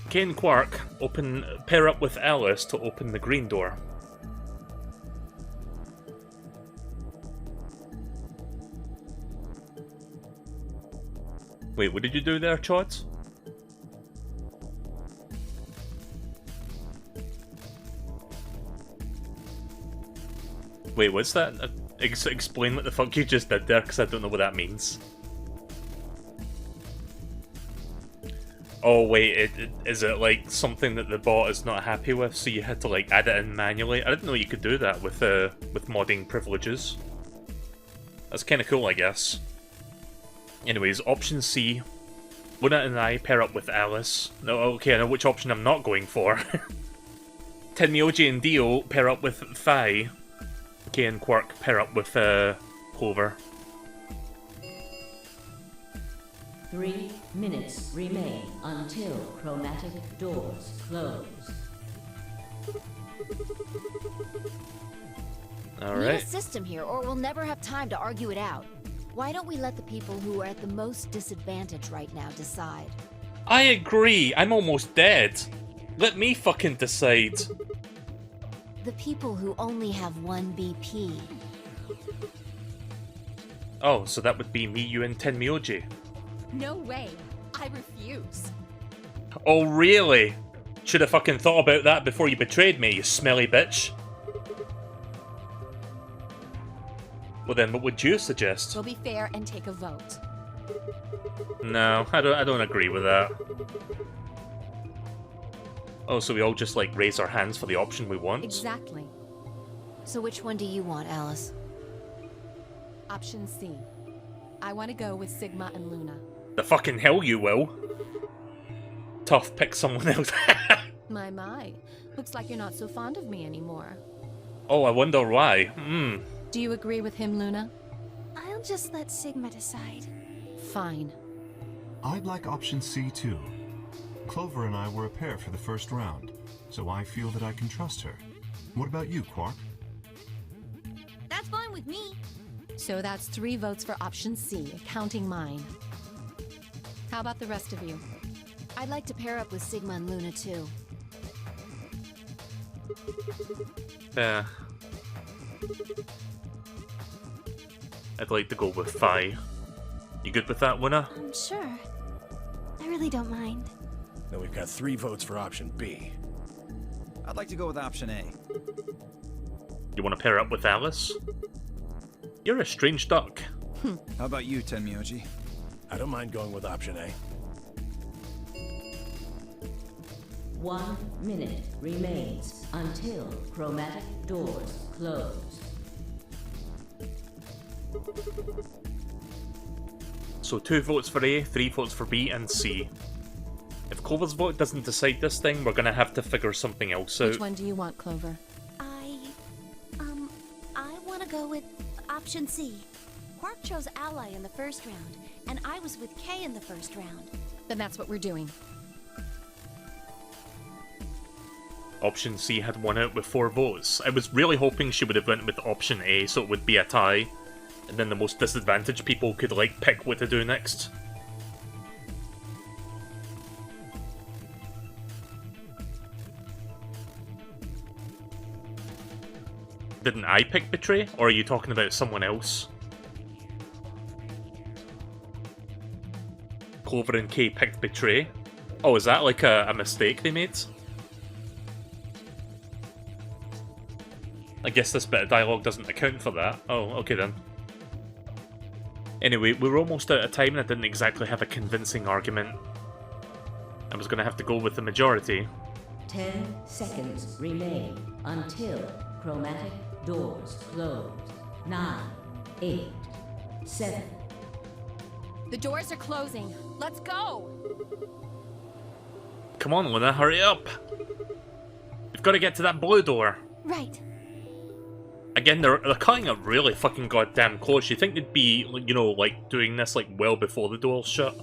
Kay and Quark pair up with Alice to open the green door. Wait, what did you do there, Chod? Wait, what's that? Explain what the fuck you just did there, because I don't know what that means. Oh wait, is it like something that the bot is not happy with, so you had to like add it in manually? I didn't know you could do that with modding privileges. That's kind of cool, I guess. Anyways, option C. Luna and I pair up with Alice. No, okay, I know which option I'm not going for. Tenmyoji and Dio pair up with Fi. Kay and Quark pair up with Clover. 3 minutes remain until chromatic doors close. Need a Alright. system here, or we'll never have time to argue it out. Why don't we let the people who are at the most disadvantage right now decide? I agree. I'm almost dead. Let me fucking decide. The people who only have 1 BP. Oh, so that would be me, you, and Tenmyoji. No way. I refuse. Oh, really? Should have fucking thought about that before you betrayed me, you smelly bitch. Well then, what would you suggest? We'll be fair and take a vote. No, I don't agree with that. Oh, so we all just, like, raise our hands for the option we want? Exactly. So which one do you want, Alice? Option C. I want to go with Sigma and Luna. The fucking hell you will. Tough, pick someone else. My. Looks like you're not so fond of me anymore. Oh, I wonder why. Do you agree with him, Luna? I'll just let Sigma decide. Fine. I'd like option C too. Clover and I were a pair for the first round, so I feel that I can trust her. What about you, Quark? That's fine with me. So that's 3 votes for option C, counting mine. How about the rest of you? I'd like to pair up with Sigma and Luna too. Yeah. I'd like to go with Phi. You good with that, Luna? Sure. I really don't mind. Then we've got 3 votes for option B. I'd like to go with option A. You want to pair up with Alice? You're a strange duck. How about you, Tenmyoji? I don't mind going with option A. 1 minute remains until chromatic doors close. So 2 votes for A, 3 votes for B, and C. If Clover's vote doesn't decide this thing, we're gonna have to figure something else out. Which one do you want, Clover? I want to go with option C. Quark chose Ally in the first round, and I was with Kay in the first round. Then that's what we're doing. Option C had won out with 4 votes. I was really hoping she would have went with option A, so it would be a tie. And then the most disadvantaged people could, like, pick what to do next. Didn't I pick Betray, or are you talking about someone else? Clover and Kay picked Betray. Oh, is that like a mistake they made? I guess this bit of dialogue doesn't account for that. Oh, okay then. Anyway, we were almost out of time and I didn't exactly have a convincing argument. I was going to have to go with the majority. 10 seconds remain until chromatic doors close. 9, 8, 7. The doors are closing. Let's go! Come on, Luna, hurry up! We've got to get to that blue door. Right. Again, they're cutting it really fucking goddamn close. You think they'd be, you know, like, doing this, like, well before the door's shut?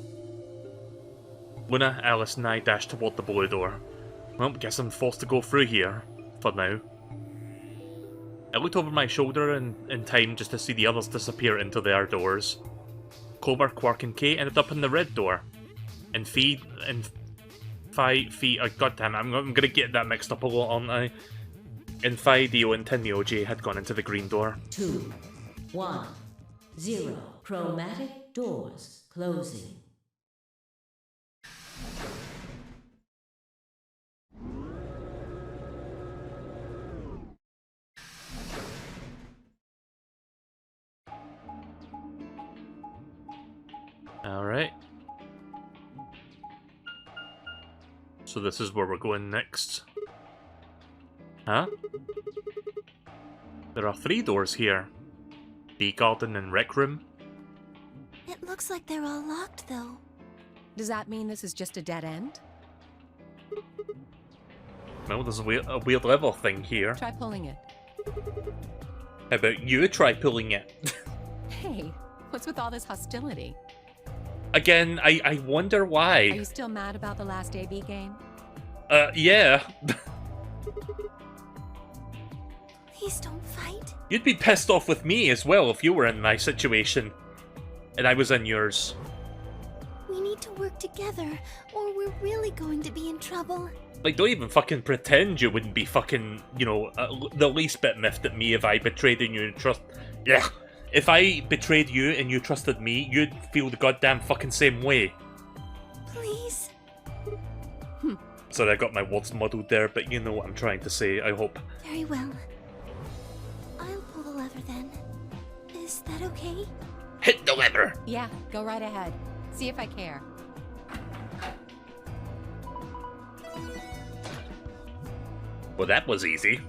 Luna, Alice, and I dash toward the blue door. Well, guess I'm forced to go through here, for now. I looked over my shoulder in time just to see the others disappear into their doors. Clover, Quark, and Kay ended up in the red door. And Phi, goddamn it, I'm gonna get that mixed up a lot, aren't I? And Phi, Dio, and Tenmyoji had gone into the green door. 2, 1, 0. Chromatic doors closing. Alright. So this is where we're going next. Huh? There are 3 doors here. Bee Garden and Rec Room. It looks like they're all locked, though. Does that mean this is just a dead end? Well, there's a weird level thing here. Try pulling it. How about you try pulling it? Hey, what's with all this hostility? Again, I wonder Are why. you still mad about the last AB game? Yeah. Please don't fight. You'd be pissed off with me as well if you were in my situation. And I was in yours. We need to work together, or we're really going to be in trouble. Like, don't even fucking pretend you wouldn't be fucking, you know, the least bit miffed at me if I betrayed you and trust... Yeah. If I betrayed you and you trusted me, you'd feel the goddamn fucking same way. Please? Sorry, I got my words muddled there, but you know what I'm trying to say, I hope. Very well. I'll pull the lever then. Is that okay? Hit the lever! Yeah, go right ahead. See if I care. Well, that was easy.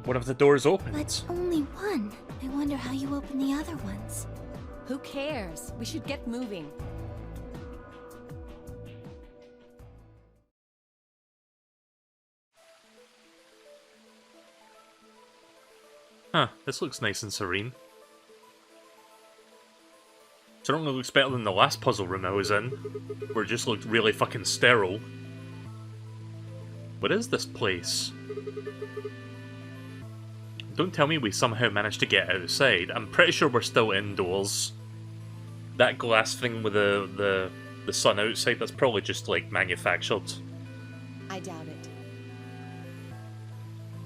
One of the doors opened. But only one. I wonder how you open the other ones. Who cares? We should get moving. Huh, this looks nice and serene. Certainly looks better than the last puzzle room I was in, where it just looked really fucking sterile. What is this place? Don't tell me we somehow managed to get outside. I'm pretty sure we're still indoors. That glass thing with the sun outside, that's probably just, like, manufactured. I doubt it.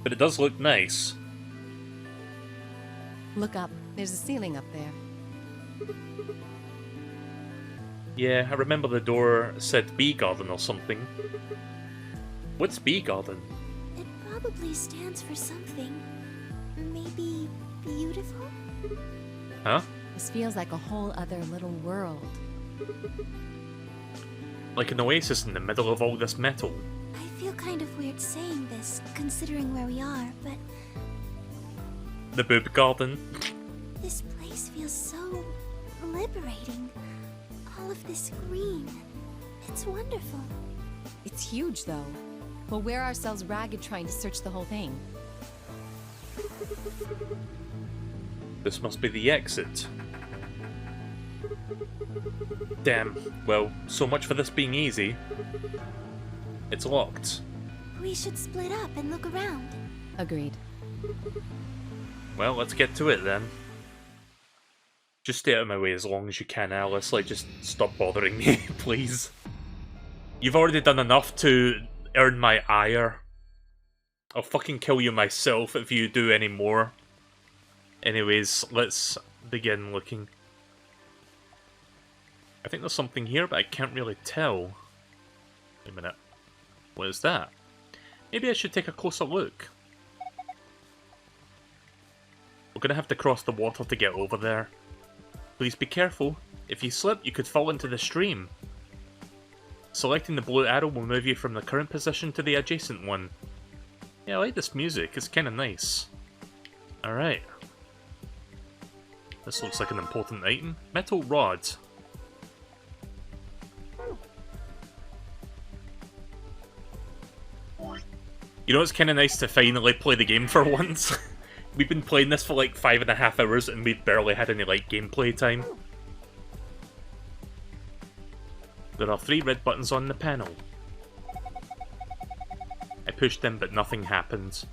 But it does look nice. Look up. There's a ceiling up there. Yeah, I remember the door said Bee Garden or something. What's Bee Garden? It probably stands for something. Maybe beautiful? Huh? This feels like a whole other little world. Like an oasis in the middle of all this metal. I feel kind of weird saying this, considering where we are, but The Boob Garden. this place feels so liberating. All of this green. It's wonderful. It's huge, though. We'll wear ourselves ragged trying to search the whole thing. This must be the exit. Damn, well, so much for this being easy. It's locked. We should split up and look around. Agreed. Well, let's get to it then. Just stay out of my way as long as you can, Alice. Like, just stop bothering me, please. You've already done enough to earn my ire. I'll fucking kill you myself if you do any more. Anyways, let's begin looking. I think there's something here, but I can't really tell. Wait a minute. What is that? Maybe I should take a closer look. We're gonna have to cross the water to get over there. Please be careful. If you slip, you could fall into the stream. Selecting the blue arrow will move you from the current position to the adjacent one. Yeah, I like this music. It's kinda nice. Alright. This looks like an important item. Metal rod. You know, it's kinda nice to finally play the game for once. We've been playing this for like 5.5 hours and we've barely had any like gameplay time. There are 3 red buttons on the panel. I pushed them but nothing happened.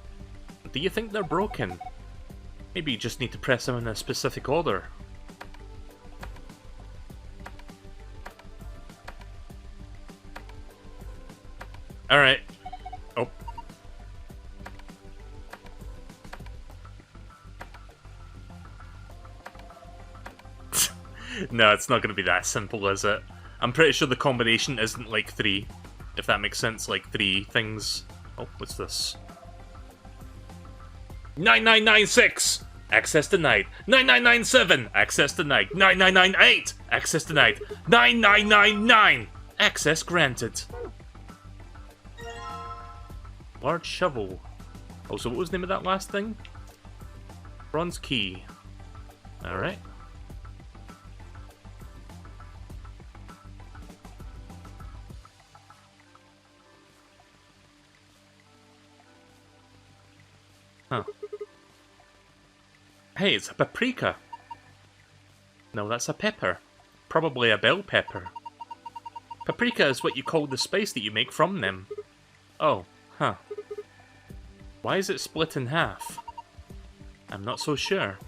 Do you think they're broken? Maybe you just need to press them in a specific order. Alright. Oh. No, it's not going to be that simple, is it? I'm pretty sure the combination isn't like 3. If that makes sense, like 3 things. Oh, what's this? 9996! Access denied. 9997! Access denied. 9998! Access denied. 9999! Access granted. Large shovel. Oh, so what was the name of that last thing? Bronze key. Alright. Hey, it's a paprika. No, that's a pepper. Probably a bell pepper. Paprika is what you call the spice that you make from them. Oh, huh. Why is it split in half? I'm not so sure.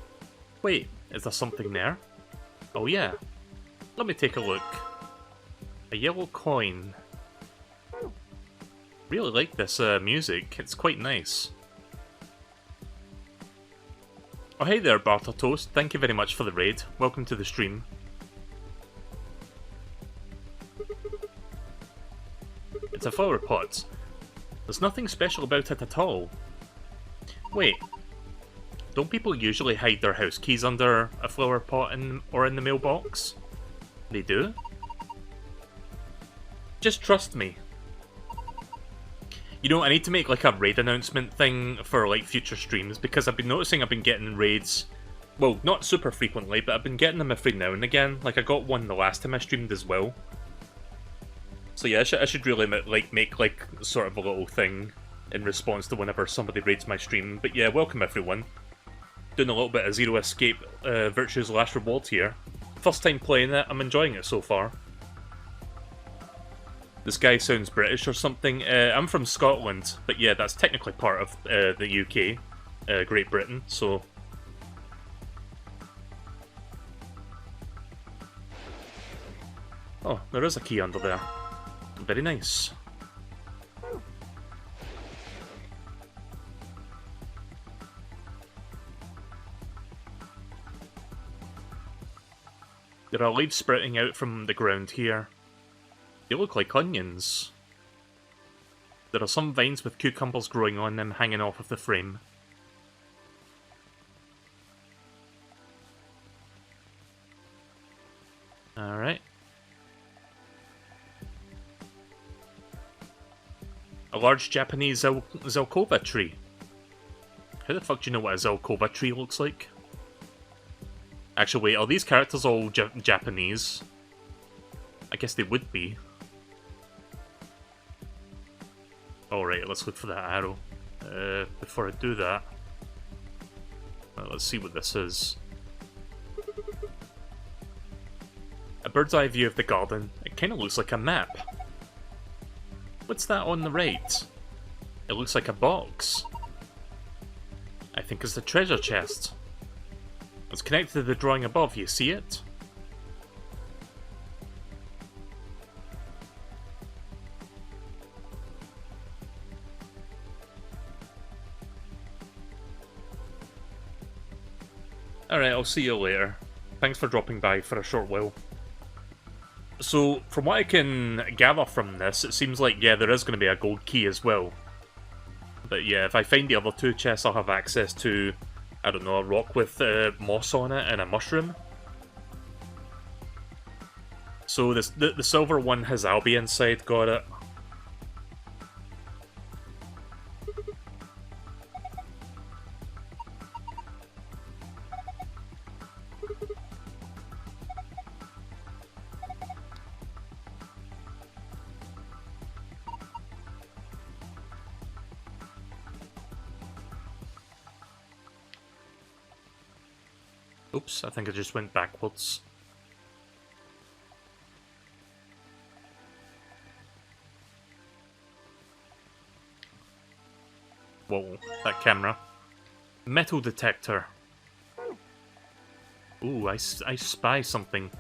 Wait, is there something there? Oh yeah. Let me take a look. A yellow coin. Really like this music. It's quite nice. Oh hey there, Bartle Toast. Thank you very much for the raid. Welcome to the stream. It's a flower pot. There's nothing special about it at all. Wait. Don't people usually hide their house keys under a flower pot or in the mailbox? They do? Just trust me. You know, I need to make like a raid announcement thing for like future streams because I've been noticing I've been getting raids, well, not super frequently, but I've been getting them every now and again. Like I got one the last time I streamed as well. So yeah, I should really make like sort of a little thing in response to whenever somebody raids my stream. But yeah, welcome everyone. Doing a little bit of Zero Escape Virtue's Last Reward here. First time playing it, I'm enjoying it so far. This guy sounds British or something. I'm from Scotland, but yeah, that's technically part of the UK, Great Britain, so... Oh, there is a key under there. Very nice. There are leaves sprouting out from the ground here. They look like onions. There are some vines with cucumbers growing on them hanging off of the frame. Alright. A large Japanese Zelkova tree. How the fuck do you know what a Zelkova tree looks like? Actually, wait, are these characters all Japanese? I guess they would be. Alright, let's look for that arrow. Before I do that... let's see what this is. A bird's eye view of the garden. It kind of looks like a map. What's that on the right? It looks like a box. I think it's the treasure chest. It's connected to the drawing above, you see it? Alright, I'll see you later. Thanks for dropping by for a short while. So, from what I can gather from this, it seems like, yeah, there is going to be a gold key as well. But yeah, if I find the other two chests, I'll have access to, I don't know, a rock with moss on it and a mushroom. So the silver one has Albie inside, got it. Oops, I think I just went backwards. Whoa, that camera. Metal detector. Ooh, I spy something.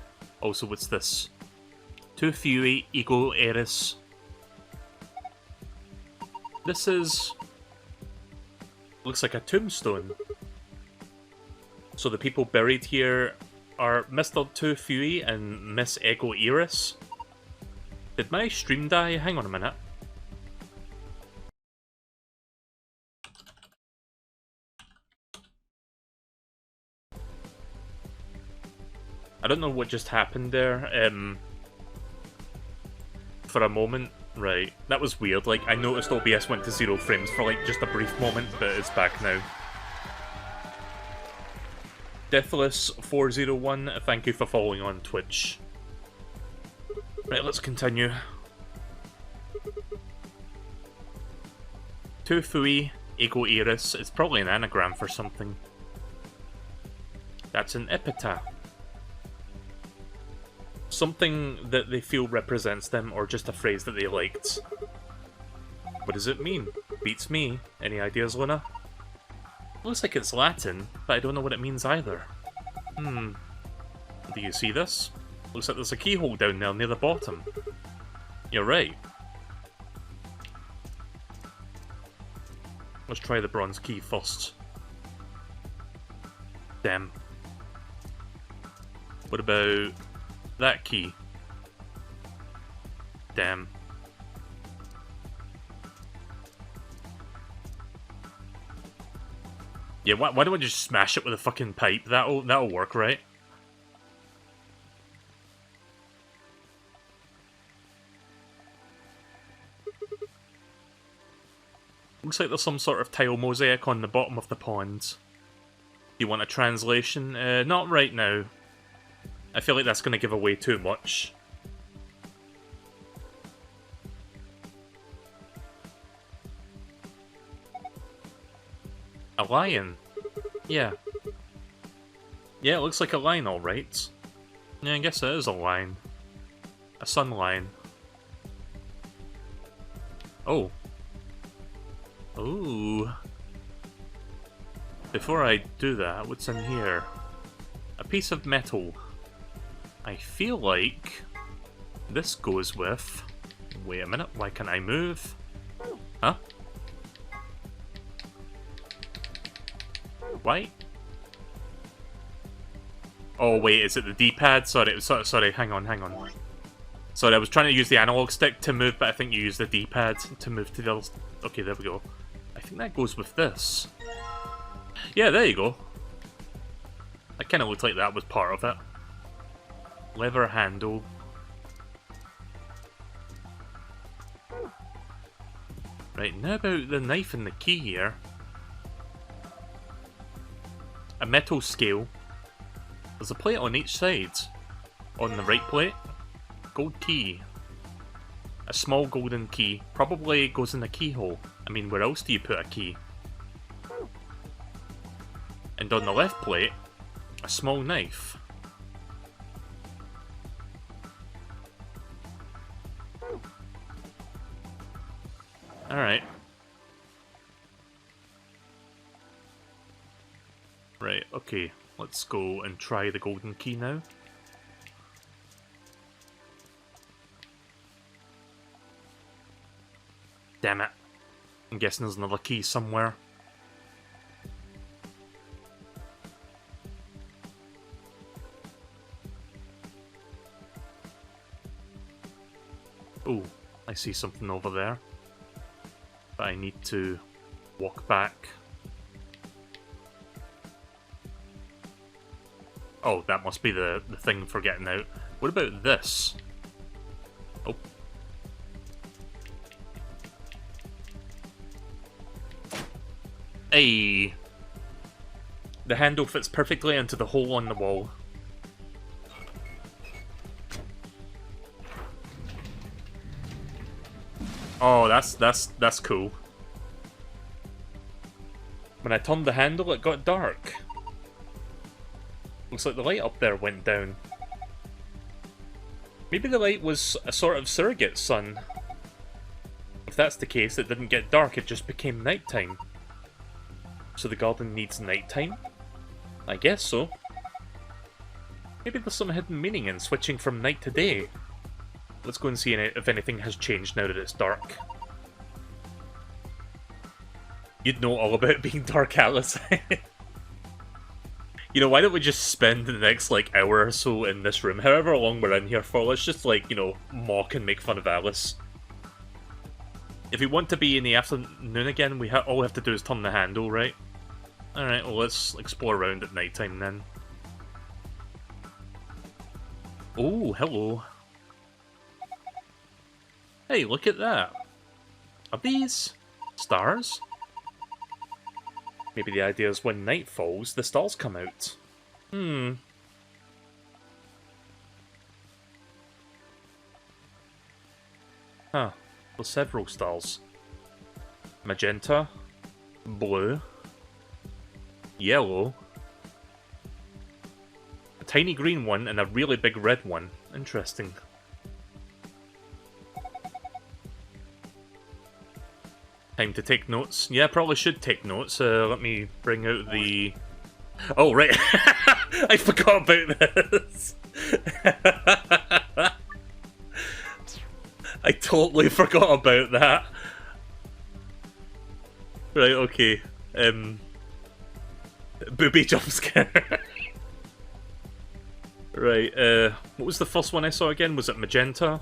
Also, what's this? Tu fui ego eris. This is... looks like a tombstone. So the people buried here are Mr. Tu Fui and Miss Ego Iris. Did my stream die? Hang on a minute. I don't know what just happened there. For a moment, right, that was weird. Like, I noticed OBS went to 0 frames for like just a brief moment, but it's back now. Deathless401, thank you for following on Twitch. Right, let's continue. Tu Fui Ego Iris. It's probably an anagram for something. That's an epitaph. Something that they feel represents them, or just a phrase that they liked. What does it mean? Beats me. Any ideas, Luna? Looks like it's Latin, but I don't know what it means either. Do you see this? Looks like there's a keyhole down there near the bottom. You're right. Let's try the bronze key first. Damn. What about that key? Damn. Yeah, why don't we just smash it with a fucking pipe? That'll work, right? Looks like there's some sort of tile mosaic on the bottom of the pond. You want a translation? Not right now. I feel like that's going to give away too much. A lion? Yeah. Yeah, it looks like a lion, alright. Yeah, I guess it is a lion. A sun lion. Oh. Ooh. Before I do that, what's in here? A piece of metal. I feel like this goes with... Wait a minute, why can't I move? Huh? Why? Oh wait, is it the D-pad? Sorry, hang on. Sorry, I was trying to use the analog stick to move, but I think you use the D-pad to move to the other... Okay, there we go. I think that goes with this. Yeah, there you go. That kind of looked like that was part of it. Lever handle. Right, now about the knife and the key here. A metal scale. There's a plate on each side. On the right plate, gold key. A small golden key. Probably goes in the keyhole. I mean, where else do you put a key? And on the left plate, a small knife. Alright. Right, okay. Let's go and try the golden key now. Damn it. I'm guessing there's another key somewhere. Oh, I see something over there. But I need to walk back. Oh, that must be the thing for getting out. What about this? Oh. Hey! The handle fits perfectly into the hole on the wall. Oh, that's cool. When I turned the handle, it got dark. Looks like the light up there went down. Maybe the light was a sort of surrogate sun. If that's the case, it didn't get dark, it just became nighttime. So the garden needs nighttime? I guess so. Maybe there's some hidden meaning in switching from night to day. Let's go and see if anything has changed now that it's dark. You'd know all about being dark, Alice. You know, why don't we just spend the next, like, hour or so in this room, however long we're in here for, let's just, like, you know, mock and make fun of Alice. If we want to be in the afternoon again, all we have to do is turn the handle, right? Alright, well, let's explore around at nighttime then. Oh, hello. Hey, look at that. Are these stars? Maybe the idea is when night falls, the stars come out. Huh. There's several stars. Magenta. Blue. Yellow. tiny green one and a really big red one. Interesting. Time to take notes. Yeah, I probably should take notes. Let me bring out the... Oh, right. I forgot about this. I totally forgot about that. Right, okay. Booby jump scare. Right, what was the first one I saw again? Was it magenta?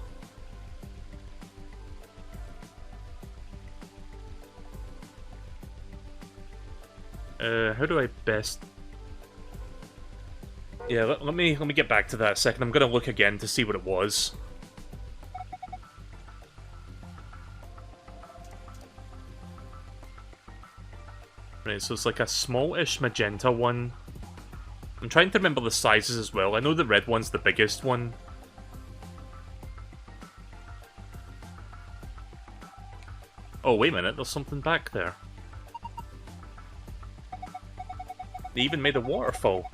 How do I best... Yeah, let me get back to that a second. I'm gonna look again to see what it was. Right, so it's like a small-ish magenta one. I'm trying to remember the sizes as well. I know the red one's the biggest one. Oh, wait a minute, there's something back there. They even made a waterfall.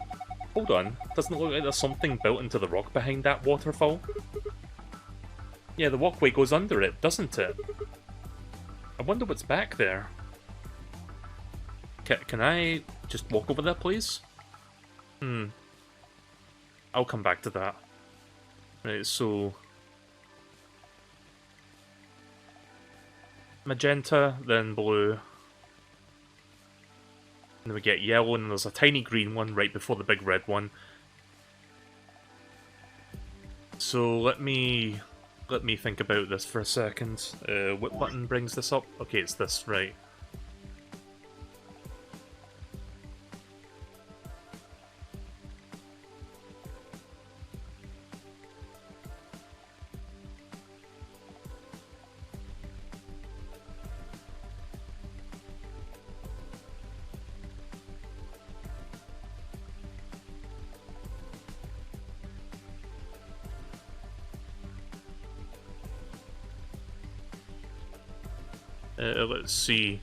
Hold on, doesn't it look like there's something built into the rock behind that waterfall? Yeah, the walkway goes under it, doesn't it? I wonder what's back there. Can I just walk over there, please? I'll come back to that. Right, so... magenta, then blue. And then we get yellow, and there's a tiny green one right before the big red one. So let me think about this for a second. What button brings this up? Okay, it's this, right. Let's see.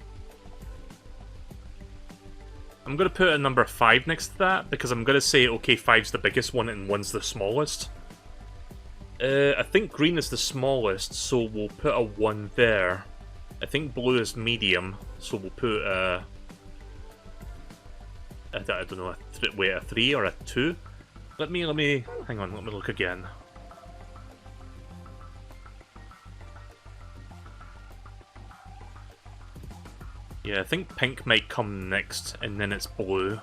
I'm going to put a number 5 next to that, because I'm going to say, okay, 5's the biggest one and 1's the smallest. I think green is the smallest, so we'll put a 1 there. I think blue is medium, so we'll put a... I don't know, a 3 or a 2? Let me, hang on, let me look again. Yeah, I think pink might come next, and then it's blue.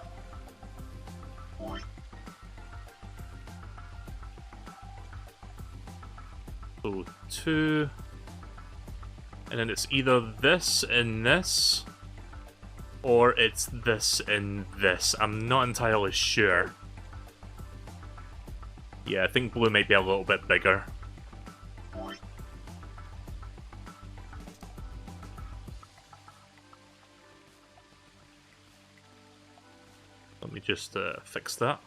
So 2. And then it's either this and this, or it's this and this. I'm not entirely sure. Yeah, I think blue might be a little bit bigger. Let me just fix that.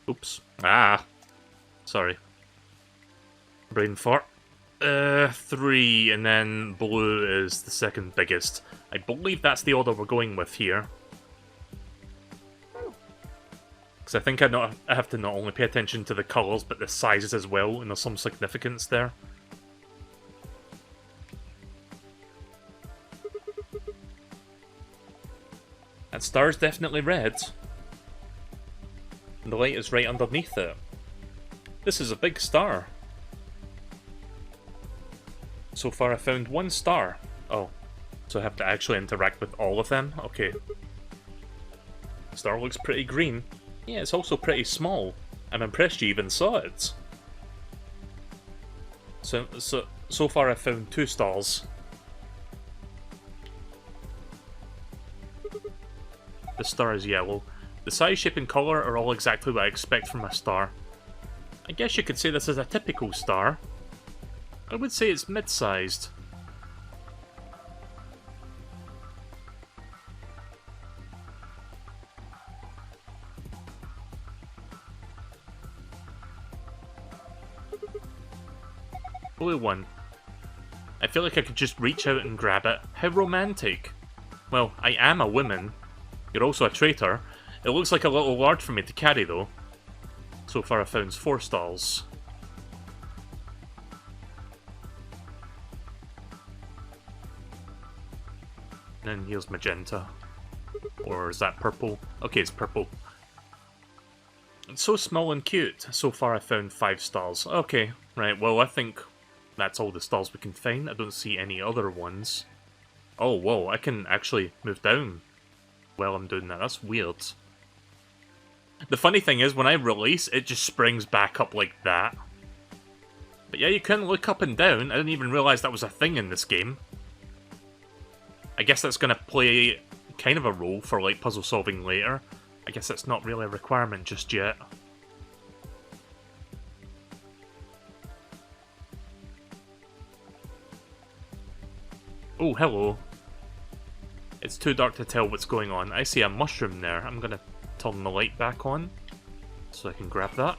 Oops. Ah! Sorry. Brain fart. 3, and then blue is the second biggest. I believe that's the order we're going with here. Because I think I have to not only pay attention to the colours, but the sizes as well, and there's some significance there. That star's definitely red. And the light is right underneath it. This is a big star. So far I found 1 star. Oh, so I have to actually interact with all of them? Okay. The star looks pretty green. Yeah, it's also pretty small. I'm impressed you even saw it. So far I've found 2 stars. The star is yellow. The size, shape and colour are all exactly what I expect from a star. I guess you could say this is a typical star. I would say it's mid-sized. Blue one. I feel like I could just reach out and grab it. How romantic. Well, I am a woman. You're also a traitor. It looks like a little large for me to carry, though. So far I've found 4 stalls. And here's magenta. Or is that purple? Okay, it's purple. It's so small and cute. So far I've found 5 stalls. Okay, right, well I think that's all the stalls we can find. I don't see any other ones. Oh, whoa, I can actually move down while I'm doing that. That's weird. The funny thing is, when I release, it just springs back up like that. But yeah, you can look up and down. I didn't even realize that was a thing in this game. I guess that's going to play kind of a role for like puzzle solving later. I guess that's not really a requirement just yet. Oh, hello. It's too dark to tell what's going on. I see a mushroom there. I'm gonna turn the light back on so I can grab that.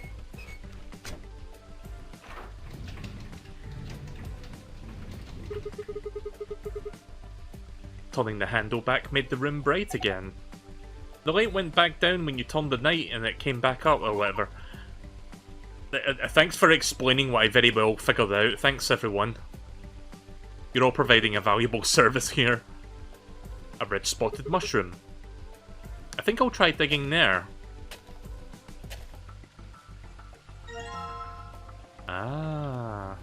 Turning the handle back made the room bright again. The light went back down when you turned the night and it came back up or whatever. Thanks for explaining what I very well figured out. Thanks, everyone. You're all providing a valuable service here. A red spotted mushroom. I think I'll try digging there. Ah.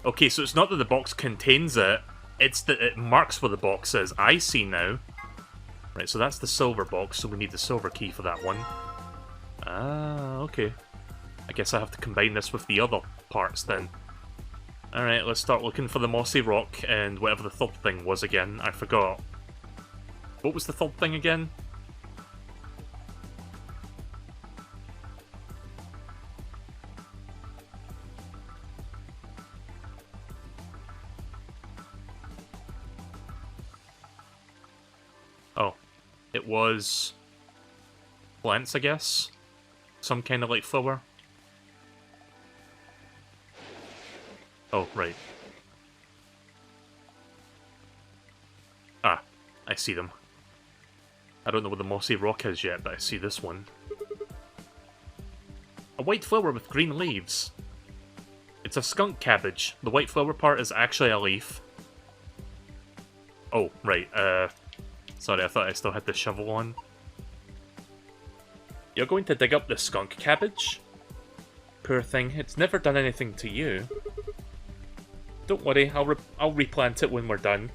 Okay, so it's not that the box contains it, it's that it marks where the box is. I see now. Right, so that's the silver box, so we need the silver key for that one. Ah, okay. I guess I have to combine this with the other parts then. Alright, let's start looking for the mossy rock and whatever the third thing was again. I forgot. What was the third thing again? Oh. It was... plants, I guess? Some kind of like flower? Oh, right. Ah, I see them. I don't know what the mossy rock is yet, but I see this one. A white flower with green leaves. It's a skunk cabbage. The white flower part is actually a leaf. Oh, right, sorry, I thought I still had the shovel on. You're going to dig up the skunk cabbage? Poor thing, it's never done anything to you. Don't worry, I'll replant it when we're done.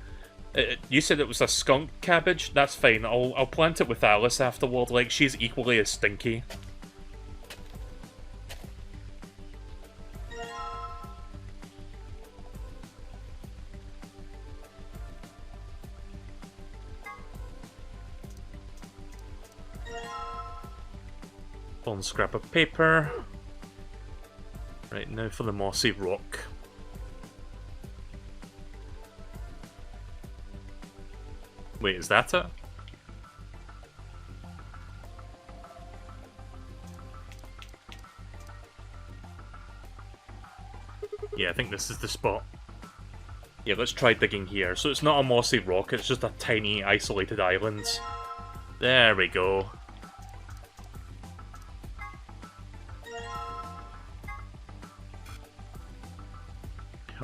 You said it was a skunk cabbage? That's fine, I'll plant it with Alice afterward, like, she's equally as stinky. One scrap of paper. Right, now for the mossy rock. Wait, is that it? Yeah, I think this is the spot. Yeah, let's try digging here. So it's not a mossy rock, it's just a tiny isolated island. There we go.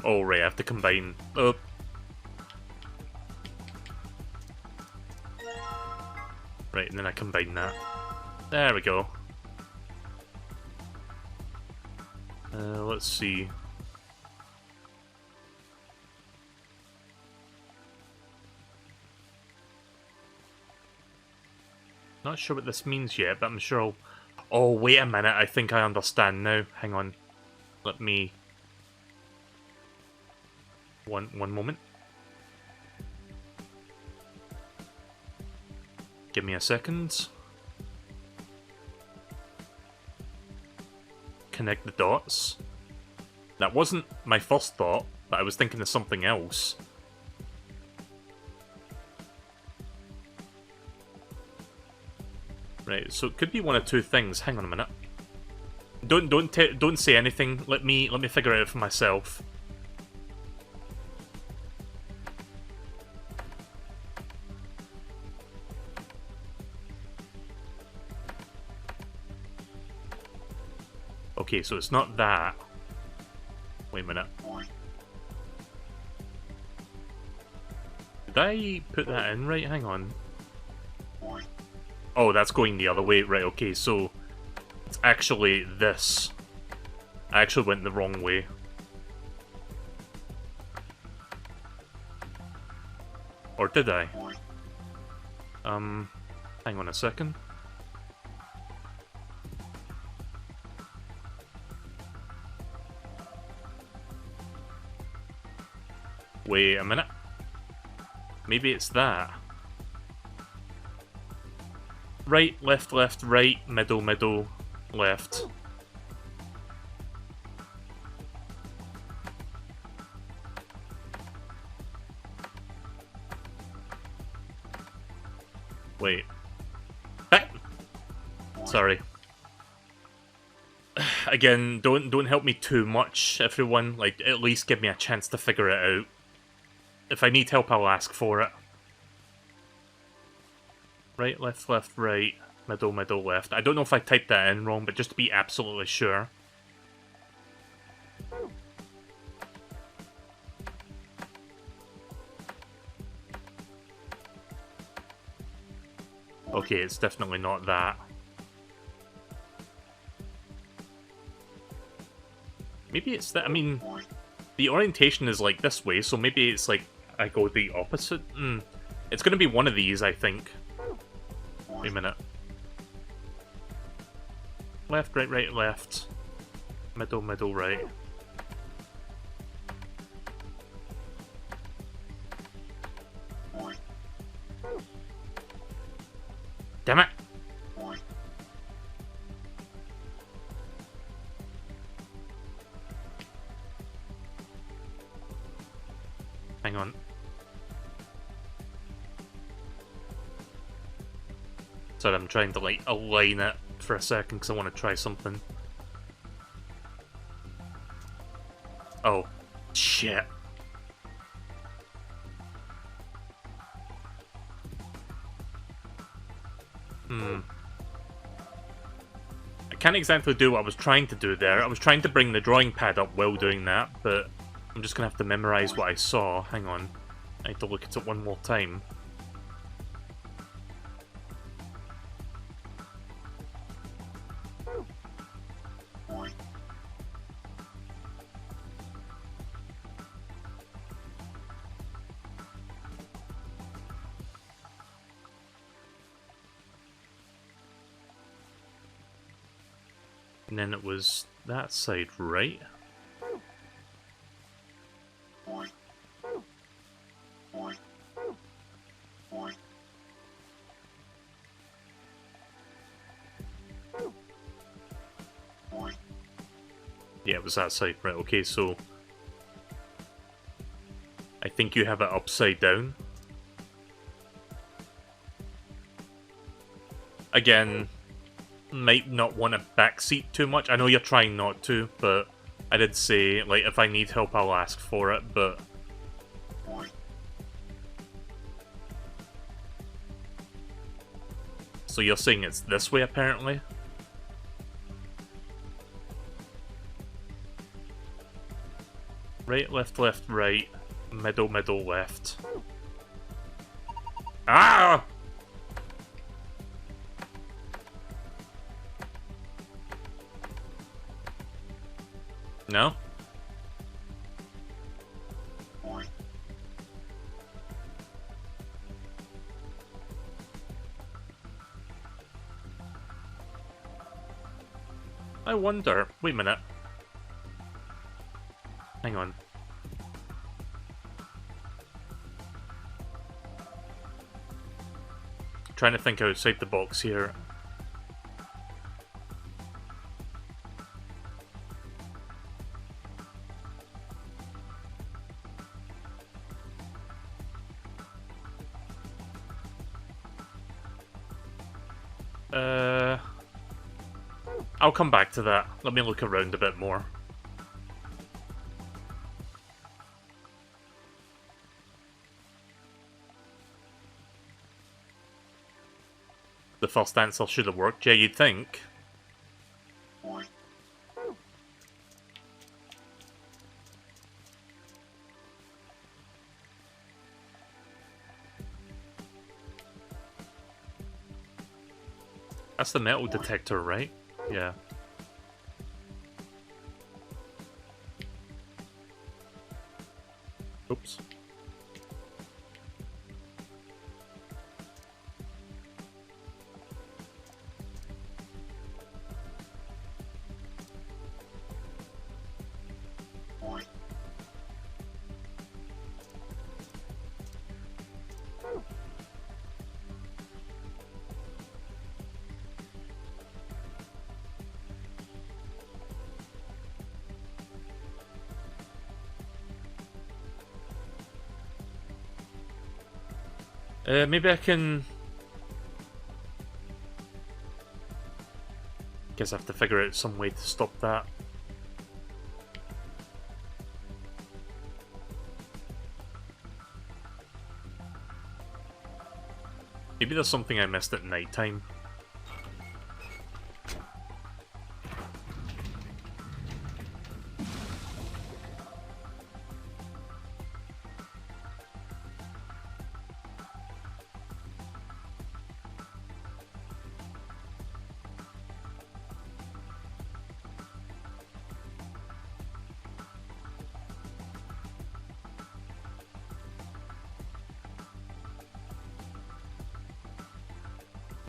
Oh, right, I have to combine. Oh. Right, and then I combine that. There we go. Let's see. Not sure what this means yet, but I'm sure I'll... Oh, wait a minute, I think I understand now. Hang on. Let me... One moment. Give me a second. Connect the dots. That wasn't my first thought, but I was thinking of something else. Right, so it could be one of two things. Hang on a minute. Don't say anything. Let me figure it out for myself. okay, so it's not that. Wait a minute. Did I put that in right? Hang on. Oh, that's going the other way. Right, okay, so it's actually this. I actually went the wrong way. Or did I? Hang on a second. Wait a minute. Maybe it's that. Right, left, right, middle, left. Wait. Ah! Sorry. Again, don't help me too much, everyone. Like, at least give me a chance to figure it out. If I need help, I'll ask for it. Right, left, right, middle, left. I don't know if I typed that in wrong, but just to be absolutely sure. Okay, it's definitely not that. Maybe it's that, I mean, the orientation is like this way, so maybe it's like I go the opposite? It's gonna be one of these, I think. Wait a minute. Left, right, left. Middle, right. Damn it! Hang on. Sorry, I'm trying to, like, align it for a second because I want to try something. Oh. Shit. I can't exactly do what I was trying to do there. I was trying to bring the drawing pad up while doing that, but I'm just gonna have to memorize what I saw. Hang on. I have to look at it one more time. And then it was that side, right? Yeah, it was that side, right? Okay, so I think you have it upside down. Again, might not want to backseat too much. I know you're trying not to, but I did say, like, if I need help, I'll ask for it, but... So you're saying it's this way, apparently? Right, left, right, middle, left. Ah! No? I wonder. Wait a minute. Hang on. Trying to think outside the box here. I'll come back to that. Let me look around a bit more. The first answer should have worked, yeah, you'd think. That's the metal detector, right? Yeah. Oops. Maybe I can... Guess I have to figure out some way to stop that. Maybe there's something I missed at night time.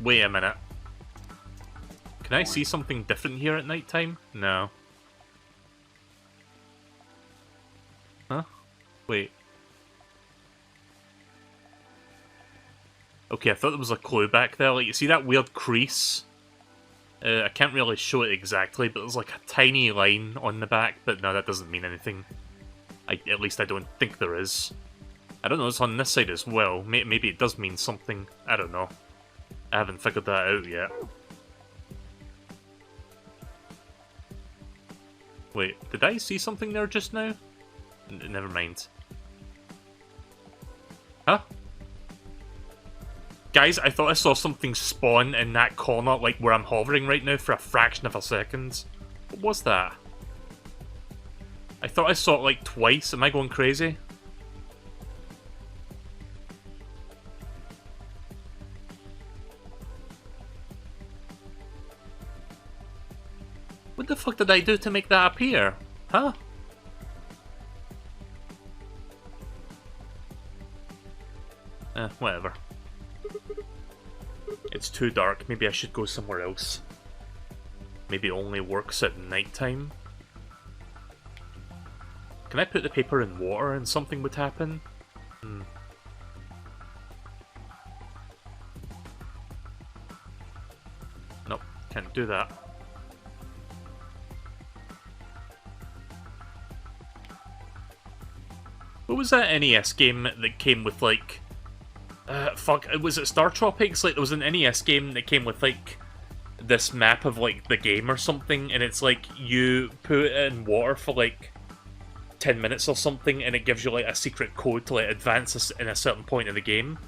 Wait a minute. Can I see something different here at night time? No. Huh? Wait. Okay, I thought there was a clue back there. Like, you see that weird crease? I can't really show it exactly, but there's like a tiny line on the back, but no, that doesn't mean anything. At least I don't think there is. I don't know, it's on this side as well. Maybe it does mean something. I don't know. I haven't figured that out yet. Wait, did I see something there just now? Never mind. Huh? Guys, I thought I saw something spawn in that corner, like where I'm hovering right now, for a fraction of a second. What was that? I thought I saw it like twice. Am I going crazy? What the fuck did I do to make that appear? Huh? Whatever. It's too dark. Maybe I should go somewhere else. Maybe it only works at nighttime. Can I put the paper in water and something would happen? Nope, can't do that. What was that NES game that came with, like... fuck, was it Star Tropics? Like, there was an NES game that came with, like, this map of, like, the game or something, and it's like, you put it in water for, like, 10 minutes or something, and it gives you, like, a secret code to, like, advance in a certain point of the game.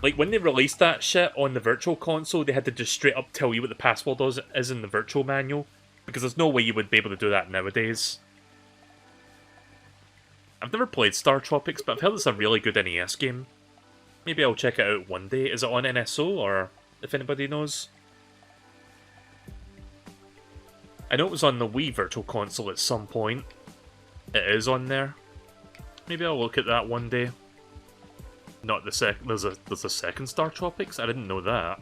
Like, when they released that shit on the Virtual Console, they had to just straight up tell you what the password is in the Virtual Manual, because there's no way you would be able to do that nowadays. I've never played Star Tropics, but I've heard it's a really good NES game. Maybe I'll check it out one day. Is it on NSO, or if anybody knows? I know it was on the Wii Virtual Console at some point. It is on there. Maybe I'll look at that one day. Not the there's a second Star Tropics? I didn't know that.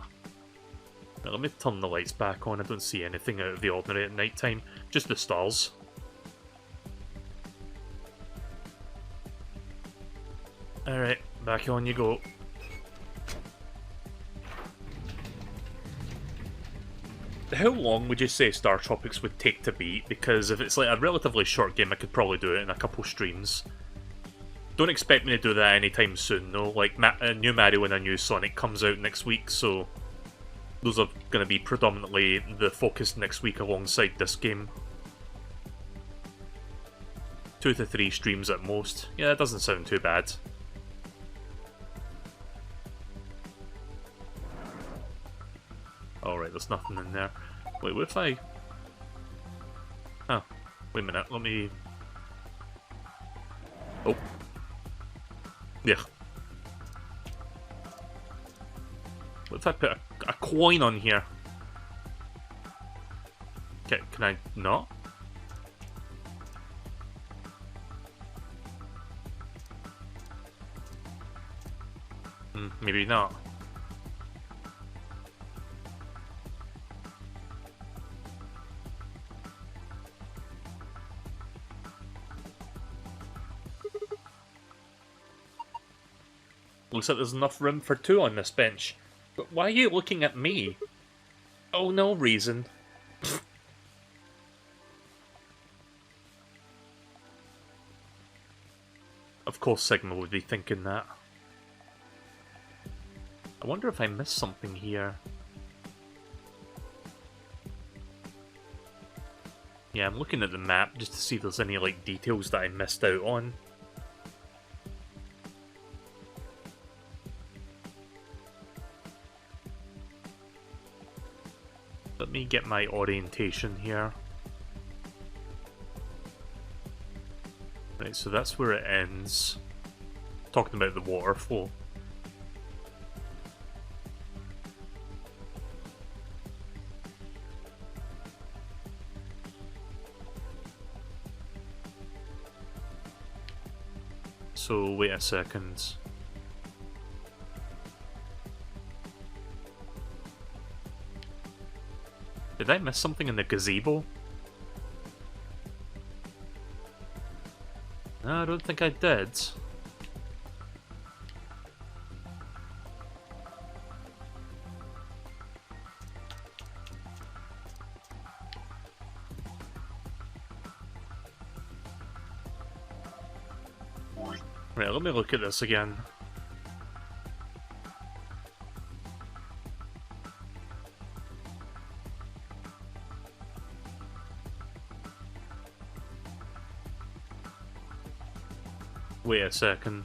Now, let me turn the lights back on. I don't see anything out of the ordinary at night time. Just the stars. Alright, back on you go. How long would you say Star Tropics would take to beat? Because if it's like a relatively short game, I could probably do it in a couple streams. Don't expect me to do that anytime soon, though. Like, a new Mario and a new Sonic comes out next week, so those are going to be predominantly the focus next week alongside this game. 2 to 3 streams at most. Yeah, that doesn't sound too bad. Alright, there's nothing in there. Wait, what if I... Oh, wait a minute, let me... Oh. Yeah. What if I put a coin on here? Can I not? Maybe not. Looks like there's enough room for 2 on this bench. But why are you looking at me? Oh, no reason. Of course Sigma would be thinking that. I wonder if I missed something here. Yeah, I'm looking at the map just to see if there's any, like, details that I missed out on. Let me get my orientation here. Right, so that's where it ends. Talking about the waterfall. So, wait a second. Did I miss something in the gazebo? No, I don't think I did. Right, let me look at this again. Wait a second.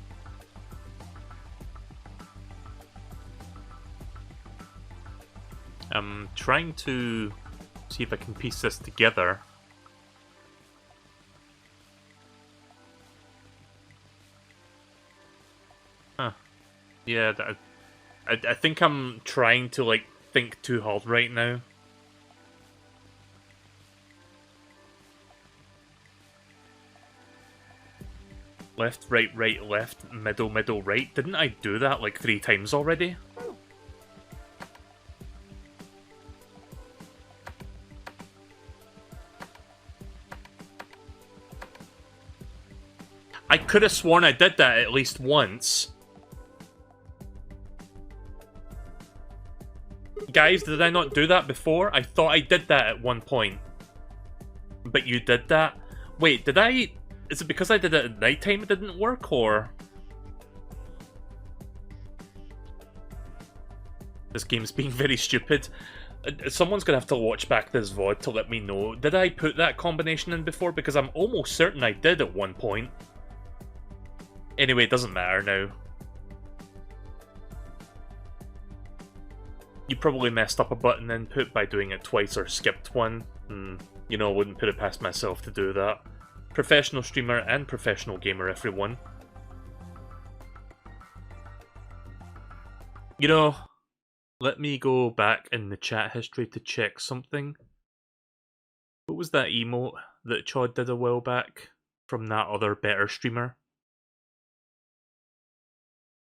I'm trying to see if I can piece this together. Huh. Yeah, I think I'm trying to, like, think too hard right now. Left, right, left, middle, middle, right. Didn't I do that like 3 times already? I could have sworn I did that at least once. Guys, did I not do that before? I thought I did that at one point. But you did that? Wait, did I... Is it because I did it at nighttime it didn't work, or...? This game's being very stupid. Someone's gonna have to watch back this VOD to let me know. Did I put that combination in before? Because I'm almost certain I did at one point. Anyway, it doesn't matter now. You probably messed up a button input by doing it twice or skipped one. You know, I wouldn't put it past myself to do that. Professional streamer and professional gamer, everyone. You know, let me go back in the chat history to check something. What was that emote that Chod did a while back from that other better streamer?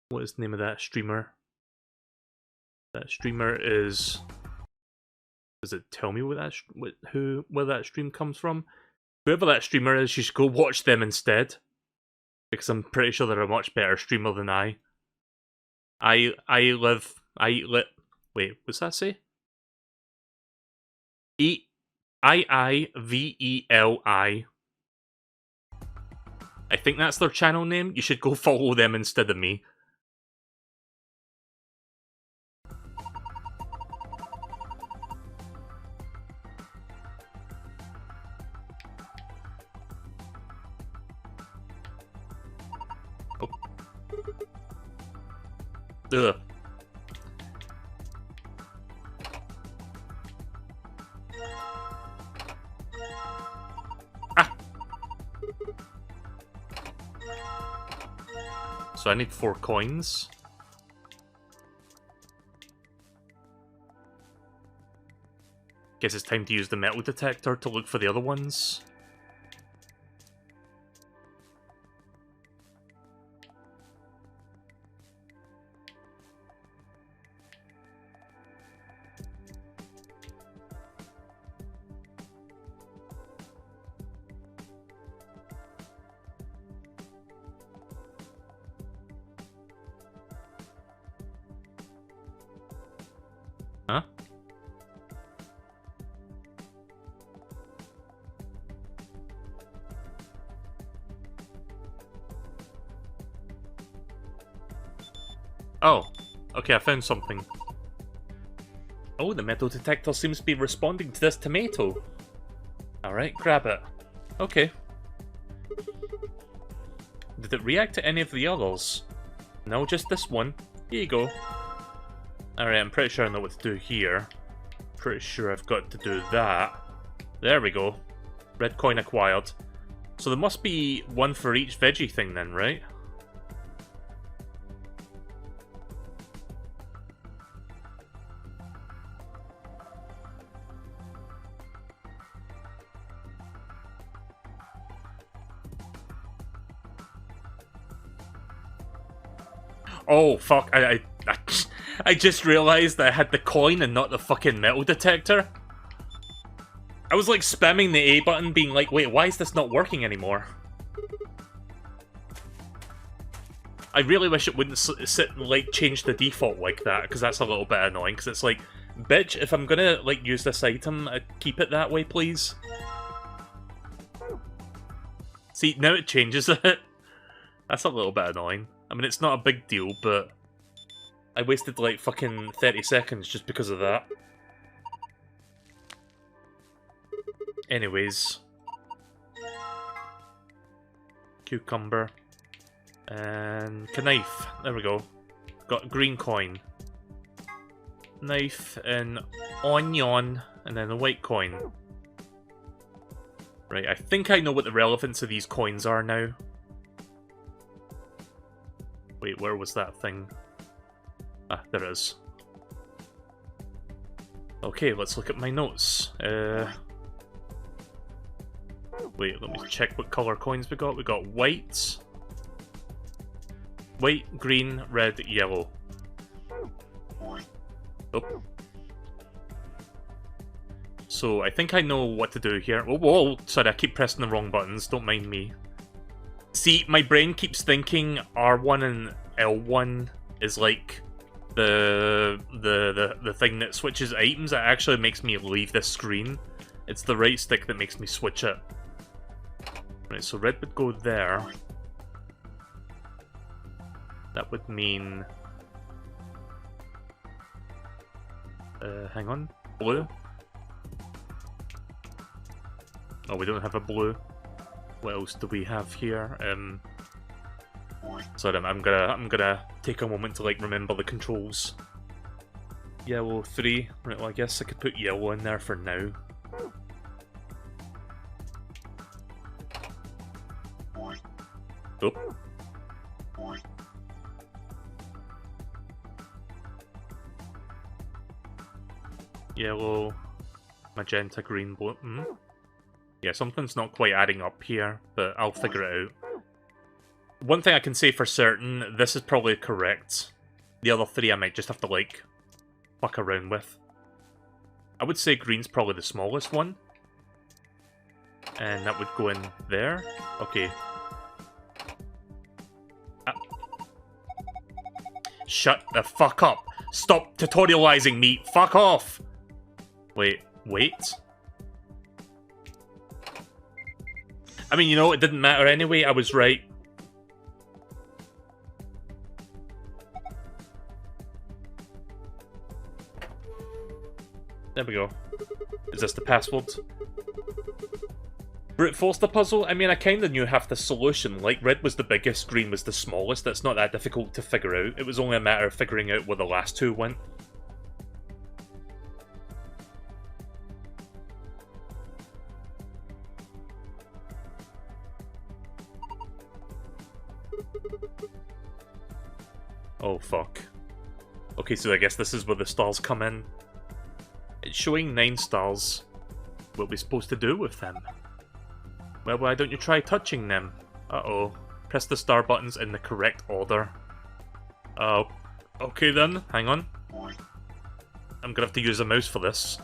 What is the name of that streamer? That streamer is... Does it tell me what that where that stream comes from? Whoever that streamer is, you should go watch them instead. Because I'm pretty sure they're a much better streamer than I. Wait, what's that say? IIVELI. I think that's their channel name. You should go follow them instead of me. Ugh. Ah! So I need 4 coins. Guess it's time to use the metal detector to look for the other ones. Huh? Oh, okay, I found something. Oh, the metal detector seems to be responding to this tomato. Alright, grab it. Okay. Did it react to any of the others? No, just this one. Here you go. Alright, I'm pretty sure I know what to do here. Pretty sure I've got to do that. There we go. Red coin acquired. So there must be one for each veggie thing then, right? Oh, fuck. I just realised that I had the coin and not the fucking metal detector. I was like spamming the A button being like, wait, why is this not working anymore? I really wish it wouldn't sit and like change the default like that, because that's a little bit annoying, because it's like, bitch, if I'm gonna like use this item, keep it that way, please. See, now it changes it. That's a little bit annoying. I mean, it's not a big deal, but I wasted like fucking 30 seconds just because of that. Anyways. Cucumber. And knife. There we go. Got a green coin. Knife and onion. And then a white coin. Right, I think I know what the relevance of these coins are now. Wait, where was that thing? Ah, there it is. Okay, let's look at my notes. Wait, let me check what colour coins we got. We got white. White, green, red, yellow. Oh. So, I think I know what to do here. Oh, whoa! Sorry, I keep pressing the wrong buttons. Don't mind me. See, my brain keeps thinking R1 and L1 is like the thing that switches items. It actually makes me leave this screen. It's the right stick that makes me switch it. Right, so red would go there. That would mean... hang on. Blue? Oh, we don't have a blue. What else do we have here? Sorry, I'm gonna take a moment to like remember the controls. Yellow 3. Right, well I guess I could put yellow in there for now. Oh. Yellow, magenta, green, blue. Yeah, something's not quite adding up here, but I'll figure it out. One thing I can say for certain, this is probably correct. The other three I might just have to, like, fuck around with. I would say green's probably the smallest one. And that would go in there. Okay. Shut the fuck up! Stop tutorializing me! Fuck off! Wait. I mean, you know, it didn't matter anyway, I was right. There we go. Is this the password? Brute force the puzzle? I mean, I kinda knew half the solution. Like, red was the biggest, green was the smallest. It's not that difficult to figure out. It was only a matter of figuring out where the last two went. Oh, fuck. Okay, so I guess this is where the stars come in. It It's showing 9 stars. What are we supposed to do with them? Well, why don't you try touching them? Uh-oh. Press the star buttons in the correct order. Okay then. Hang on. I'm gonna have to use a mouse for this.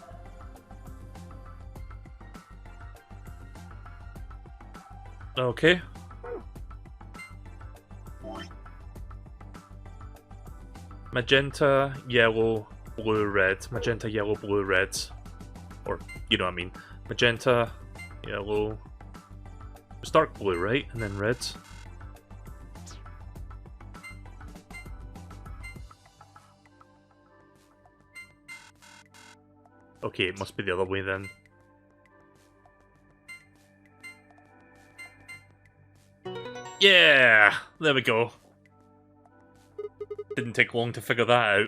Okay. Magenta, yellow, blue, red. Magenta, yellow, blue, red. Or, you know what I mean. Magenta, yellow... It's dark blue, right? And then red. Okay, it must be the other way then. Yeah! There we go. Didn't take long to figure that out.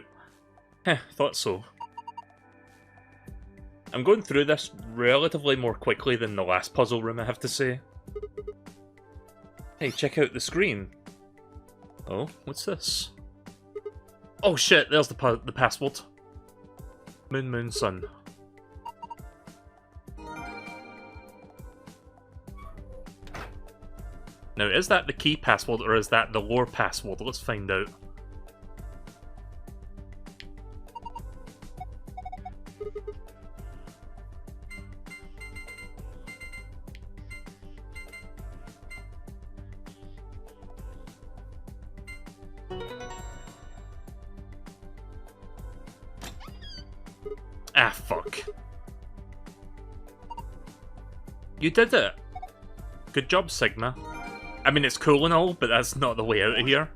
Heh, thought so. I'm going through this relatively more quickly than the last puzzle room, I have to say. Hey, check out the screen. Oh, what's this? Oh shit, there's the password. Moon, moon, sun. Now, is that the key password or is that the lore password? Let's find out. Ah, fuck. You did it. Good job, Sigma. I mean, it's cool and all, but that's not the way out of here.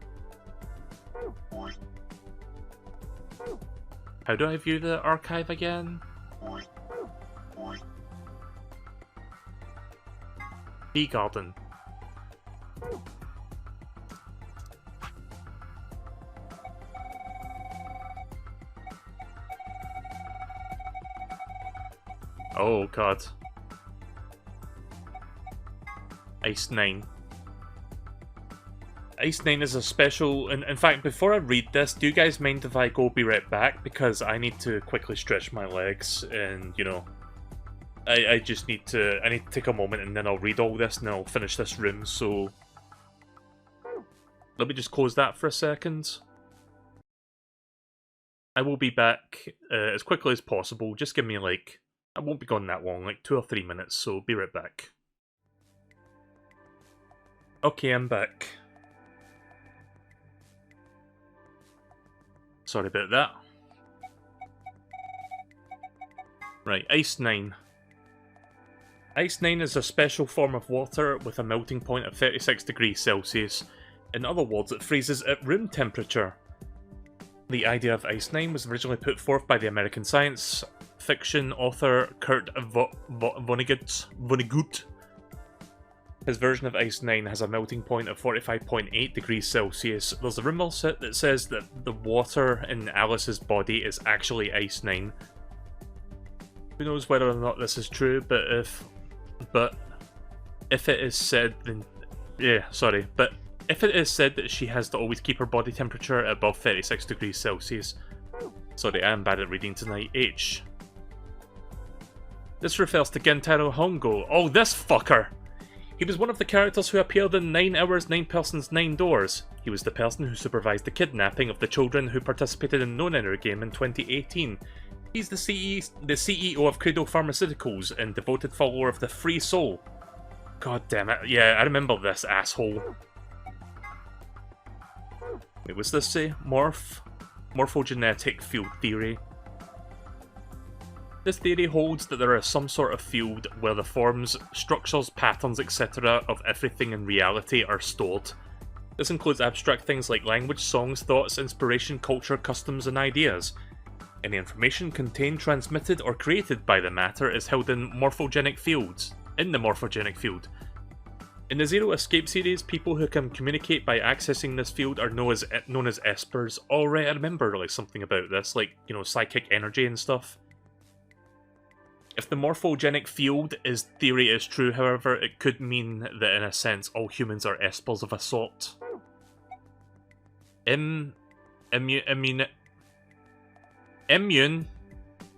How do I view the archive again? Tea garden. Oh god. Ice 9. Ice 9 is a special... In fact, before I read this, do you guys mind if I go be right back? Because I need to quickly stretch my legs and, you know... I just need to... I need to take a moment and then I'll read all this and then I'll finish this room, so... Let me just close that for a second. I will be back as quickly as possible. Just give me like... I won't be gone that long, like 2 or 3 minutes, so be right back. Okay, I'm back. Sorry about that. Right, Ice 9. Ice 9 is a special form of water with a melting point of 36 degrees Celsius. In other words, it freezes at room temperature. The idea of Ice 9 was originally put forth by the American science fiction author Kurt Vonnegut. His version of Ice 9 has a melting point of 45.8 degrees Celsius. There's a rumour that says that the water in Alice's body is actually Ice 9. Who knows whether or not this is true, but if it is said, then... Yeah, sorry, but if it is said that she has to always keep her body temperature at above 36 degrees Celsius... Sorry, I am bad at reading tonight. H. This refers to Gentaro Hongo. Oh, this fucker! He was one of the characters who appeared in 9 Hours, 9 Persons, 9 Doors. He was the person who supervised the kidnapping of the children who participated in No Nenner Game in 2018. He's the CEO of Credo Pharmaceuticals and devoted follower of the Free Soul. God damn it. Yeah, I remember this asshole. Wait, what's this say? Morphogenetic field theory. This theory holds that there is some sort of field where the forms, structures, patterns, etc. of everything in reality are stored. This includes abstract things like language, songs, thoughts, inspiration, culture, customs, and ideas. Any information contained, transmitted, or created by the matter is held in morphogenic fields. In the morphogenic field. In the Zero Escape series, people who can communicate by accessing this field are known as espers. Alright, I remember like something about this, like, you know, psychic energy and stuff. If the morphogenic field theory is true, however, it could mean that in a sense all humans are espers of a sort. Immune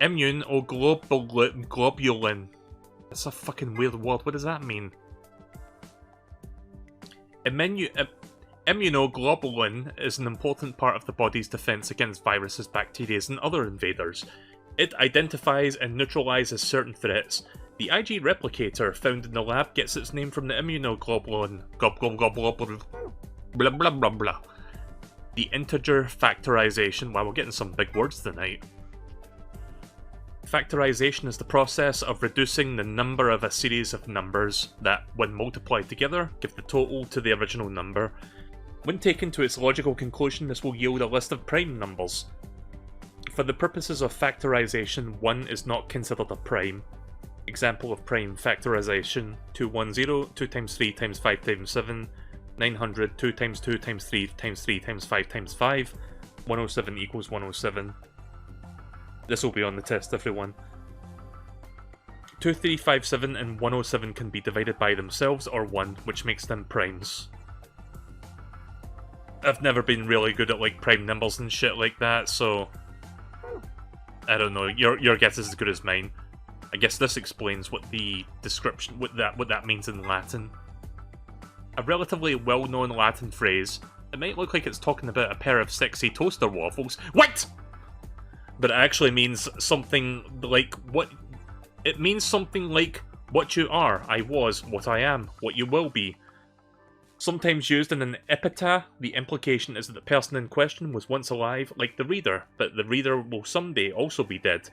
Immunoglobulin. That's a fucking weird word. What does that mean? Immunoglobulin is an important part of the body's defense against viruses, bacteria, and other invaders. It identifies and neutralizes certain threats. The IG replicator found in the lab gets its name from the immunoglobulin. Blah blah blah blah. The integer factorization. Wow, we're getting some big words tonight. Factorization is the process of reducing the number of a series of numbers that, when multiplied together, give the total to the original number. When taken to its logical conclusion, this will yield a list of prime numbers. For the purposes of factorization, 1 is not considered a prime. Example of prime factorization: 210, 2 times 3 times 5 times 7, 900, 2 times 2 times 3 times 3 times 5 times 5, 107 equals 107. This will be on the test, everyone. 2357 and 107 can be divided by themselves or 1, which makes them primes. I've never been really good at like prime numbers and shit like that, so I don't know. Your guess is as good as mine. I guess this explains what the description, what that means in Latin. A relatively well-known Latin phrase. It might look like it's talking about a pair of sexy toaster waffles. What? But it actually means something like what? It means something like what you are, I was, what I am, what you will be. Sometimes used in an epitaph, the implication is that the person in question was once alive, like the reader, but the reader will someday also be dead.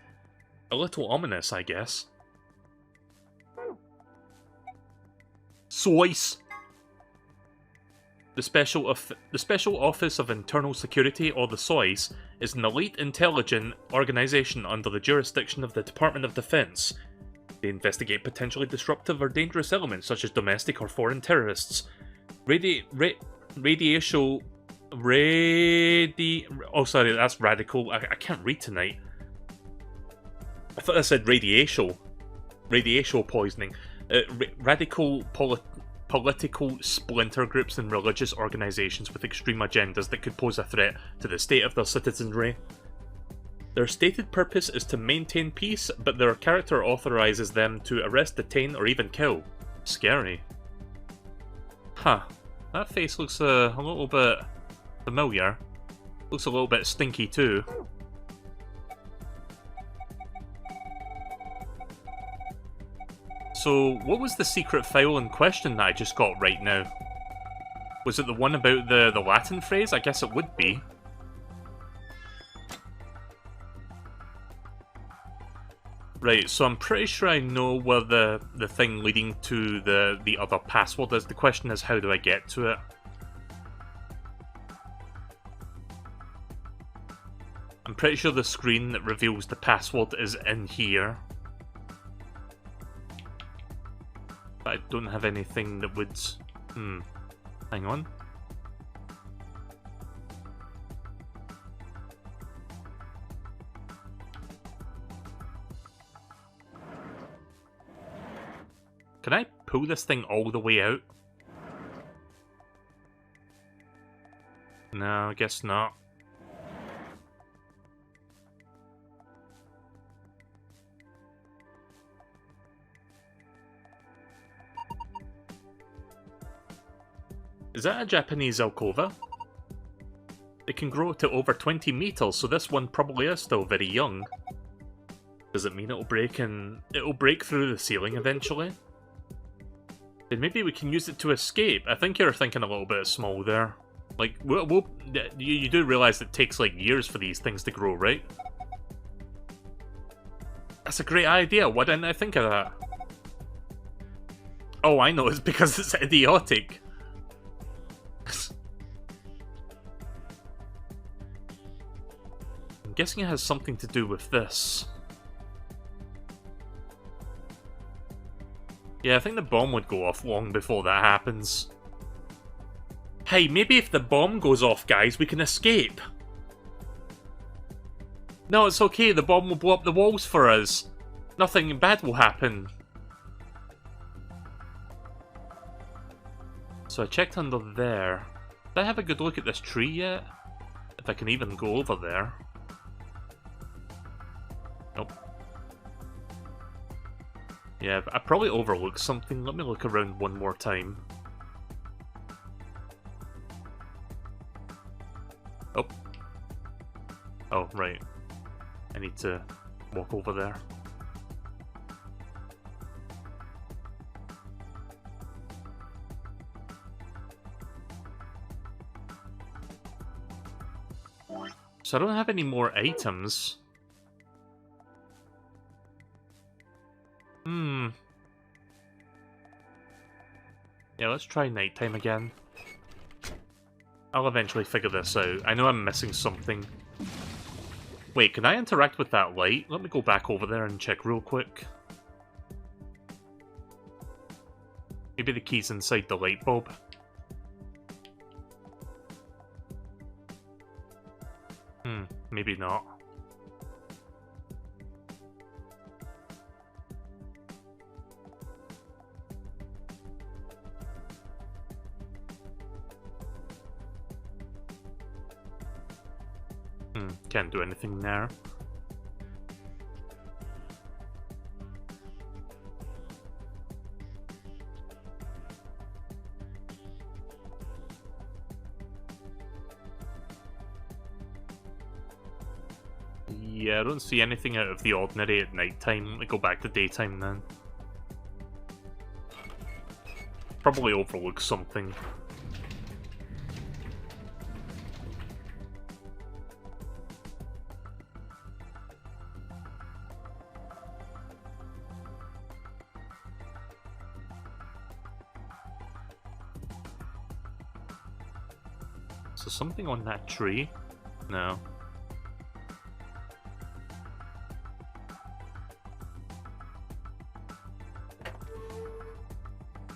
A little ominous, I guess. Slice. The Special Office of Internal Security, or the SOIS, is an elite intelligence organization under the jurisdiction of the Department of Defense. They investigate potentially disruptive or dangerous elements such as domestic or foreign terrorists. Oh, sorry, that's radical. I can't read tonight. I thought I said radiation poisoning. Radical political splinter groups and religious organizations with extreme agendas that could pose a threat to the state of their citizenry. Their stated purpose is to maintain peace, but their character authorizes them to arrest, detain, or even kill. Scary. Huh. That face looks a little bit familiar. Looks a little bit stinky too. So, what was the secret file in question that I just got right now? Was it the one about the Latin phrase? I guess it would be. Right, so I'm pretty sure I know where the thing leading to the other password is. The question is, how do I get to it? I'm pretty sure the screen that reveals the password is in here. But I don't have anything that would... hang on. Can I pull this thing all the way out? No, I guess not. Is that a Japanese alcova? It can grow to over 20 meters, so this one probably is still very young. Does it mean it'll break through the ceiling eventually? Then maybe we can use it to escape. I think you're thinking a little bit small there. Like, you do realize it takes like years for these things to grow, right? That's a great idea. Why didn't I think of that? Oh, I know. It's because it's idiotic. I'm guessing it has something to do with this. Yeah, I think the bomb would go off long before that happens. Hey, maybe if the bomb goes off, guys, we can escape. No, it's okay. The bomb will blow up the walls for us. Nothing bad will happen. So I checked under there. Did I have a good look at this tree yet? If I can even go over there. Nope. Yeah, I probably overlooked something. Let me look around one more time. Oh. Oh, right. I need to walk over there. So I don't have any more items. Yeah, let's try nighttime again. I'll eventually figure this out. I know I'm missing something. Wait, can I interact with that light? Let me go back over there and check real quick. Maybe the key's inside the light bulb. Maybe not. Can't do anything there. Yeah, I don't see anything out of the ordinary at nighttime. Let me go back to daytime then. Probably overlook something. So something on that tree? No.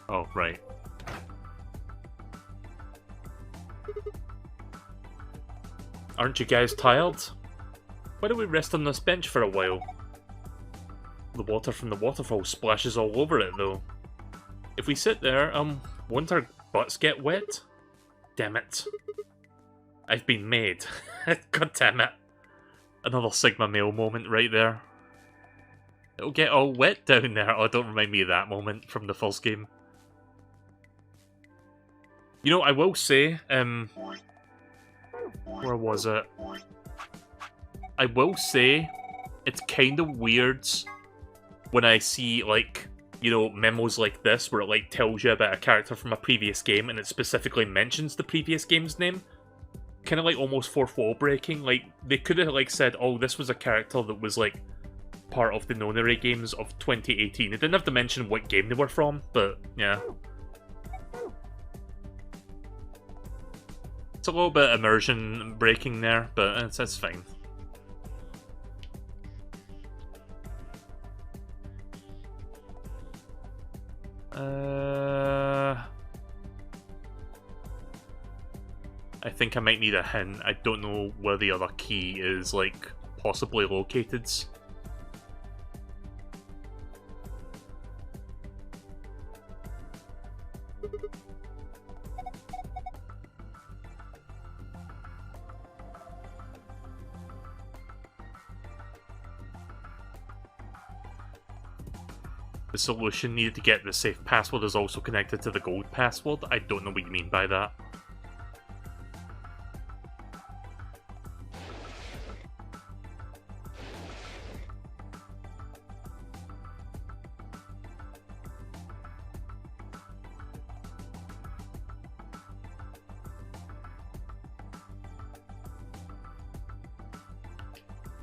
Oh, right. Aren't you guys tired? Why don't we rest on this bench for a while? The water from the waterfall splashes all over it, though. If we sit there, won't our butts get wet? Damn it. I've been made. God damn it. Another Sigma male moment right there. It'll get all wet down there. Oh, don't remind me of that moment from the first game. You know, I will say, where was it? I will say, it's kind of weird when I see, like, you know, memos like this, where it, like, tells you about a character from a previous game, and it specifically mentions the previous game's name. Kind of, like, almost fourth wall breaking. Like, they could have, like, said, oh, this was a character that was, like, part of the Nonary games of 2018. They didn't have to mention what game they were from, but, yeah. It's a little bit immersion breaking there, but it's fine. I think I might need a hint. I don't know where the other key is, like, possibly located. The solution needed to get the safe password is also connected to the gold password. I don't know what you mean by that.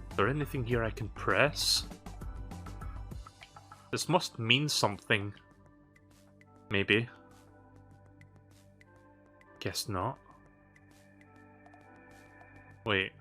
Is there anything here I can press? This must mean something. Maybe. Guess not. Wait.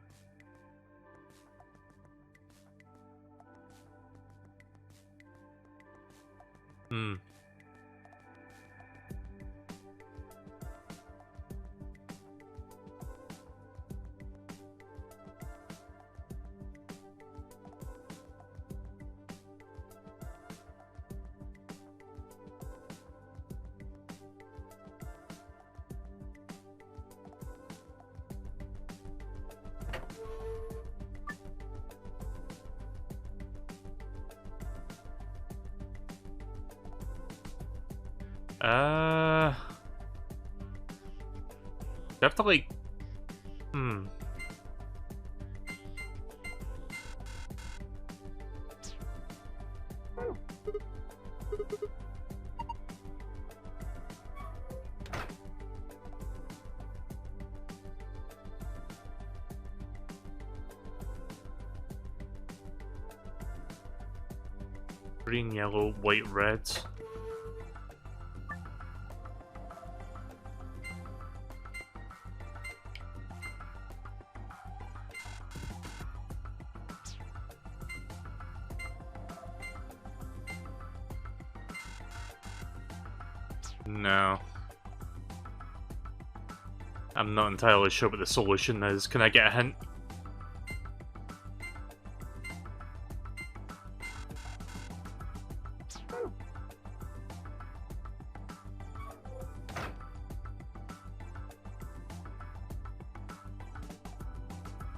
Do I have to, like... Green, yellow, white, red. No. I'm not entirely sure what the solution is. Can I get a hint?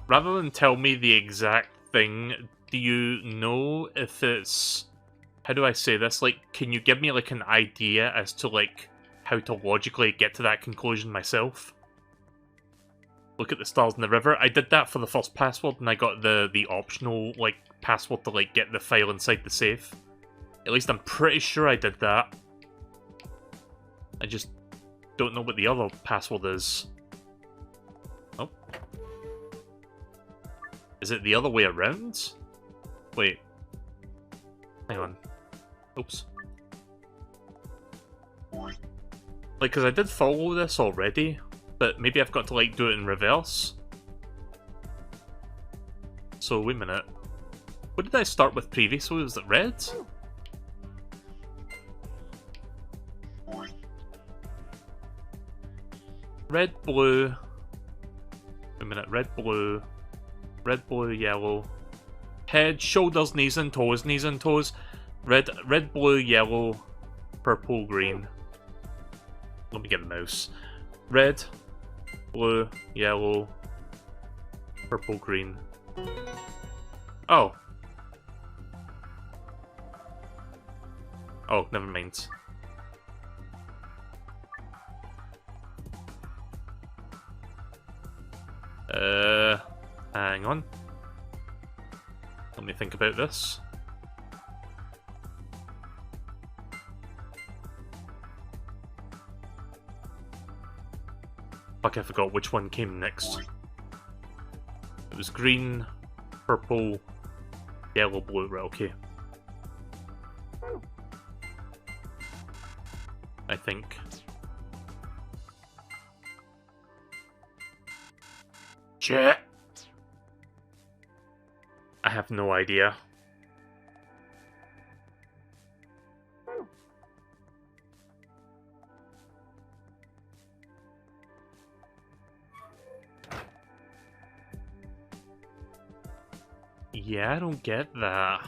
Rather than tell me the exact thing, do you know if it's... How do I say this? Like, can you give me, like, an idea as to, like, how to logically get to that conclusion myself? Look at the stars in the river. I did that for the first password, and I got the optional, like, password to, like, get the file inside the safe. At least I'm pretty sure I did that. I just don't know what the other password is. Oh. Is it the other way around? Wait. Hang on. Oops. Like, because I did follow this already, but maybe I've got to, like, do it in reverse. So, wait a minute. What did I start with previously? Was it red? Red, blue... Wait a minute. Red, blue... Red, blue, yellow. Head, shoulders, knees and toes, knees and toes. Red, blue, yellow, purple, green. Let me get the mouse. Red, blue, yellow, purple, green. Oh. Oh, never mind. Hang on. Let me think about this. Fuck, I forgot which one came next. It was green, purple, yellow, blue. Right, okay. I think. Shit! I have no idea. Yeah, I don't get that.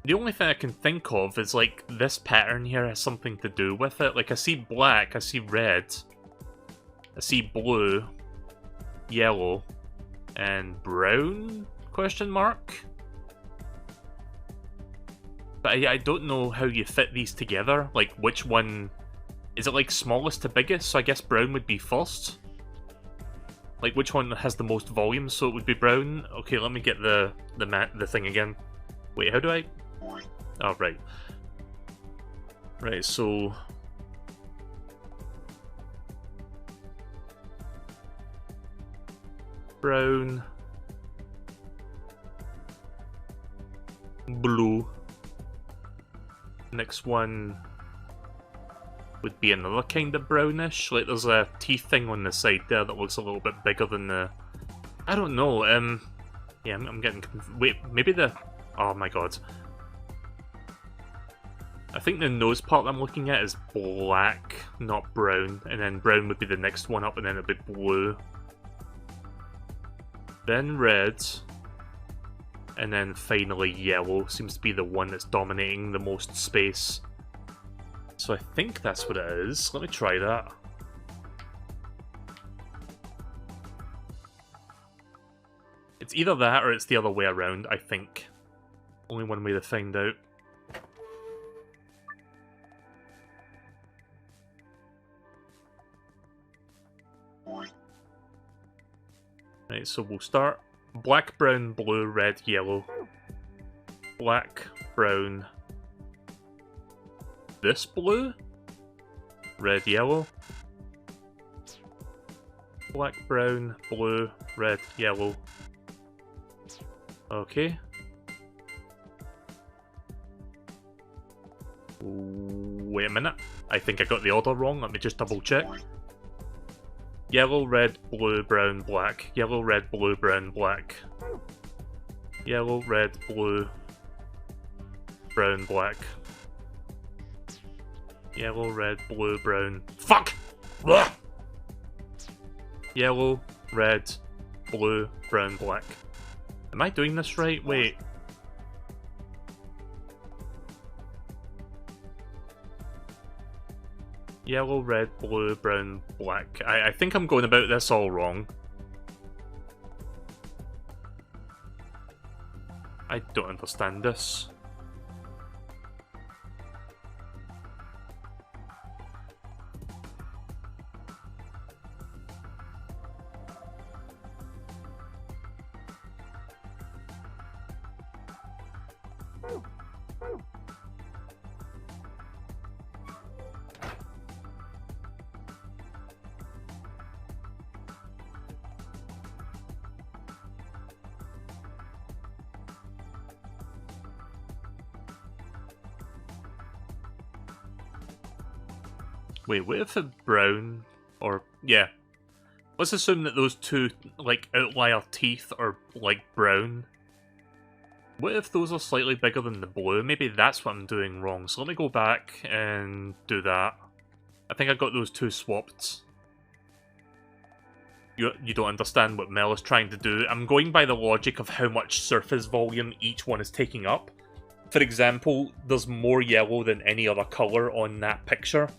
The only thing I can think of is, like, this pattern here has something to do with it. Like, I see black, I see red, I see blue, yellow, and brown, question mark? But I don't know how you fit these together. Like, which one... Is it, like, smallest to biggest? So I guess brown would be first. Like, which one has the most volume, so it would be brown? Okay, let me get the thing again. Wait, how do I... Oh, right. Right, so... Brown. Blue. Next one would be another kind of brownish. Like, there's a teeth thing on the side there that looks a little bit bigger than the... I don't know, yeah, I'm getting... Wait, maybe the... Oh my god. I think the nose part I'm looking at is black, not brown. And then brown would be the next one up, and then it'd be blue. Then red. And then finally yellow seems to be the one that's dominating the most space. So I think that's what it is. Let me try that. It's either that or it's the other way around, I think. Only one way to find out. Right, so we'll start black, brown, blue, red, yellow. Black, brown. This blue? Red, yellow. Black, brown, blue, red, yellow. Okay. Wait a minute. I think I got the order wrong. Let me just double check. Yellow, red, blue, brown, black. Yellow, red, blue, brown, black. Yellow, red, blue, brown, black. Yellow, red, blue, brown. Fuck! Ugh! Yellow, red, blue, brown, black. Am I doing this right? Wait. Yellow, red, blue, brown, black. I think I'm going about this all wrong. I don't understand this. Wait, what if it's brown? Or, yeah. Let's assume that those two, like, outlier teeth are, like, brown. What if those are slightly bigger than the blue? Maybe that's what I'm doing wrong. So let me go back and do that. I think I got those two swapped. You don't understand what Mel is trying to do. I'm going by the logic of how much surface volume each one is taking up. For example, there's more yellow than any other colour on that picture.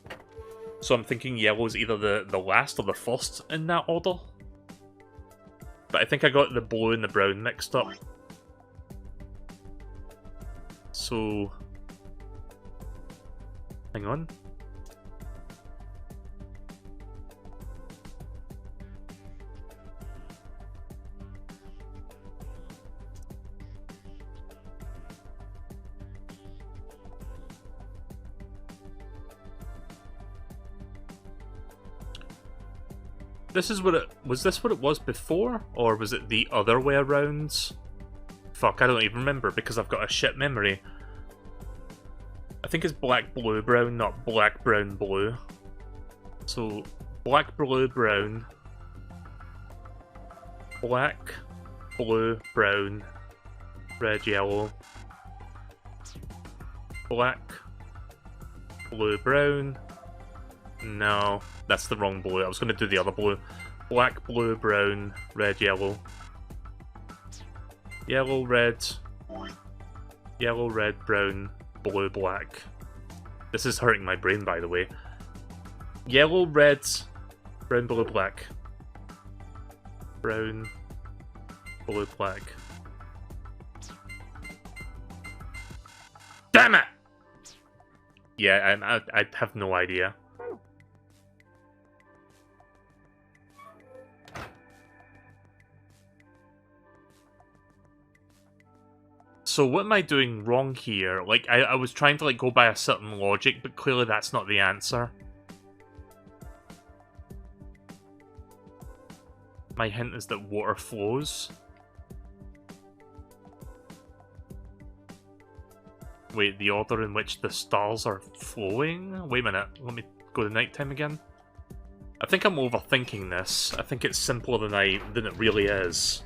So I'm thinking yellow is either the last or the first in that order. But I think I got the blue and the brown mixed up. So... hang on. This is what it... was this what it was before? Or was it the other way around? Fuck, I don't even remember because I've got a shit memory. I think it's black, blue, brown, not black, brown, blue. So, black, blue, brown. Black, blue, brown. Red, yellow. Black, blue, brown. No, that's the wrong blue. I was going to do the other blue. Black, blue, brown, red, yellow. Yellow, red. Yellow, red, brown, blue, black. This is hurting my brain, by the way. Yellow, red, brown, blue, black. Brown, blue, black. Damn it! Yeah, I have no idea. So what am I doing wrong here? Like, I was trying to, like, go by a certain logic, but clearly that's not the answer. My hint is that water flows. Wait, the order in which the stars are flowing? Wait a minute, let me go to nighttime again. I think I'm overthinking this. I think it's simpler than it really is.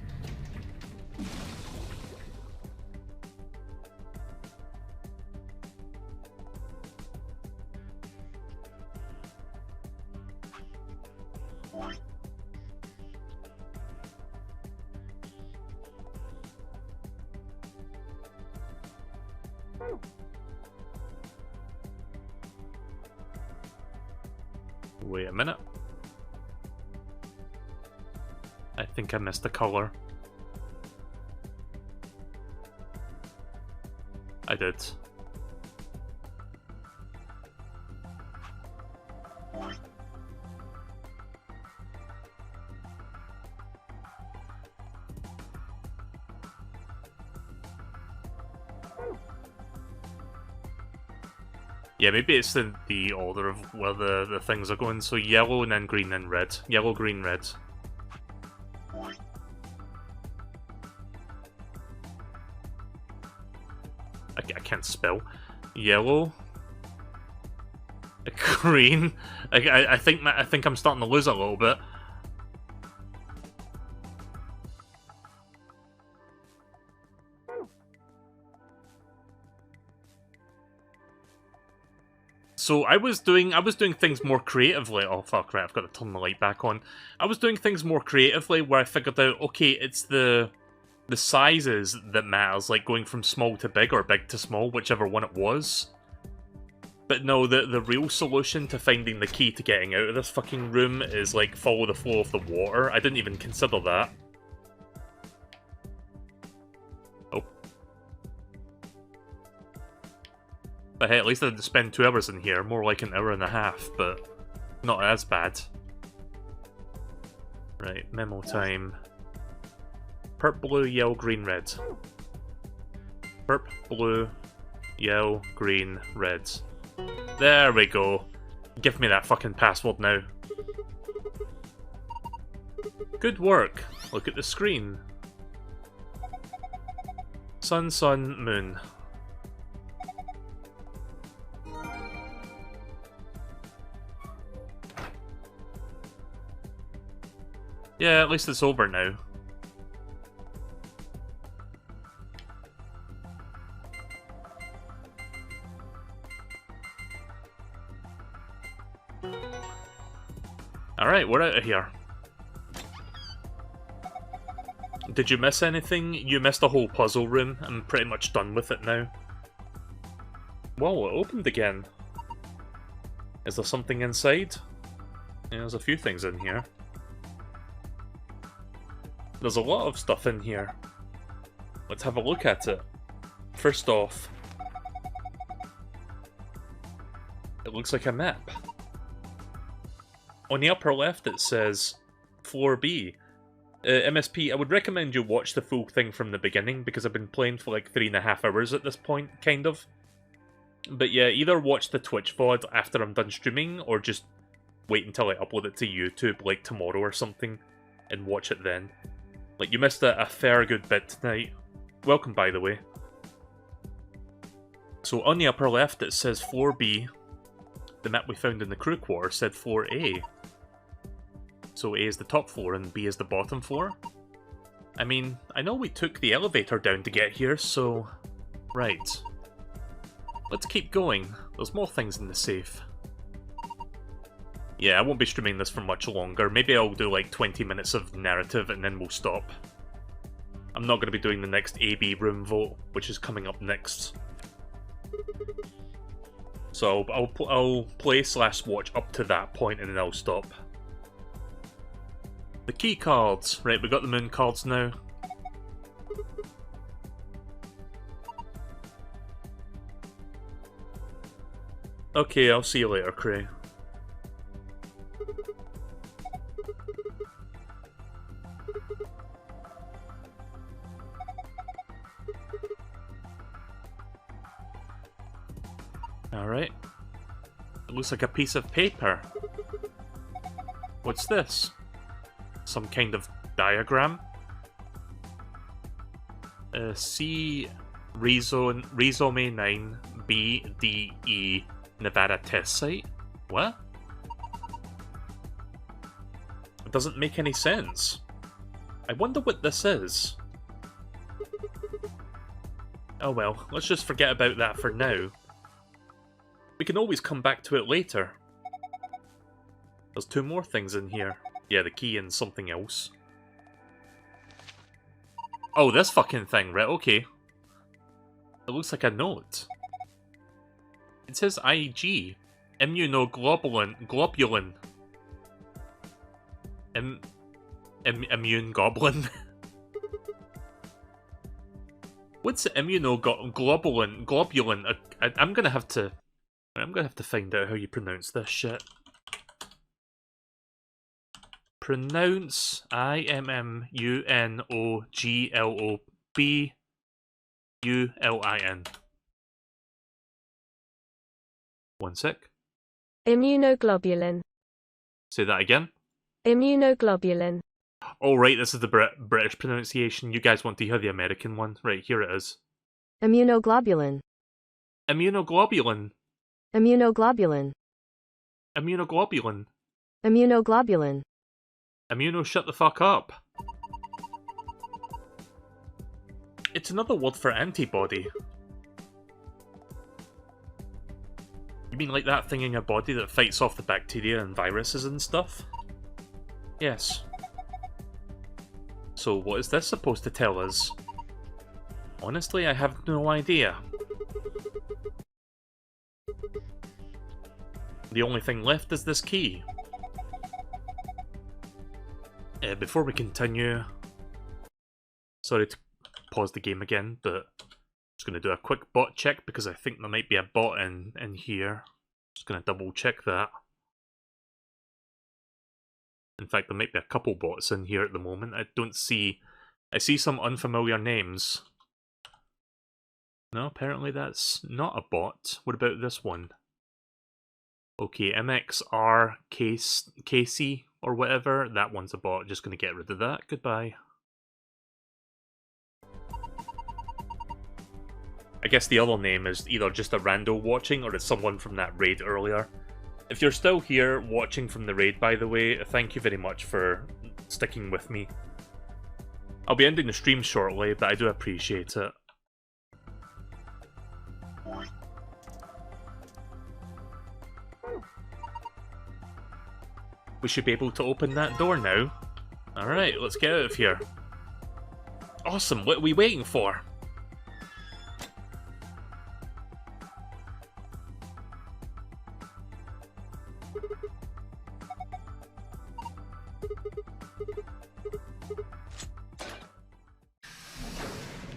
Wait a minute. I think I missed a colour. I did. Yeah, maybe it's the order of where the things are going. So yellow and then green and red. Yellow, green, red. I can't spell. Yellow. Green. I think I'm starting to lose a little bit. So I was doing things more creatively. Oh fuck, right, I've got to turn the light back on. I was doing things more creatively where I figured out, okay, it's the sizes that matters, like going from small to big or big to small, whichever one it was. But no, the real solution to finding the key to getting out of this fucking room is like follow the flow of the water. I didn't even consider that. Oh. But hey, at least I didn't spend 2 hours in here, more like an hour and a half, but not as bad. Right, memo time. Perp, blue, yellow, green, red. Perp, blue, yellow, green, red. There we go. Give me that fucking password now. Good work. Look at the screen. Sun, sun, moon. Yeah, at least it's over now. Alright, we're out of here. Did you miss anything? You missed a whole puzzle room. I'm pretty much done with it now. Whoa, it opened again. Is there something inside? Yeah, there's a few things in here. There's a lot of stuff in here. Let's have a look at it. First off, it looks like a map. On the upper left it says Floor B. MSP, I would recommend you watch the full thing from the beginning, because I've been playing for like 3.5 hours at this point, kind of. But yeah, either watch the Twitch VOD after I'm done streaming, or just wait until I upload it to YouTube, like tomorrow or something, and watch it then. Like, you missed a fair good bit tonight. Welcome, by the way. So on the upper left it says Floor B. The map we found in the crew quarter said Floor A. So A is the top floor and B is the bottom floor? I mean, I know we took the elevator down to get here, so... Right. Let's keep going. There's more things in the safe. Yeah, I won't be streaming this for much longer. Maybe I'll do like 20 minutes of narrative and then we'll stop. I'm not going to be doing the next AB room vote, which is coming up next. So I'll play / watch up to that point and then I'll stop. The key cards. Right, we got the moon cards now. Okay, I'll see you later, Cray. Alright. It looks like a piece of paper. What's this? Some kind of diagram? C Rhizome 9 BDE Nevada test site? What? It doesn't make any sense. I wonder what this is. Oh well, let's just forget about that for now. We can always come back to it later. There's 2 more things in here. Yeah, the key and something else. Oh, this fucking thing, right, okay. It looks like a note. It says IG. Immunoglobulin. Immune goblin. What's immunoglobulin? Globulin? I'm gonna have to find out how you pronounce this shit. Pronounce IMMUNOGLOBULIN. One sec. Immunoglobulin. Say that again. Immunoglobulin. Oh, right, this is the British pronunciation. You guys want to hear the American one? Right, here it is. Immunoglobulin. Immunoglobulin. Immunoglobulin. Immunoglobulin. Immunoglobulin. Immuno, shut the fuck up. It's another word for antibody. You mean like that thing in your body that fights off the bacteria and viruses and stuff? Yes. So what is this supposed to tell us? Honestly, I have no idea. The only thing left is this key. Before we continue... Sorry to pause the game again, but I'm just going to do a quick bot check because I think there might be a bot in here. Just going to double check that. In fact, there might be a couple bots in here at the moment. I see some unfamiliar names. No, apparently that's not a bot. What about this one? Okay, MXR Casey or whatever. That one's a bot. Just going to get rid of that. Goodbye. I guess the other name is either just a rando watching or it's someone from that raid earlier. If you're still here watching from the raid, by the way, thank you very much for sticking with me. I'll be ending the stream shortly, but I do appreciate it. We should be able to open that door now. Alright, let's get out of here. Awesome, what are we waiting for?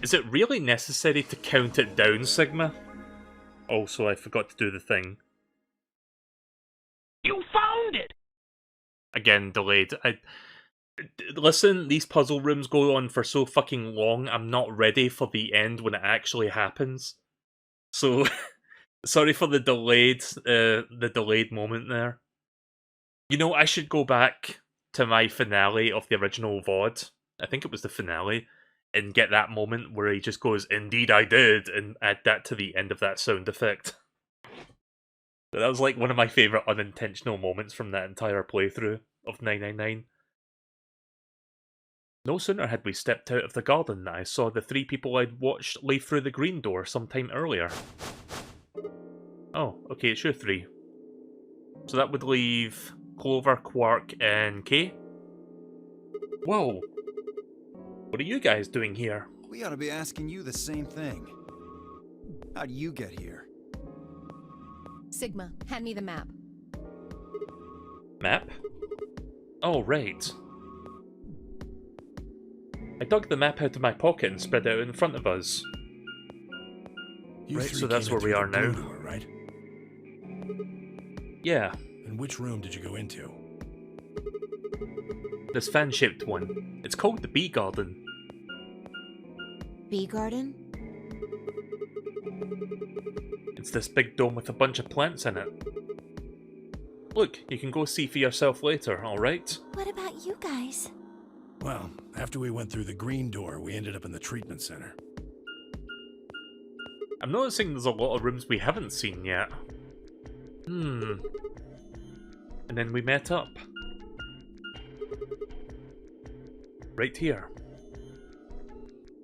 Is it really necessary to count it down, Sigma? Also, I forgot to do the thing. You found it! Again, delayed. Listen, these puzzle rooms go on for so fucking long, I'm not ready for the end when it actually happens. So, sorry for the delayed moment there. You know, I should go back to my finale of the original VOD. I think it was the finale. And get that moment where he just goes, "Indeed I did," and add that to the end of that sound effect. That was like one of my favourite unintentional moments from that entire playthrough of 999. No sooner had we stepped out of the garden than I saw the three people I'd watched leave through the green door sometime earlier. Oh, okay, it's your three. So that would leave Clover, Quark, and Kay? Whoa! What are you guys doing here? We ought to be asking you the same thing. How'd you get here? Sigma, hand me the map. Map? Oh, right. I dug the map out of my pocket and spread it out in front of us. Right, so that's where we are now. Door, right? Yeah. And which room did you go into? This fan-shaped one. It's called the Bee Garden. Bee garden? It's this big dome with a bunch of plants in it. Look, you can go see for yourself later, alright? What about you guys? Well, after we went through the green door, we ended up in the treatment center. I'm noticing there's a lot of rooms we haven't seen yet. And then we met up. Right here.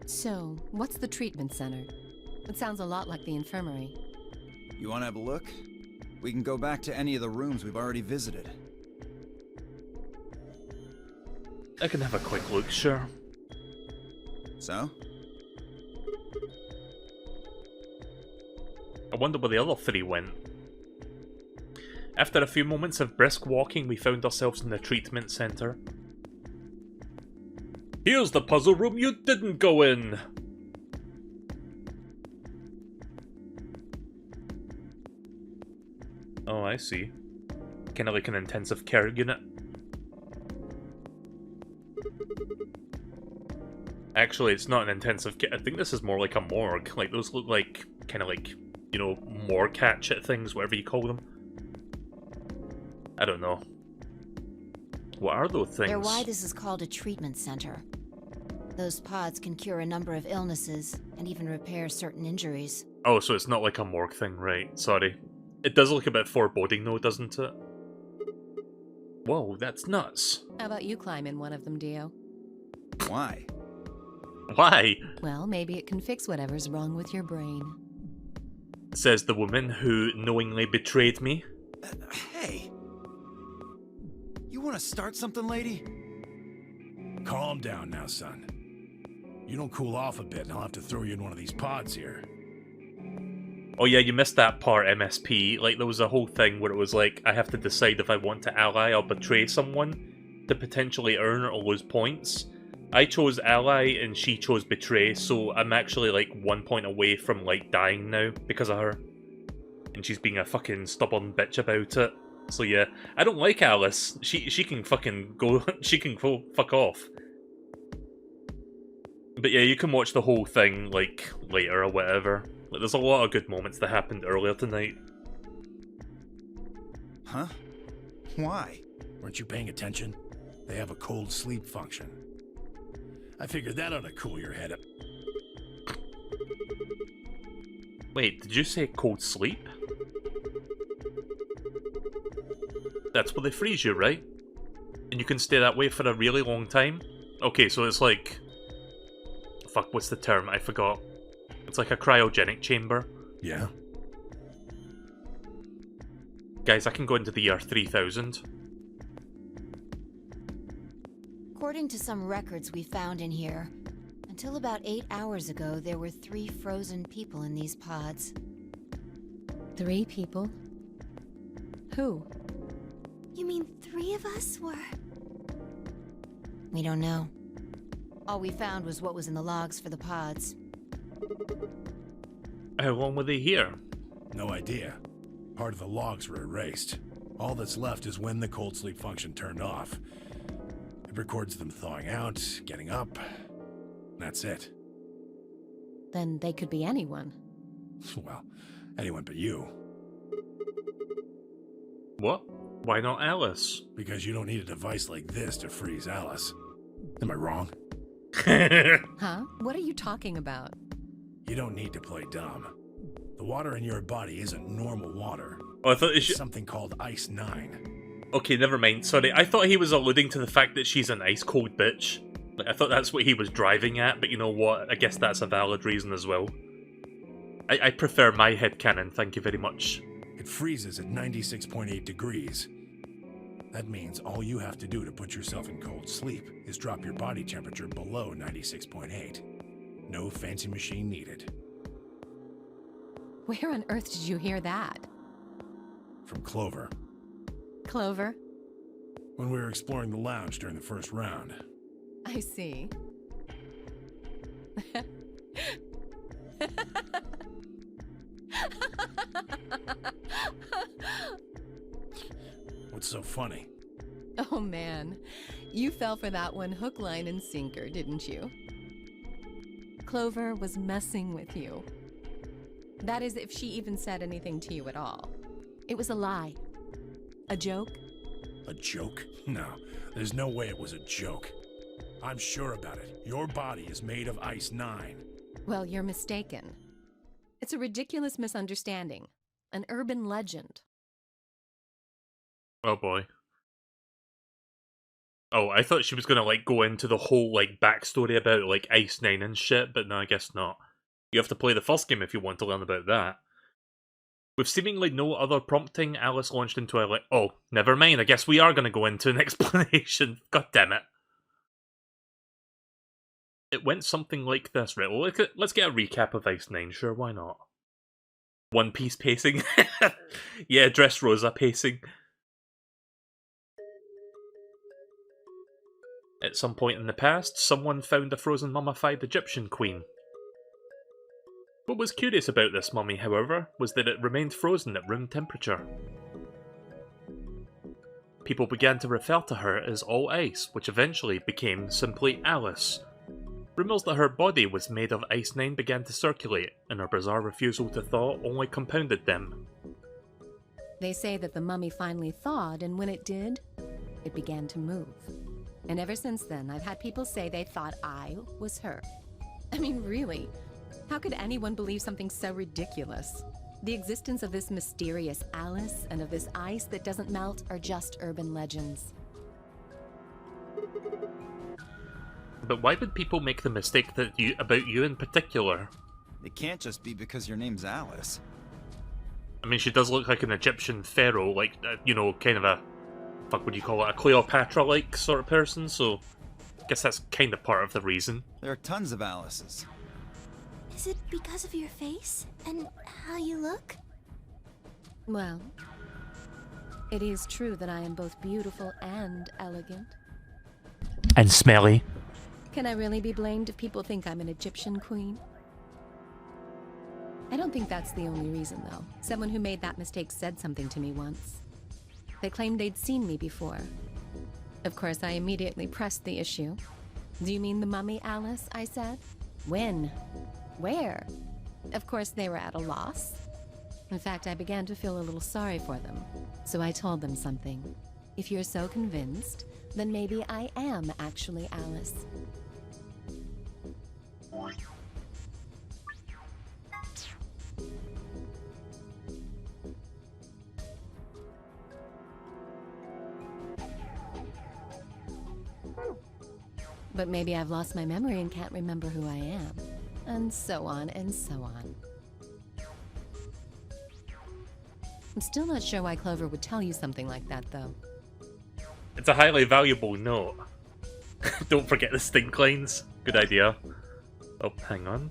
So, what's the treatment center? It sounds a lot like the infirmary. You want to have a look? We can go back to any of the rooms we've already visited. I can have a quick look, sure. So? I wonder where the other three went. After a few moments of brisk walking, we found ourselves in the treatment center. Here's the puzzle room you didn't go in! Oh, I see. Kind of like an intensive care unit. Actually, it's not an intensive care. I think this is more like a morgue. Like, those look like, kind of like, you know, morgue hatchet things, whatever you call them. I don't know. What are those things? They're why this is called a treatment center. Those pods can cure a number of illnesses, and even repair certain injuries. Oh, so it's not like a morgue thing, right? Sorry. It does look a bit foreboding though, doesn't it? Whoa, that's nuts. How about you climb in one of them, Dio? Why? Why? Well, maybe it can fix whatever's wrong with your brain. Says the woman who knowingly betrayed me. Hey! You want to start something, lady? Calm down now, son. You don't cool off a bit and I'll have to throw you in one of these pods here. Oh yeah, you missed that part, MSP. Like, there was a whole thing where it was like, I have to decide if I want to ally or betray someone to potentially earn or lose points. I chose ally and she chose betray, so I'm actually like 1 point away from like dying now because of her. And she's being a fucking stubborn bitch about it. So yeah, I don't like Alice. She can fucking go, she can go fuck off. But yeah, you can watch the whole thing like later or whatever. Like, there's a lot of good moments that happened earlier tonight. Huh? Why? Weren't you paying attention? They have a cold sleep function. I figured that ought to cool your head up. Wait, did you say cold sleep? That's where they freeze you, right? And you can stay that way for a really long time? Okay, so it's like... Fuck, what's the term? I forgot. It's like a cryogenic chamber. Yeah? Guys, I can go into the year 3000. According to some records we found in here, until about 8 hours ago, there were 3 frozen people in these pods. 3 people? Who? You mean 3 of us were... We don't know. All we found was what was in the logs for the pods. How long were they here? No idea. Part of the logs were erased. All that's left is when the cold sleep function turned off. It records them thawing out, getting up. That's it. Then they could be anyone. Well, anyone but you. What? Why not Alice? Because you don't need a device like this to freeze Alice. Am I wrong? Huh? What are you talking about? You don't need to play dumb. The water in your body isn't normal water. Oh, I thought It's something called Ice 9. Okay, never mind. Sorry, I thought he was alluding to the fact that she's an ice cold bitch. Like, I thought that's what he was driving at, but you know what? I guess that's a valid reason as well. I prefer my headcanon, thank you very much. It freezes at 96.8 degrees. That means all you have to do to put yourself in cold sleep is drop your body temperature below 96.8. No fancy machine needed. Where on earth did you hear that? From Clover. Clover? When we were exploring the lounge during the first round. I see. What's so funny? Oh man, you fell for that one hook, line, and sinker, didn't you? Clover was messing with you. That is, if she even said anything to you at all. It was a lie. A joke? A joke? No, there's no way it was a joke. I'm sure about it. Your body is made of Ice 9. Well, you're mistaken. It's a ridiculous misunderstanding. An urban legend. Oh boy. Oh, I thought she was gonna, like, go into the whole, like, backstory about, like, Ice 9 and shit, but no, I guess not. You have to play the first game if you want to learn about that. With seemingly no other prompting, Alice launched into a, like, oh, never mind, I guess we are gonna go into an explanation. God damn it. It went something like this, right? Well, let's get a recap of Ice 9, sure, why not? One Piece pacing. Yeah, Dressrosa pacing. At some point in the past, someone found a frozen mummified Egyptian queen. What was curious about this mummy, however, was that it remained frozen at room temperature. people began to refer to her as All Ice, which eventually became simply Alice. Rumours that her body was made of Ice 9 began to circulate, and her bizarre refusal to thaw only compounded them. They say that the mummy finally thawed, and when it did, it began to move. And ever since then, I've had people say they thought I was her. I mean, really, how could anyone believe something so ridiculous? The existence of this mysterious Alice and of this ice that doesn't melt are just urban legends. But why would people make the mistake that about you in particular? It can't just be because your name's Alice. I mean, she does look like an Egyptian pharaoh, like, you know, kind of a, fuck would you call it, a Cleopatra-like sort of person, so I guess that's kind of part of the reason. There are tons of Alices. Is it because of your face and how you look? Well, it is true that I am both beautiful and elegant. And smelly. Can I really be blamed if people think I'm an Egyptian queen? I don't think that's the only reason, though. Someone who made that mistake said something to me once. They claimed they'd seen me before. Of course, I immediately pressed the issue. Do you mean the mummy, Alice? I said. When? Where? Of course, they were at a loss. In fact, I began to feel a little sorry for them. So I told them something. If you're so convinced, then maybe I am actually Alice. But maybe I've lost my memory and can't remember who I am. And so on and so on. I'm still not sure why Clover would tell you something like that, though. It's a highly valuable note. Don't forget the stink lines. Good idea. Oh, hang on.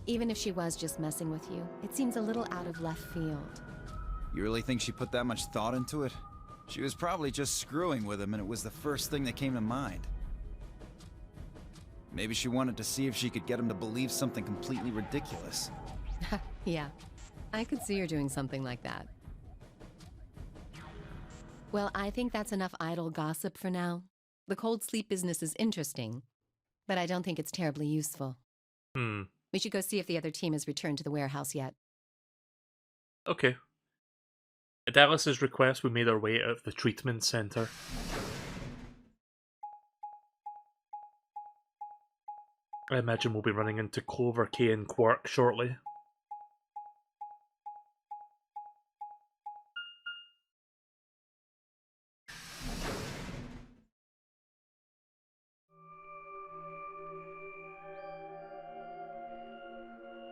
Even if she was just messing with you, it seems a little out of left field. You really think she put that much thought into it? She was probably just screwing with him and it was the first thing that came to mind. Maybe she wanted to see if she could get him to believe something completely ridiculous. Yeah, I could see her doing something like that. Well, I think that's enough idle gossip for now. The cold sleep business is interesting, but I don't think it's terribly useful. We should go see if the other team has returned to the warehouse yet. Okay. At Alice's request, we made our way out of the treatment center. I imagine we'll be running into Clover, Kay, and Quark shortly.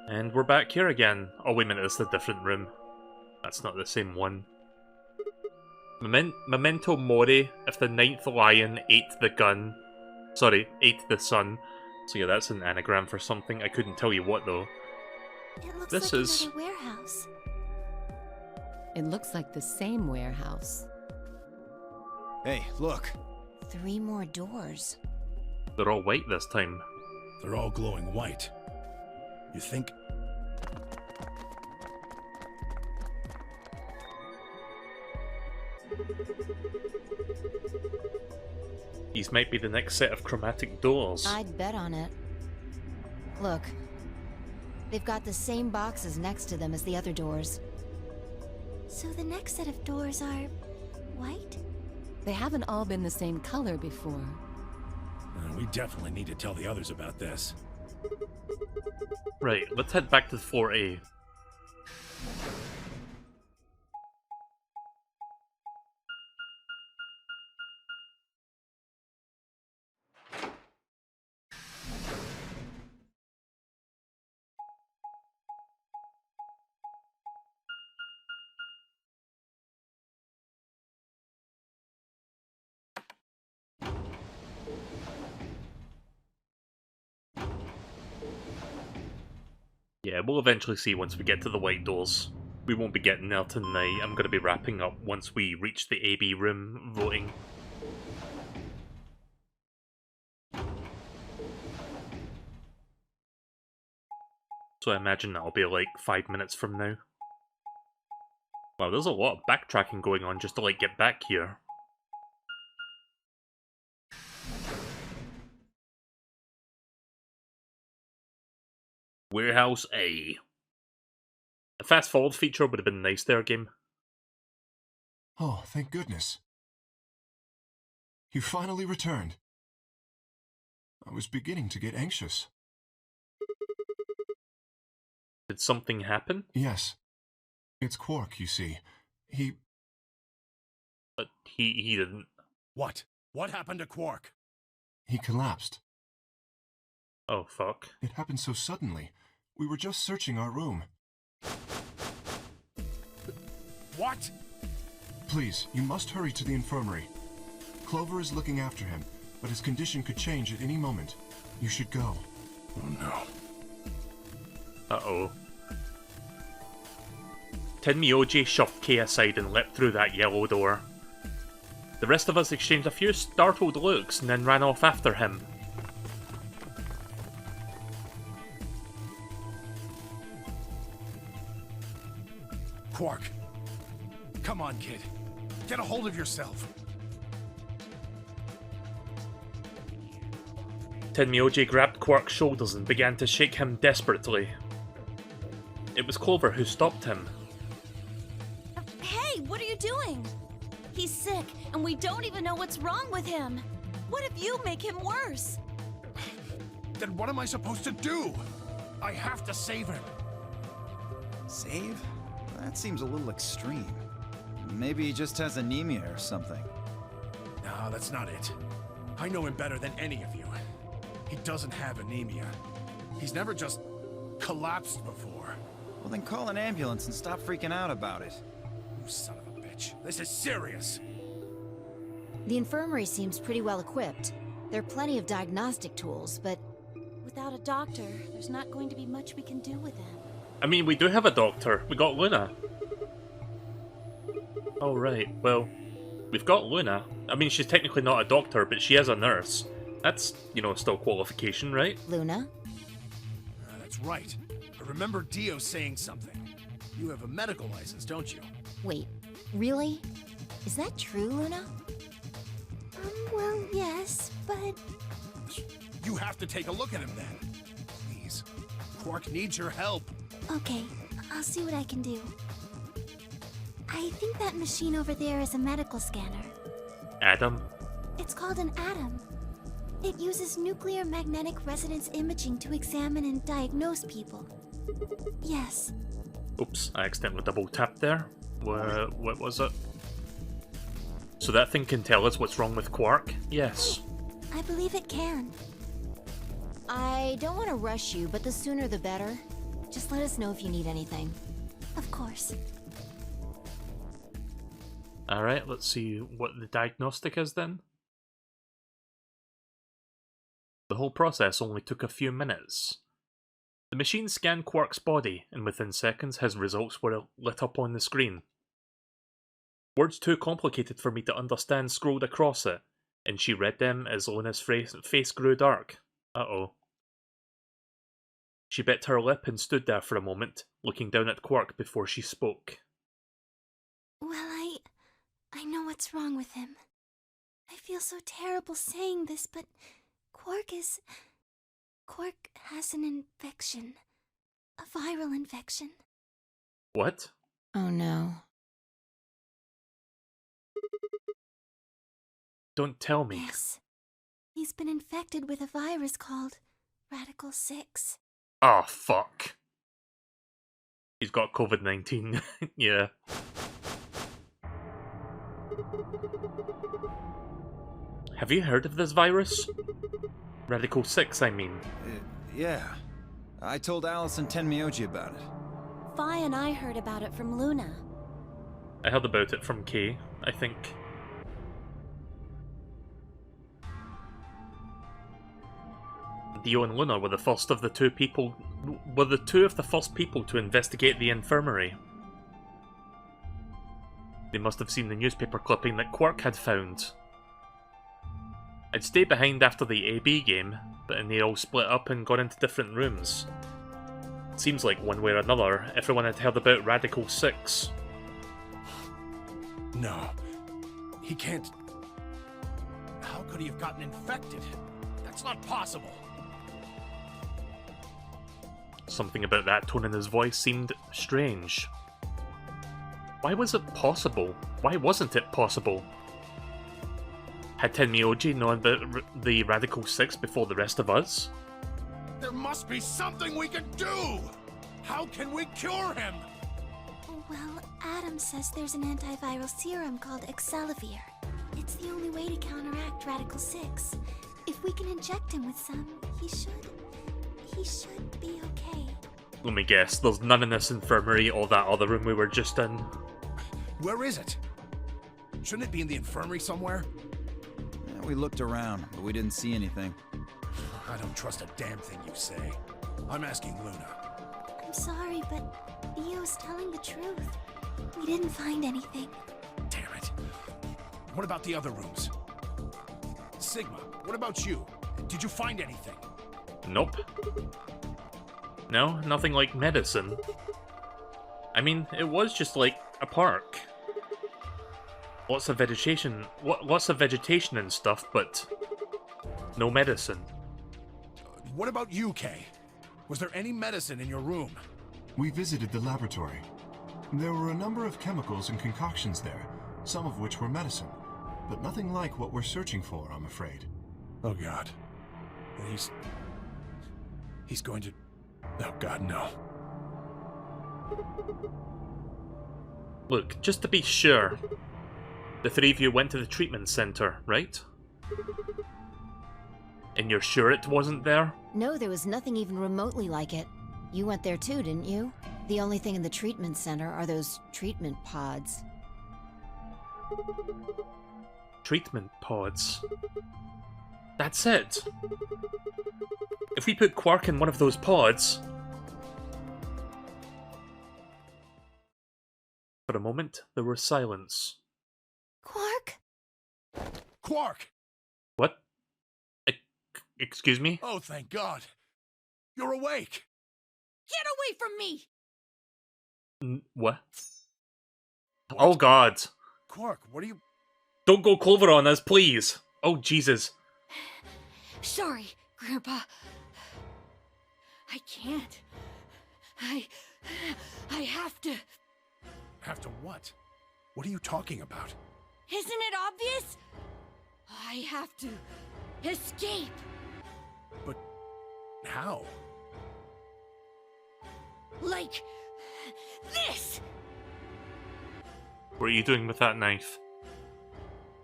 And we're back here again. Oh wait a minute, this is a different room. That's not the same one. Memento Mori, if the ninth lion ate the gun. Sorry, ate the sun. So yeah, that's an anagram for something. I couldn't tell you what though. It looks This like is... another warehouse. It looks like the same warehouse. Hey, look. 3 more doors. They're all white this time. They're all glowing white. You think? These might be the next set of chromatic doors. I'd bet on it. Look. They've got the same boxes next to them as the other doors. So the next set of doors are white? They haven't all been the same color before. We definitely need to tell the others about this. Right, let's head back to floor A. Yeah, we'll eventually see once we get to the white doors. We won't be getting there tonight. I'm going to be wrapping up once we reach the AB room voting. So I imagine that'll be like 5 minutes from now. Wow, there's a lot of backtracking going on just to like get back here. Warehouse A. A fast forward feature would have been nice there, game. Oh, thank goodness. You finally returned. I was beginning to get anxious. Did something happen? Yes. It's Quark, you see. But he didn't. What? What happened to Quark? He collapsed. Oh, fuck. It happened so suddenly. We were just searching our room. What? Please, you must hurry to the infirmary. Clover is looking after him, but his condition could change at any moment. You should go. Oh no. Uh-oh. Tenmyoji shoved Kay aside and leapt through that yellow door. The rest of us exchanged a few startled looks and then ran off after him. Quark. Come on, kid. Get a hold of yourself. Tenmyoji grabbed Quark's shoulders and began to shake him desperately. It was Clover who stopped him. Hey, what are you doing? He's sick, and we don't even know what's wrong with him. What if you make him worse? Then what am I supposed to do? I have to save him. Save? That seems a little extreme. Maybe he just has anemia or something. No, that's not it. I know him better than any of you. He doesn't have anemia. He's never just collapsed before. Well, then call an ambulance and stop freaking out about it. You son of a bitch. This is serious. The infirmary seems pretty well equipped. There are plenty of diagnostic tools, but Without a doctor, there's not going to be much we can do with him. I mean, we do have a doctor. We got Luna. Oh, right. Well, we've got Luna. I mean, she's technically not a doctor, but she is a nurse. That's, you know, still qualification, right? Luna? That's right. I remember Dio saying something. You have a medical license, don't you? Wait, really? Is that true, Luna? Well, yes, but... You have to take a look at him then. Please. Quark needs your help. Okay, I'll see what I can do. I think that machine over there is a medical scanner. Adam? It's called an ATOM. It uses nuclear magnetic resonance imaging to examine and diagnose people. Yes. Oops, I accidentally double tapped there. What was it? So that thing can tell us what's wrong with Quark? Yes. I believe it can. I don't want to rush you, but the sooner the better. Just let us know if you need anything. Of course. Alright, let's see what the diagnostic is then. The whole process only took a few minutes. The machine scanned Quark's body, and within seconds his results were lit up on the screen. Words too complicated for me to understand scrolled across it, and she read them as Luna's face grew dark. Uh-oh. She bit her lip and stood there for a moment, looking down at Quark before she spoke. Well, I know what's wrong with him. I feel so terrible saying this, but Quark has an infection. A viral infection. What? Oh no. Don't tell me. Yes. He's been infected with a virus called Radical 6. Oh, fuck. He's got COVID-19. Yeah. Have you heard of this virus? Radical 6, I mean. Yeah. I told Alice and Tenmyoji about it. Fi and I heard about it from Luna. I heard about it from Kay, I think. Dio and Luna were the first of the two people. Were the two of the first people to investigate the infirmary. They must have seen the newspaper clipping that Quark had found. I'd stay behind after the AB game, but then they all split up and got into different rooms. It seems like one way or another, everyone had heard about Radical 6. No. He can't... How could he have gotten infected? That's not possible. Something about that tone in his voice seemed strange. Why was it possible? Why wasn't it possible? Had Tenmyoji known about the Radical 6 before the rest of us? There must be something we can do! How can we cure him? Well, Adam says there's an antiviral serum called Excelavir. It's the only way to counteract Radical 6. If we can inject him with some, he should be okay. Let me guess, there's none in this infirmary or that other room we were just in. Where is it? Shouldn't it be in the infirmary somewhere? Yeah, we looked around, but we didn't see anything. I don't trust a damn thing you say. I'm asking Luna. I'm sorry, but Theo's telling the truth. We didn't find anything. Damn it. What about the other rooms? Sigma, what about you? Did you find anything? Nope. No, nothing like medicine. I mean, it was just like a park. Lots of vegetation, and stuff, but no medicine. What about you, Kay? Was there any medicine in your room? We visited the laboratory. There were a number of chemicals and concoctions there, some of which were medicine, but nothing like what we're searching for, I'm afraid. Oh God. He's going to... Oh God, no. Look, just to be sure, the three of you went to the treatment center, right? And you're sure it wasn't there? No, there was nothing even remotely like it. You went there too, didn't you? The only thing in the treatment center are those treatment pods. Treatment pods? That's it. If we put Quark in one of those pods... For a moment, there was silence. Quark? Quark! What? Excuse me? Oh, thank God. You're awake. Get away from me! What? Oh God. Quark, what are you... Don't go Clover on us, please. Oh, Jesus. Sorry, Grandpa. I can't. I have to... Have to what? What are you talking about? Isn't it obvious? I have to escape. But how? Like this. What are you doing with that knife?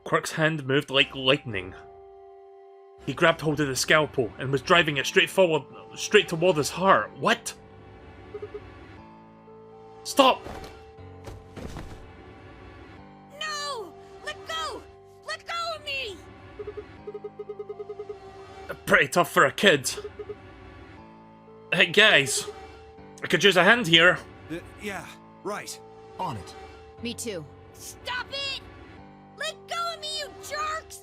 Quark's hand moved like lightning. He grabbed hold of the scalpel and was driving it straight toward his heart. What? Stop! No! Let go! Let go of me! Pretty tough for a kid. Hey guys, I could use a hand here. Yeah, right. On it. Me too. Stop it! Let go of me, you jerks!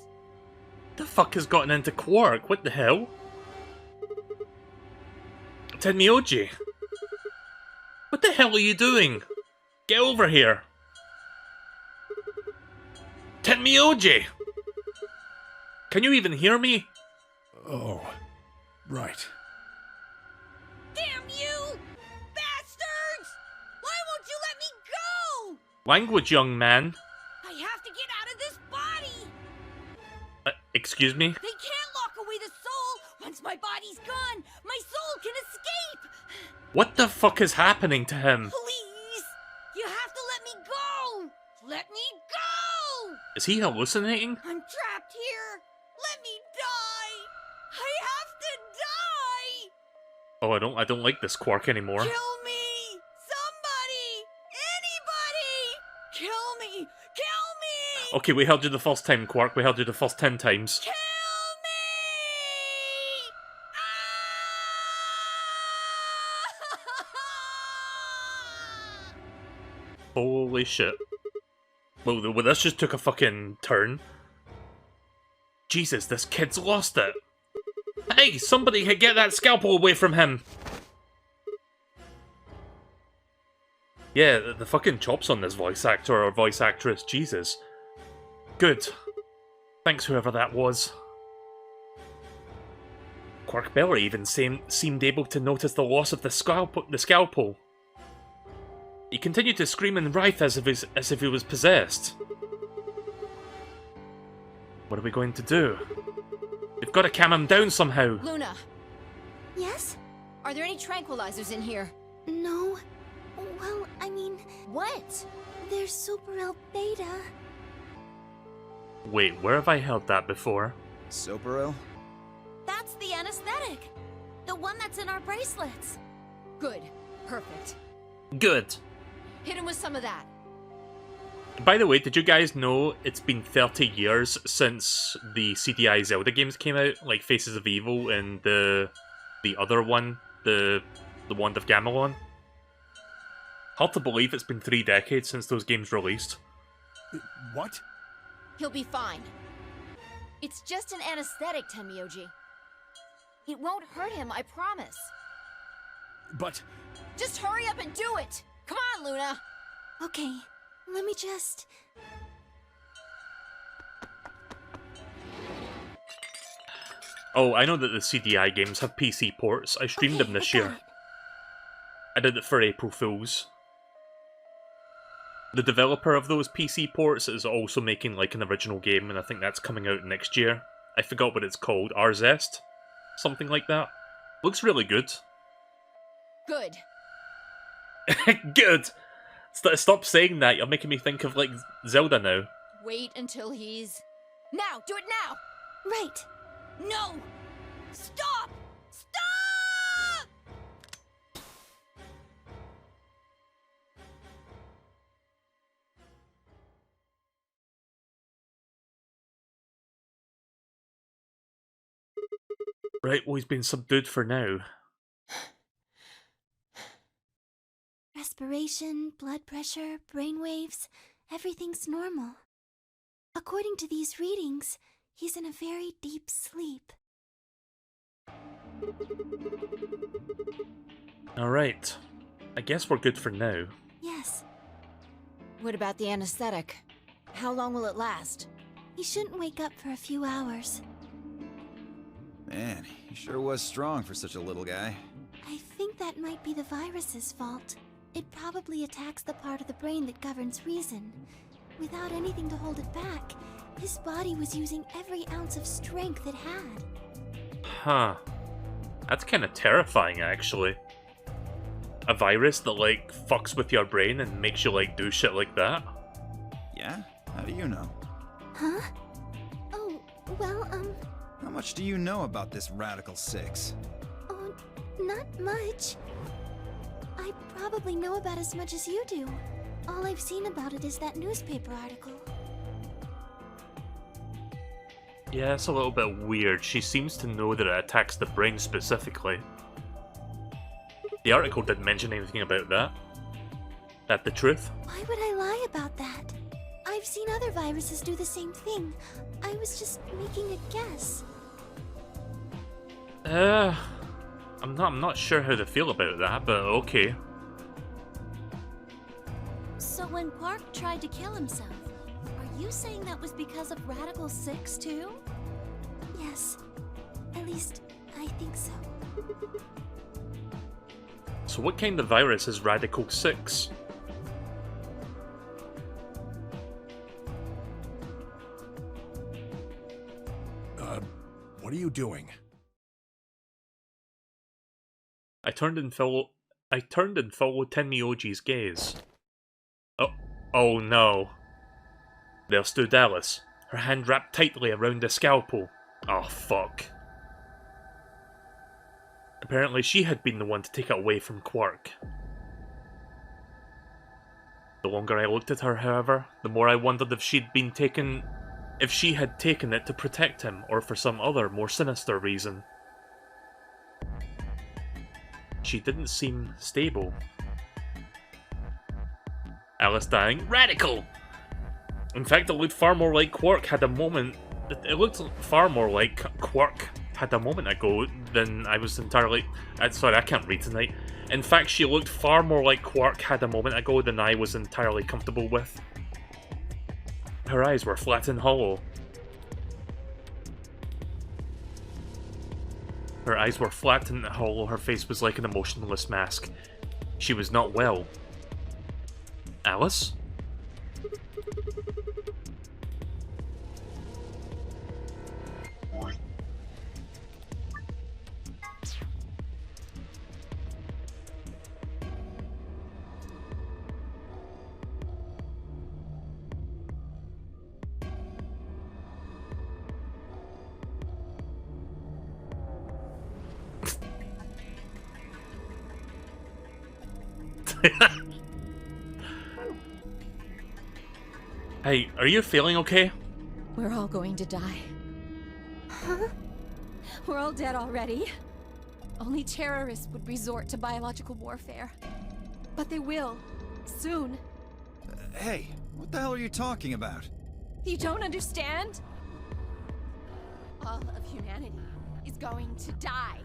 The fuck has gotten into Quark? What the hell? Tenmyoji! What the hell are you doing? Get over here! Tenmyoji! Can you even hear me? Oh, right. Damn you! Bastards! Why won't you let me go? Language, young man. I have to get out of this body! Excuse me? They can't lock away the soul! Once my body's gone, my soul can escape! What the fuck is happening to him? Please! You have to let me go! Let me go! Is he hallucinating? I'm trapped here! Let me die! I have to die! Oh, I don't like this Quark anymore. Kill me! Somebody! Anybody! Kill me! Kill me! Okay, we held you the first time, Quark. We held you the first 10 times. Kill me! Holy shit. Well, this just took a fucking turn. Jesus, this kid's lost it. Hey, somebody could get that scalpel away from him! Yeah, the fucking chops on this voice actor or voice actress, Jesus. Good. Thanks, whoever that was. Quark Beller even seemed able to notice the loss of the scalpel. He continued to scream and writhe as if he was possessed. What are we going to do? We've got to calm him down somehow. Luna, Yes? are there any tranquilizers in here? No. Well, I mean, What? there's Super Beta. Wait, where have I heard that before? Soperil? That's the anesthetic. The one that's in our bracelets. Good. Perfect. Good. Hit him with some of that. By the way, did you guys know it's been 30 years since the CDI Zelda games came out? Like Faces of Evil and the other one, the Wand of Gamelon? Hard to believe it's been 3 decades since those games released. What? He'll be fine. It's just an anesthetic, Tenmyoji. It won't hurt him, I promise. But... Just hurry up and do it! Come on, Luna! Okay, let me just... Oh, I know that the CDI games have PC ports. I streamed them this year. I did it for April Fools. The developer of those PC ports is also making like an original game, and I think that's coming out next year. I forgot what it's called. Arzest? Something like that. Looks really good. Good. Good! Stop saying that, you're making me think of like Zelda now. Wait until he's... Now! Do it now! Right. No! Stop! Stop! Right, well, he's been subdued for now. Respiration, blood pressure, brain waves, everything's normal. According to these readings, he's in a very deep sleep. Alright. I guess we're good for now. Yes, What about the anesthetic? How long will it last? he shouldn't wake up for a few hours. Man, he sure was strong for such a little guy. I think that might be the virus's fault. It probably attacks the part of the brain that governs reason. Without anything to hold it back, his body was using every ounce of strength it had. Huh. That's kind of terrifying, actually. A virus that, like, fucks with your brain and makes you, like, do shit like that? Yeah? How do you know? Huh? Oh, well, How much do you know about this Radical 6? oh, not much. I probably know about as much as you do. All I've seen about it is that newspaper article. Yeah, it's a little bit weird. She seems to know that it attacks the brain specifically. The article didn't mention anything about that. That the truth? Why would I lie about that? I've seen other viruses do the same thing. I was just making a guess. I'm not sure how to feel about that, but okay. So when Quark tried to kill himself, are you saying that was because of Radical 6 too? Yes. At least, I think so. So what kind of virus is Radical 6? What are you doing? I turned and followed Tenmyoji's gaze. Oh no. There stood Alice, her hand wrapped tightly around the scalpel. Oh fuck. Apparently she had been the one to take it away from Quark. The longer I looked at her, however, the more I wondered if she had taken it to protect him, or for some other, more sinister reason. She didn't seem stable. Alice dying. Radical! In fact, it looked far more like Quark had a moment... It looked far more like Quark had a moment ago than I was entirely... sorry, I can't read tonight. In fact, she looked far more like Quark had a moment ago than I was entirely comfortable with. Her eyes were flat and hollow. Her eyes were flat and hollow, her face was like an emotionless mask. She was not well. Alice? Hey, are you feeling okay? We're all going to die. Huh? We're all dead already. Only terrorists would resort to biological warfare. But they will. Soon. Hey, what the hell are you talking about? You don't understand? All of humanity is going to die.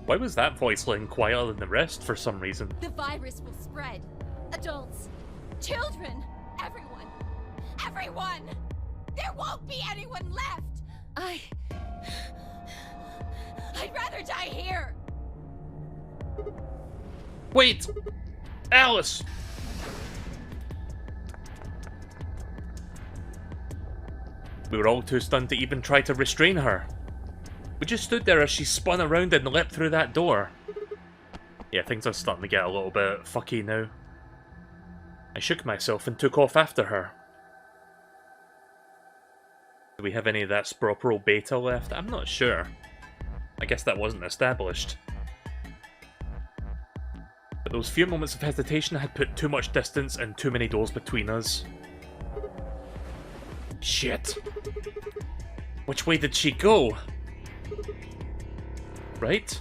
Why was that voice line quieter than the rest for some reason? The virus will spread. Adults, children, everyone. Everyone! There won't be anyone left! I'd rather die here! Wait! Alice! We were all too stunned to even try to restrain her. We just stood there as she spun around and leapt through that door. Yeah, things are starting to get a little bit fucky now. I shook myself and took off after her. Do we have any of that Sporopro beta left? I'm not sure. I guess that wasn't established. But those few moments of hesitation had put too much distance and too many doors between us. Shit. Which way did she go? Right?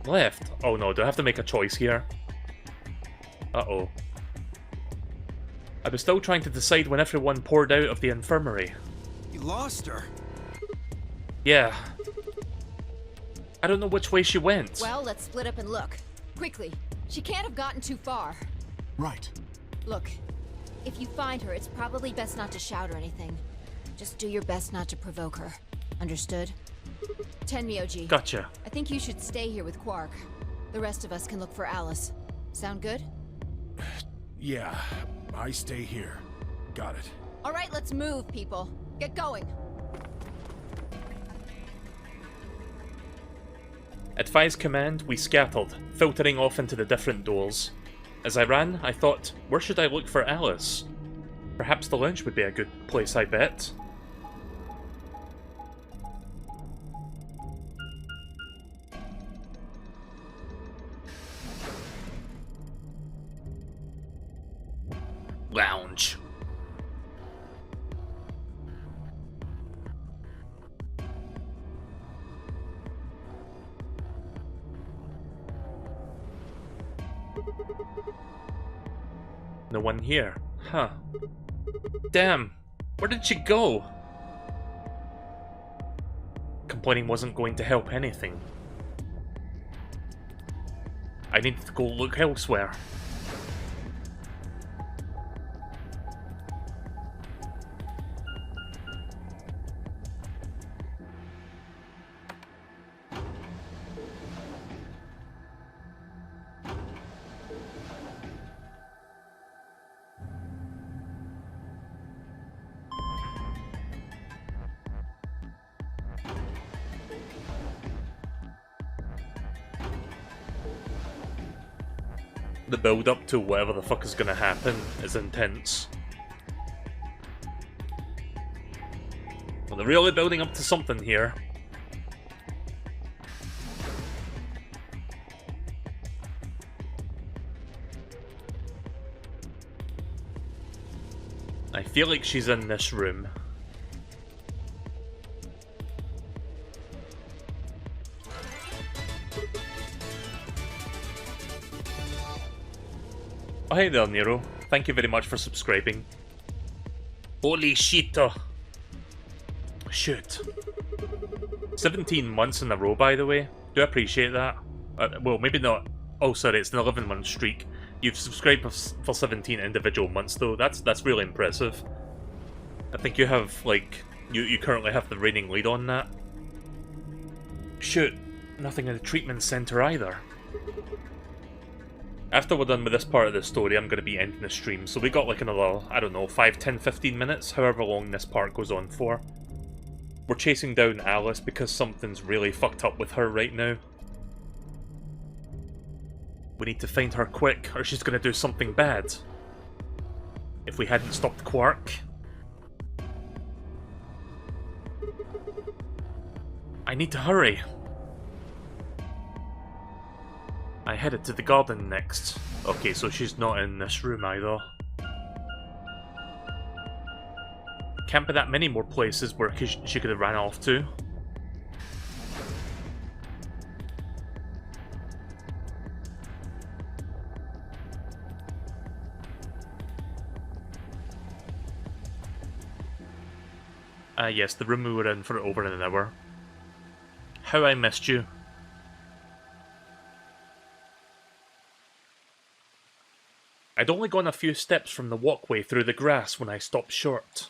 Left? Oh no, do I have to make a choice here? Uh-oh. I was still trying to decide when everyone poured out of the infirmary. You lost her. Yeah. I don't know which way she went. Well, let's split up and look. Quickly. She can't have gotten too far. Right. Look, if you find her, it's probably best not to shout or anything. Just do your best not to provoke her. Understood? Tenmyoji. Gotcha. I think you should stay here with Quark. The rest of us can look for Alice. Sound good? Yeah, I stay here. Got it. Alright, let's move, people. Get going. At Phi's command, we scattered, filtering off into the different doors. As I ran, I thought, where should I look for Alice? Perhaps the lounge would be a good place, I bet. Lounge. No one here. Huh. Damn. Where did she go? Complaining wasn't going to help anything. I needed to go look elsewhere. The build up to whatever the fuck is gonna happen is intense. Well, they're really building up to something here. I feel like she's in this room. Oh, hey there, Nero. thank you very much for subscribing. Holy shit. Shoot. 17 months in a row, by the way. Do appreciate that. Well, maybe not. Oh, sorry, it's an 11-month streak. You've subscribed for 17 individual months, though. That's really impressive. I think you have, like, you currently have the reigning lead on that. Shoot, nothing in the treatment center either. After we're done with this part of the story, I'm going to be ending the stream, so we got like another, I don't know, 5, 10, 15 minutes, however long this part goes on for. We're chasing down Alice because something's really fucked up with her right now. We need to find her quick, or she's going to do something bad. If we hadn't stopped Quark. I need to hurry. I headed to the garden next. Okay, so she's not in this room either. Can't be that many more places where she could have ran off to. Yes, the room we were in for over an hour. How I missed you. I'd only gone a few steps from the walkway through the grass when I stopped short.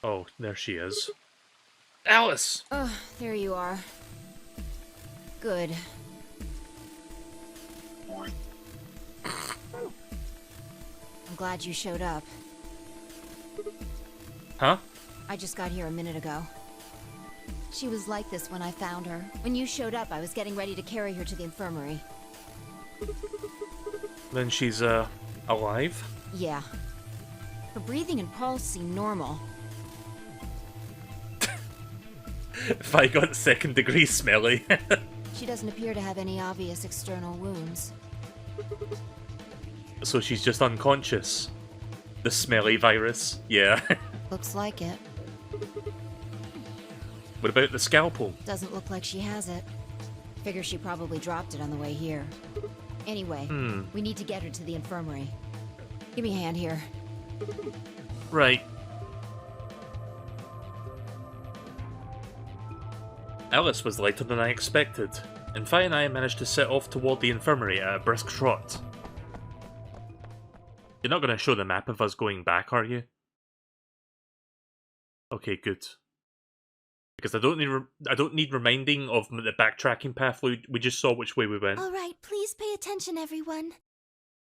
Oh, there she is. Alice! Oh, there you are. Good. I'm glad you showed up. Huh? I just got here a minute ago. She was like this when I found her. When you showed up, I was getting ready to carry her to the infirmary. Then she's, alive? Yeah. Her breathing and pulse seem normal. If I got second degree smelly. She doesn't appear to have any obvious external wounds. So she's just unconscious. The smelly virus, yeah. Looks like it. What about the scalpel? Doesn't look like she has it. Figure she probably dropped it on the way here. Anyway, we need to get her to the infirmary. Give me a hand here. Right. Alice was lighter than I expected, and Vi and I managed to set off toward the infirmary at a brisk trot. You're not going to show the map of us going back, are you? Okay, good. Because I don't need reminding of the backtracking path. We just saw which way we went. All right, please pay attention, everyone.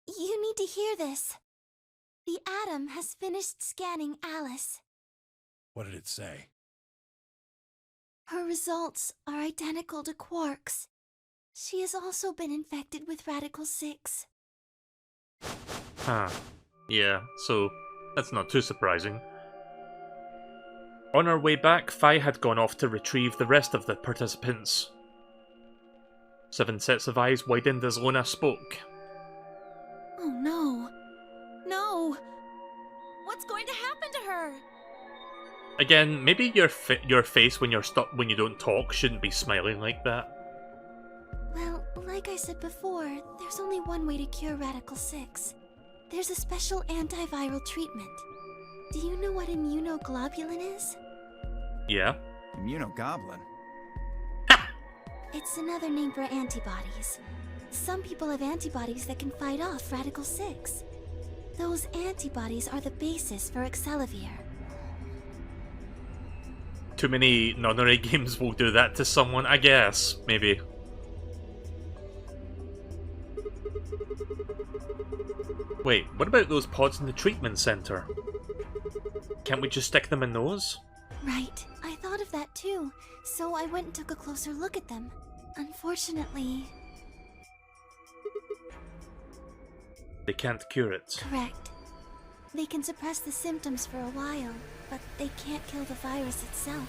You need to hear this. The Atom has finished scanning Alice. What did it say? Her results are identical to Quark's. She has also been infected with Radical 6. Huh. Yeah, so that's not too surprising. On our way back, Vi had gone off to retrieve the rest of the participants. 7 sets of eyes widened as Luna spoke. Oh no. No. What's going to happen to her? Again, maybe your face when when you don't talk shouldn't be smiling like that. Well, like I said before, there's only one way to cure Radical 6. There's a special antiviral treatment. Do you know what immunoglobulin is? Yeah. Immunogoblin? It's another name for antibodies. Some people have antibodies that can fight off Radical 6. Those antibodies are the basis for Excelivir. Too many nonary games will do that to someone, I guess. Maybe. Wait, what about those pods in the treatment center? Can't we just stick them in those? Right, I thought of that too, so I went and took a closer look at them. Unfortunately... They can't cure it. Correct. They can suppress the symptoms for a while, but they can't kill the virus itself.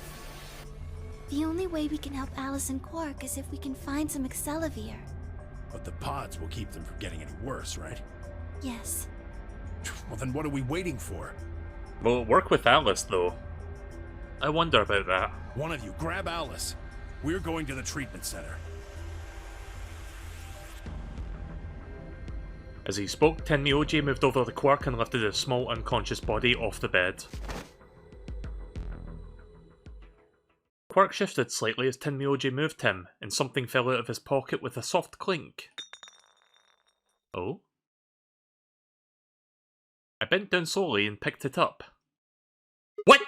The only way we can help Alice and Quark is if we can find some Excelivir. But the pods will keep them from getting any worse, right? Yes. Well, then what are we waiting for? Will it work with Alice, though? I wonder about that. One of you, grab Alice. We're going to the treatment center. As he spoke, Tenmyoji moved over the Quark and lifted his small unconscious body off the bed. Quark shifted slightly as Tenmyoji moved him, and something fell out of his pocket with a soft clink. Oh? I bent down slowly and picked it up. What?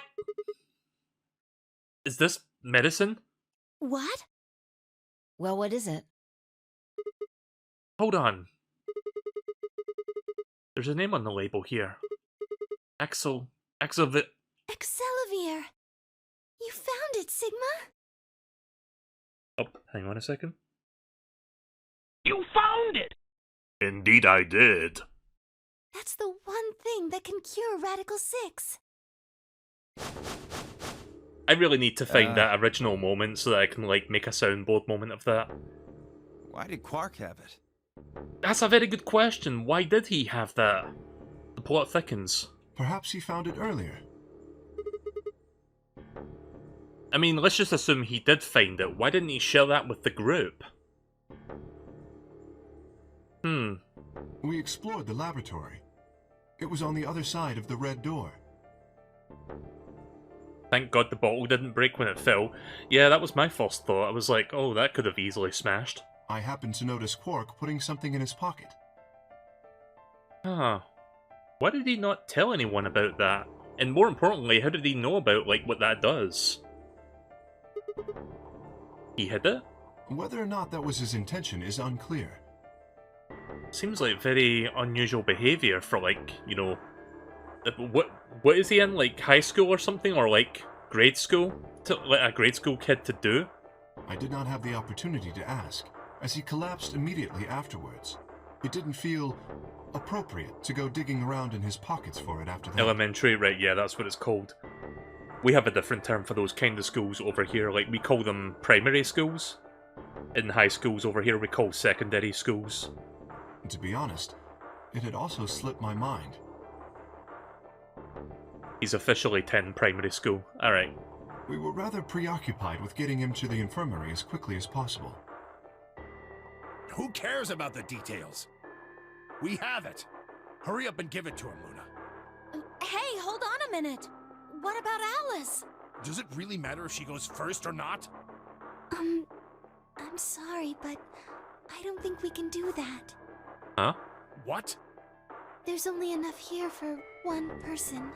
Is this medicine? What? Well, what is it? Hold on. There's a name on the label here. Excelvier. Excelvier! You found it, Sigma? Oh, hang on a second. You found it! Indeed I did. That's the one thing that can cure Radical 6. I really need to find that original moment so that I can, like, make a soundboard moment of that. Why did Quark have it? That's a very good question. Why did he have that? The plot thickens. Perhaps he found it earlier. I mean, let's just assume he did find it. Why didn't he share that with the group? We explored the laboratory. It was on the other side of the red door. Thank God the bottle didn't break when it fell. Yeah, that was my first thought. I was like, oh, that could have easily smashed. I happened to notice Quark putting something in his pocket. Huh. Why did he not tell anyone about that? And more importantly, how did he know about, like, what that does? He hid it? Whether or not that was his intention is unclear. Seems like very unusual behavior for, like, you know... What is he in? Like, high school or something? Or, like, grade school? To let a grade school kid to do? I did not have the opportunity to ask, as he collapsed immediately afterwards. It didn't feel appropriate to go digging around in his pockets for it after that. Elementary, right, yeah, that's what it's called. We have a different term for those kind of schools over here, like, we call them primary schools. In high schools over here, we call secondary schools. To be honest, it had also slipped my mind. He's officially 10 primary school, alright. We were rather preoccupied with getting him to the infirmary as quickly as possible. Who cares about the details? We have it. Hurry up and give it to him, Luna. Hey, hold on a minute. What about Alice? Does it really matter if she goes first or not? I'm sorry, but I don't think we can do that. Huh? What? There's only enough here for one person.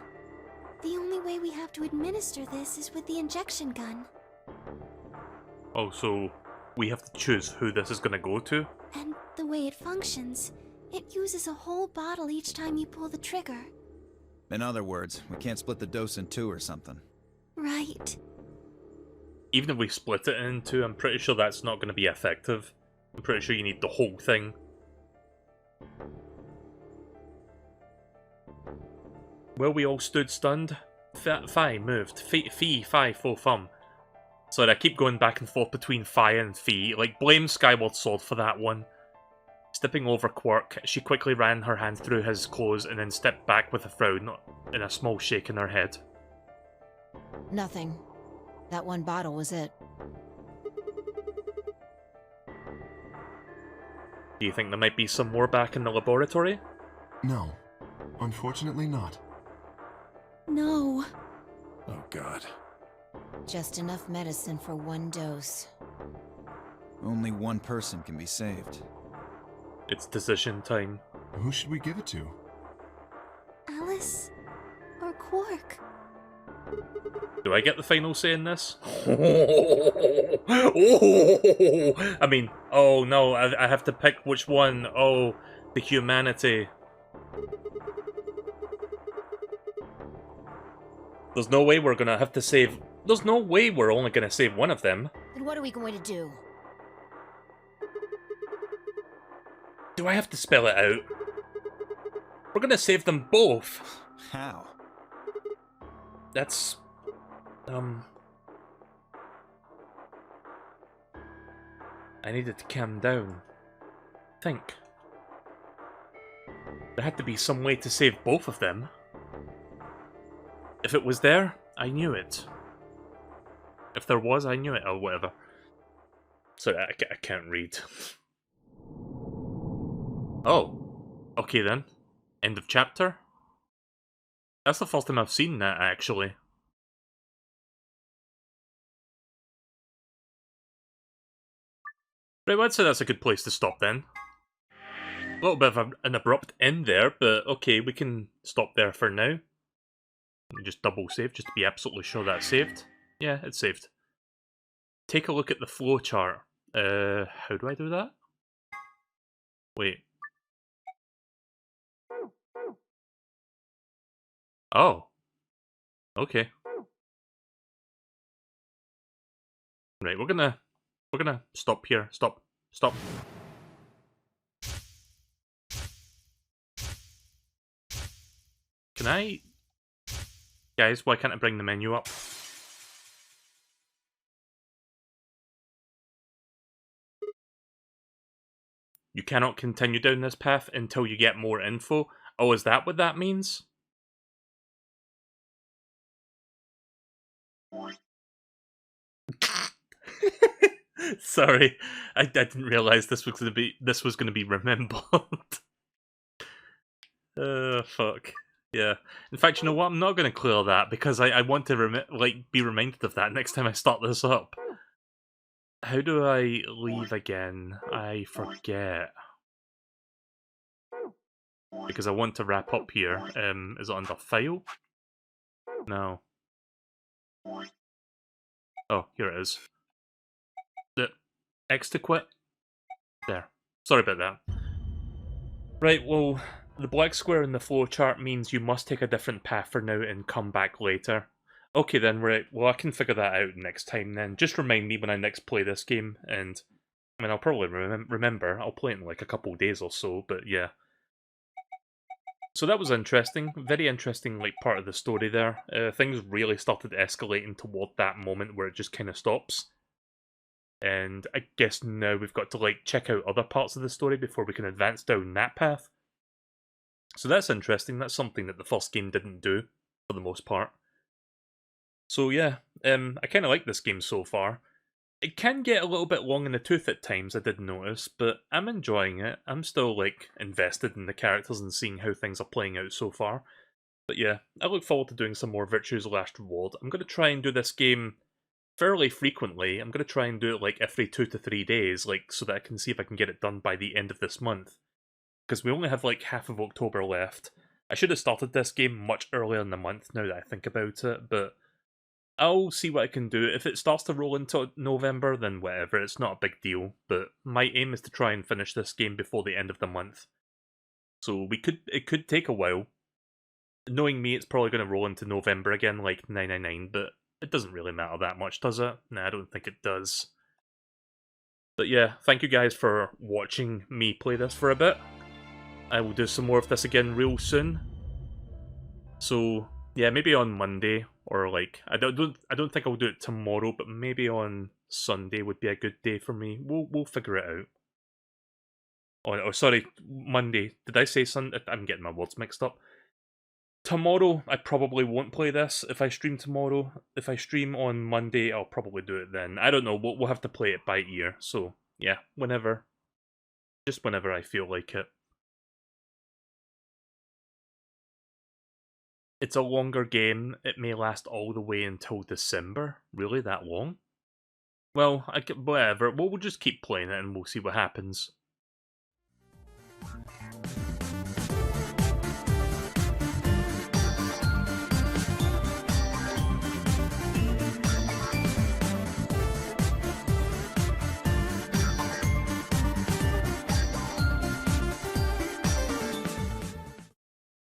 The only way we have to administer this is with the injection gun. Oh, so we have to choose who this is gonna go to? And the way it functions, it uses a whole bottle each time you pull the trigger. In other words, we can't split the dose in two or something. Right. Even if we split it in two, I'm pretty sure that's not gonna be effective. I'm pretty sure you need the whole thing. Well, we all stood stunned. Fi moved. Fi, fo, fum. Sorry, I keep going back and forth between Fi and Fi. Like, blame Skyward Sword for that one. Stepping over Quark, she quickly ran her hand through his clothes and then stepped back with a frown and a small shake in her head. Nothing. That one bottle was it. Do you think there might be some more back in the laboratory? No. Unfortunately not. No. Oh, God. Just enough medicine for one dose. Only one person can be saved. It's decision time. Who should we give it to? Alice or Quark? Do I get the final say in this? I mean, oh no, I have to pick which one. Oh, the humanity. There's no way we're gonna have to save... There's no way we're only gonna save one of them. Then what are we going to do? Do I have to spell it out? We're gonna save them both. How? That's... I needed to calm down. Think. There had to be some way to save both of them. If it was there, I knew it. If there was, I knew it, or whatever. Sorry, I can't read. Oh. Okay then. End of chapter. That's the first time I've seen that, actually. Right, well, I'd say that's a good place to stop then. A little bit of an abrupt end there, but okay, we can stop there for now. Let me just double save, just to be absolutely sure that's saved. Yeah, it's saved. Take a look at the flowchart. How do I do that? Wait. Oh. Okay. Right, we're gonna stop here. Stop. Stop. Can I... Guys, why can't I bring the menu up? You cannot continue down this path until you get more info. Oh, is that what that means? Sorry, I didn't realize this was gonna be remembered. Fuck. Yeah. In fact, you know what? I'm not gonna clear that because I want to be reminded of that next time I start this up. How do I leave again? I forget. Because I want to wrap up here. Is it under file? No. Oh, here it is. The X to quit. There. Sorry about that. Right, well, the black square in the flowchart means you must take a different path for now and come back later. Okay then, right, well I can figure that out next time then. Just remind me when I next play this game, and I mean, I'll probably remember. I'll play it in like a couple of days or so, but yeah. So that was interesting. Very interesting, like, part of the story there. Things really started escalating toward that moment where it just kind of stops. And I guess now we've got to, like, check out other parts of the story before we can advance down that path. So that's interesting. That's something that the first game didn't do, for the most part. So yeah, I kind of like this game so far. It can get a little bit long in the tooth at times, I did notice, but I'm enjoying it. I'm still, like, invested in the characters and seeing how things are playing out so far. But yeah, I look forward to doing some more Virtue's Last Reward. I'm going to try and do this game fairly frequently. I'm going to try and do it, like, every 2 to 3 days, like, so that I can see if I can get it done by the end of this month. Because we only have, like, half of October left. I should have started this game much earlier in the month, now that I think about it, but I'll see what I can do. If it starts to roll into November, then whatever, it's not a big deal. But my aim is to try and finish this game before the end of the month. So it could take a while. Knowing me, it's probably going to roll into November again, like 999, but it doesn't really matter that much, does it? Nah, I don't think it does. But yeah, thank you guys for watching me play this for a bit. I will do some more of this again real soon. So yeah, maybe on Monday, or like I don't think I'll do it tomorrow, but maybe on Sunday would be a good day for me. We'll figure it out. Oh, sorry, Monday. Did I say Sunday? I'm getting my words mixed up. Tomorrow, I probably won't play this if I stream tomorrow. If I stream on Monday, I'll probably do it then. I don't know. We'll have to play it by ear. So yeah, whenever, just whenever I feel like it. It's a longer game. It may last all the way until December. Really, that long? Well, whatever. We'll just keep playing it and we'll see what happens.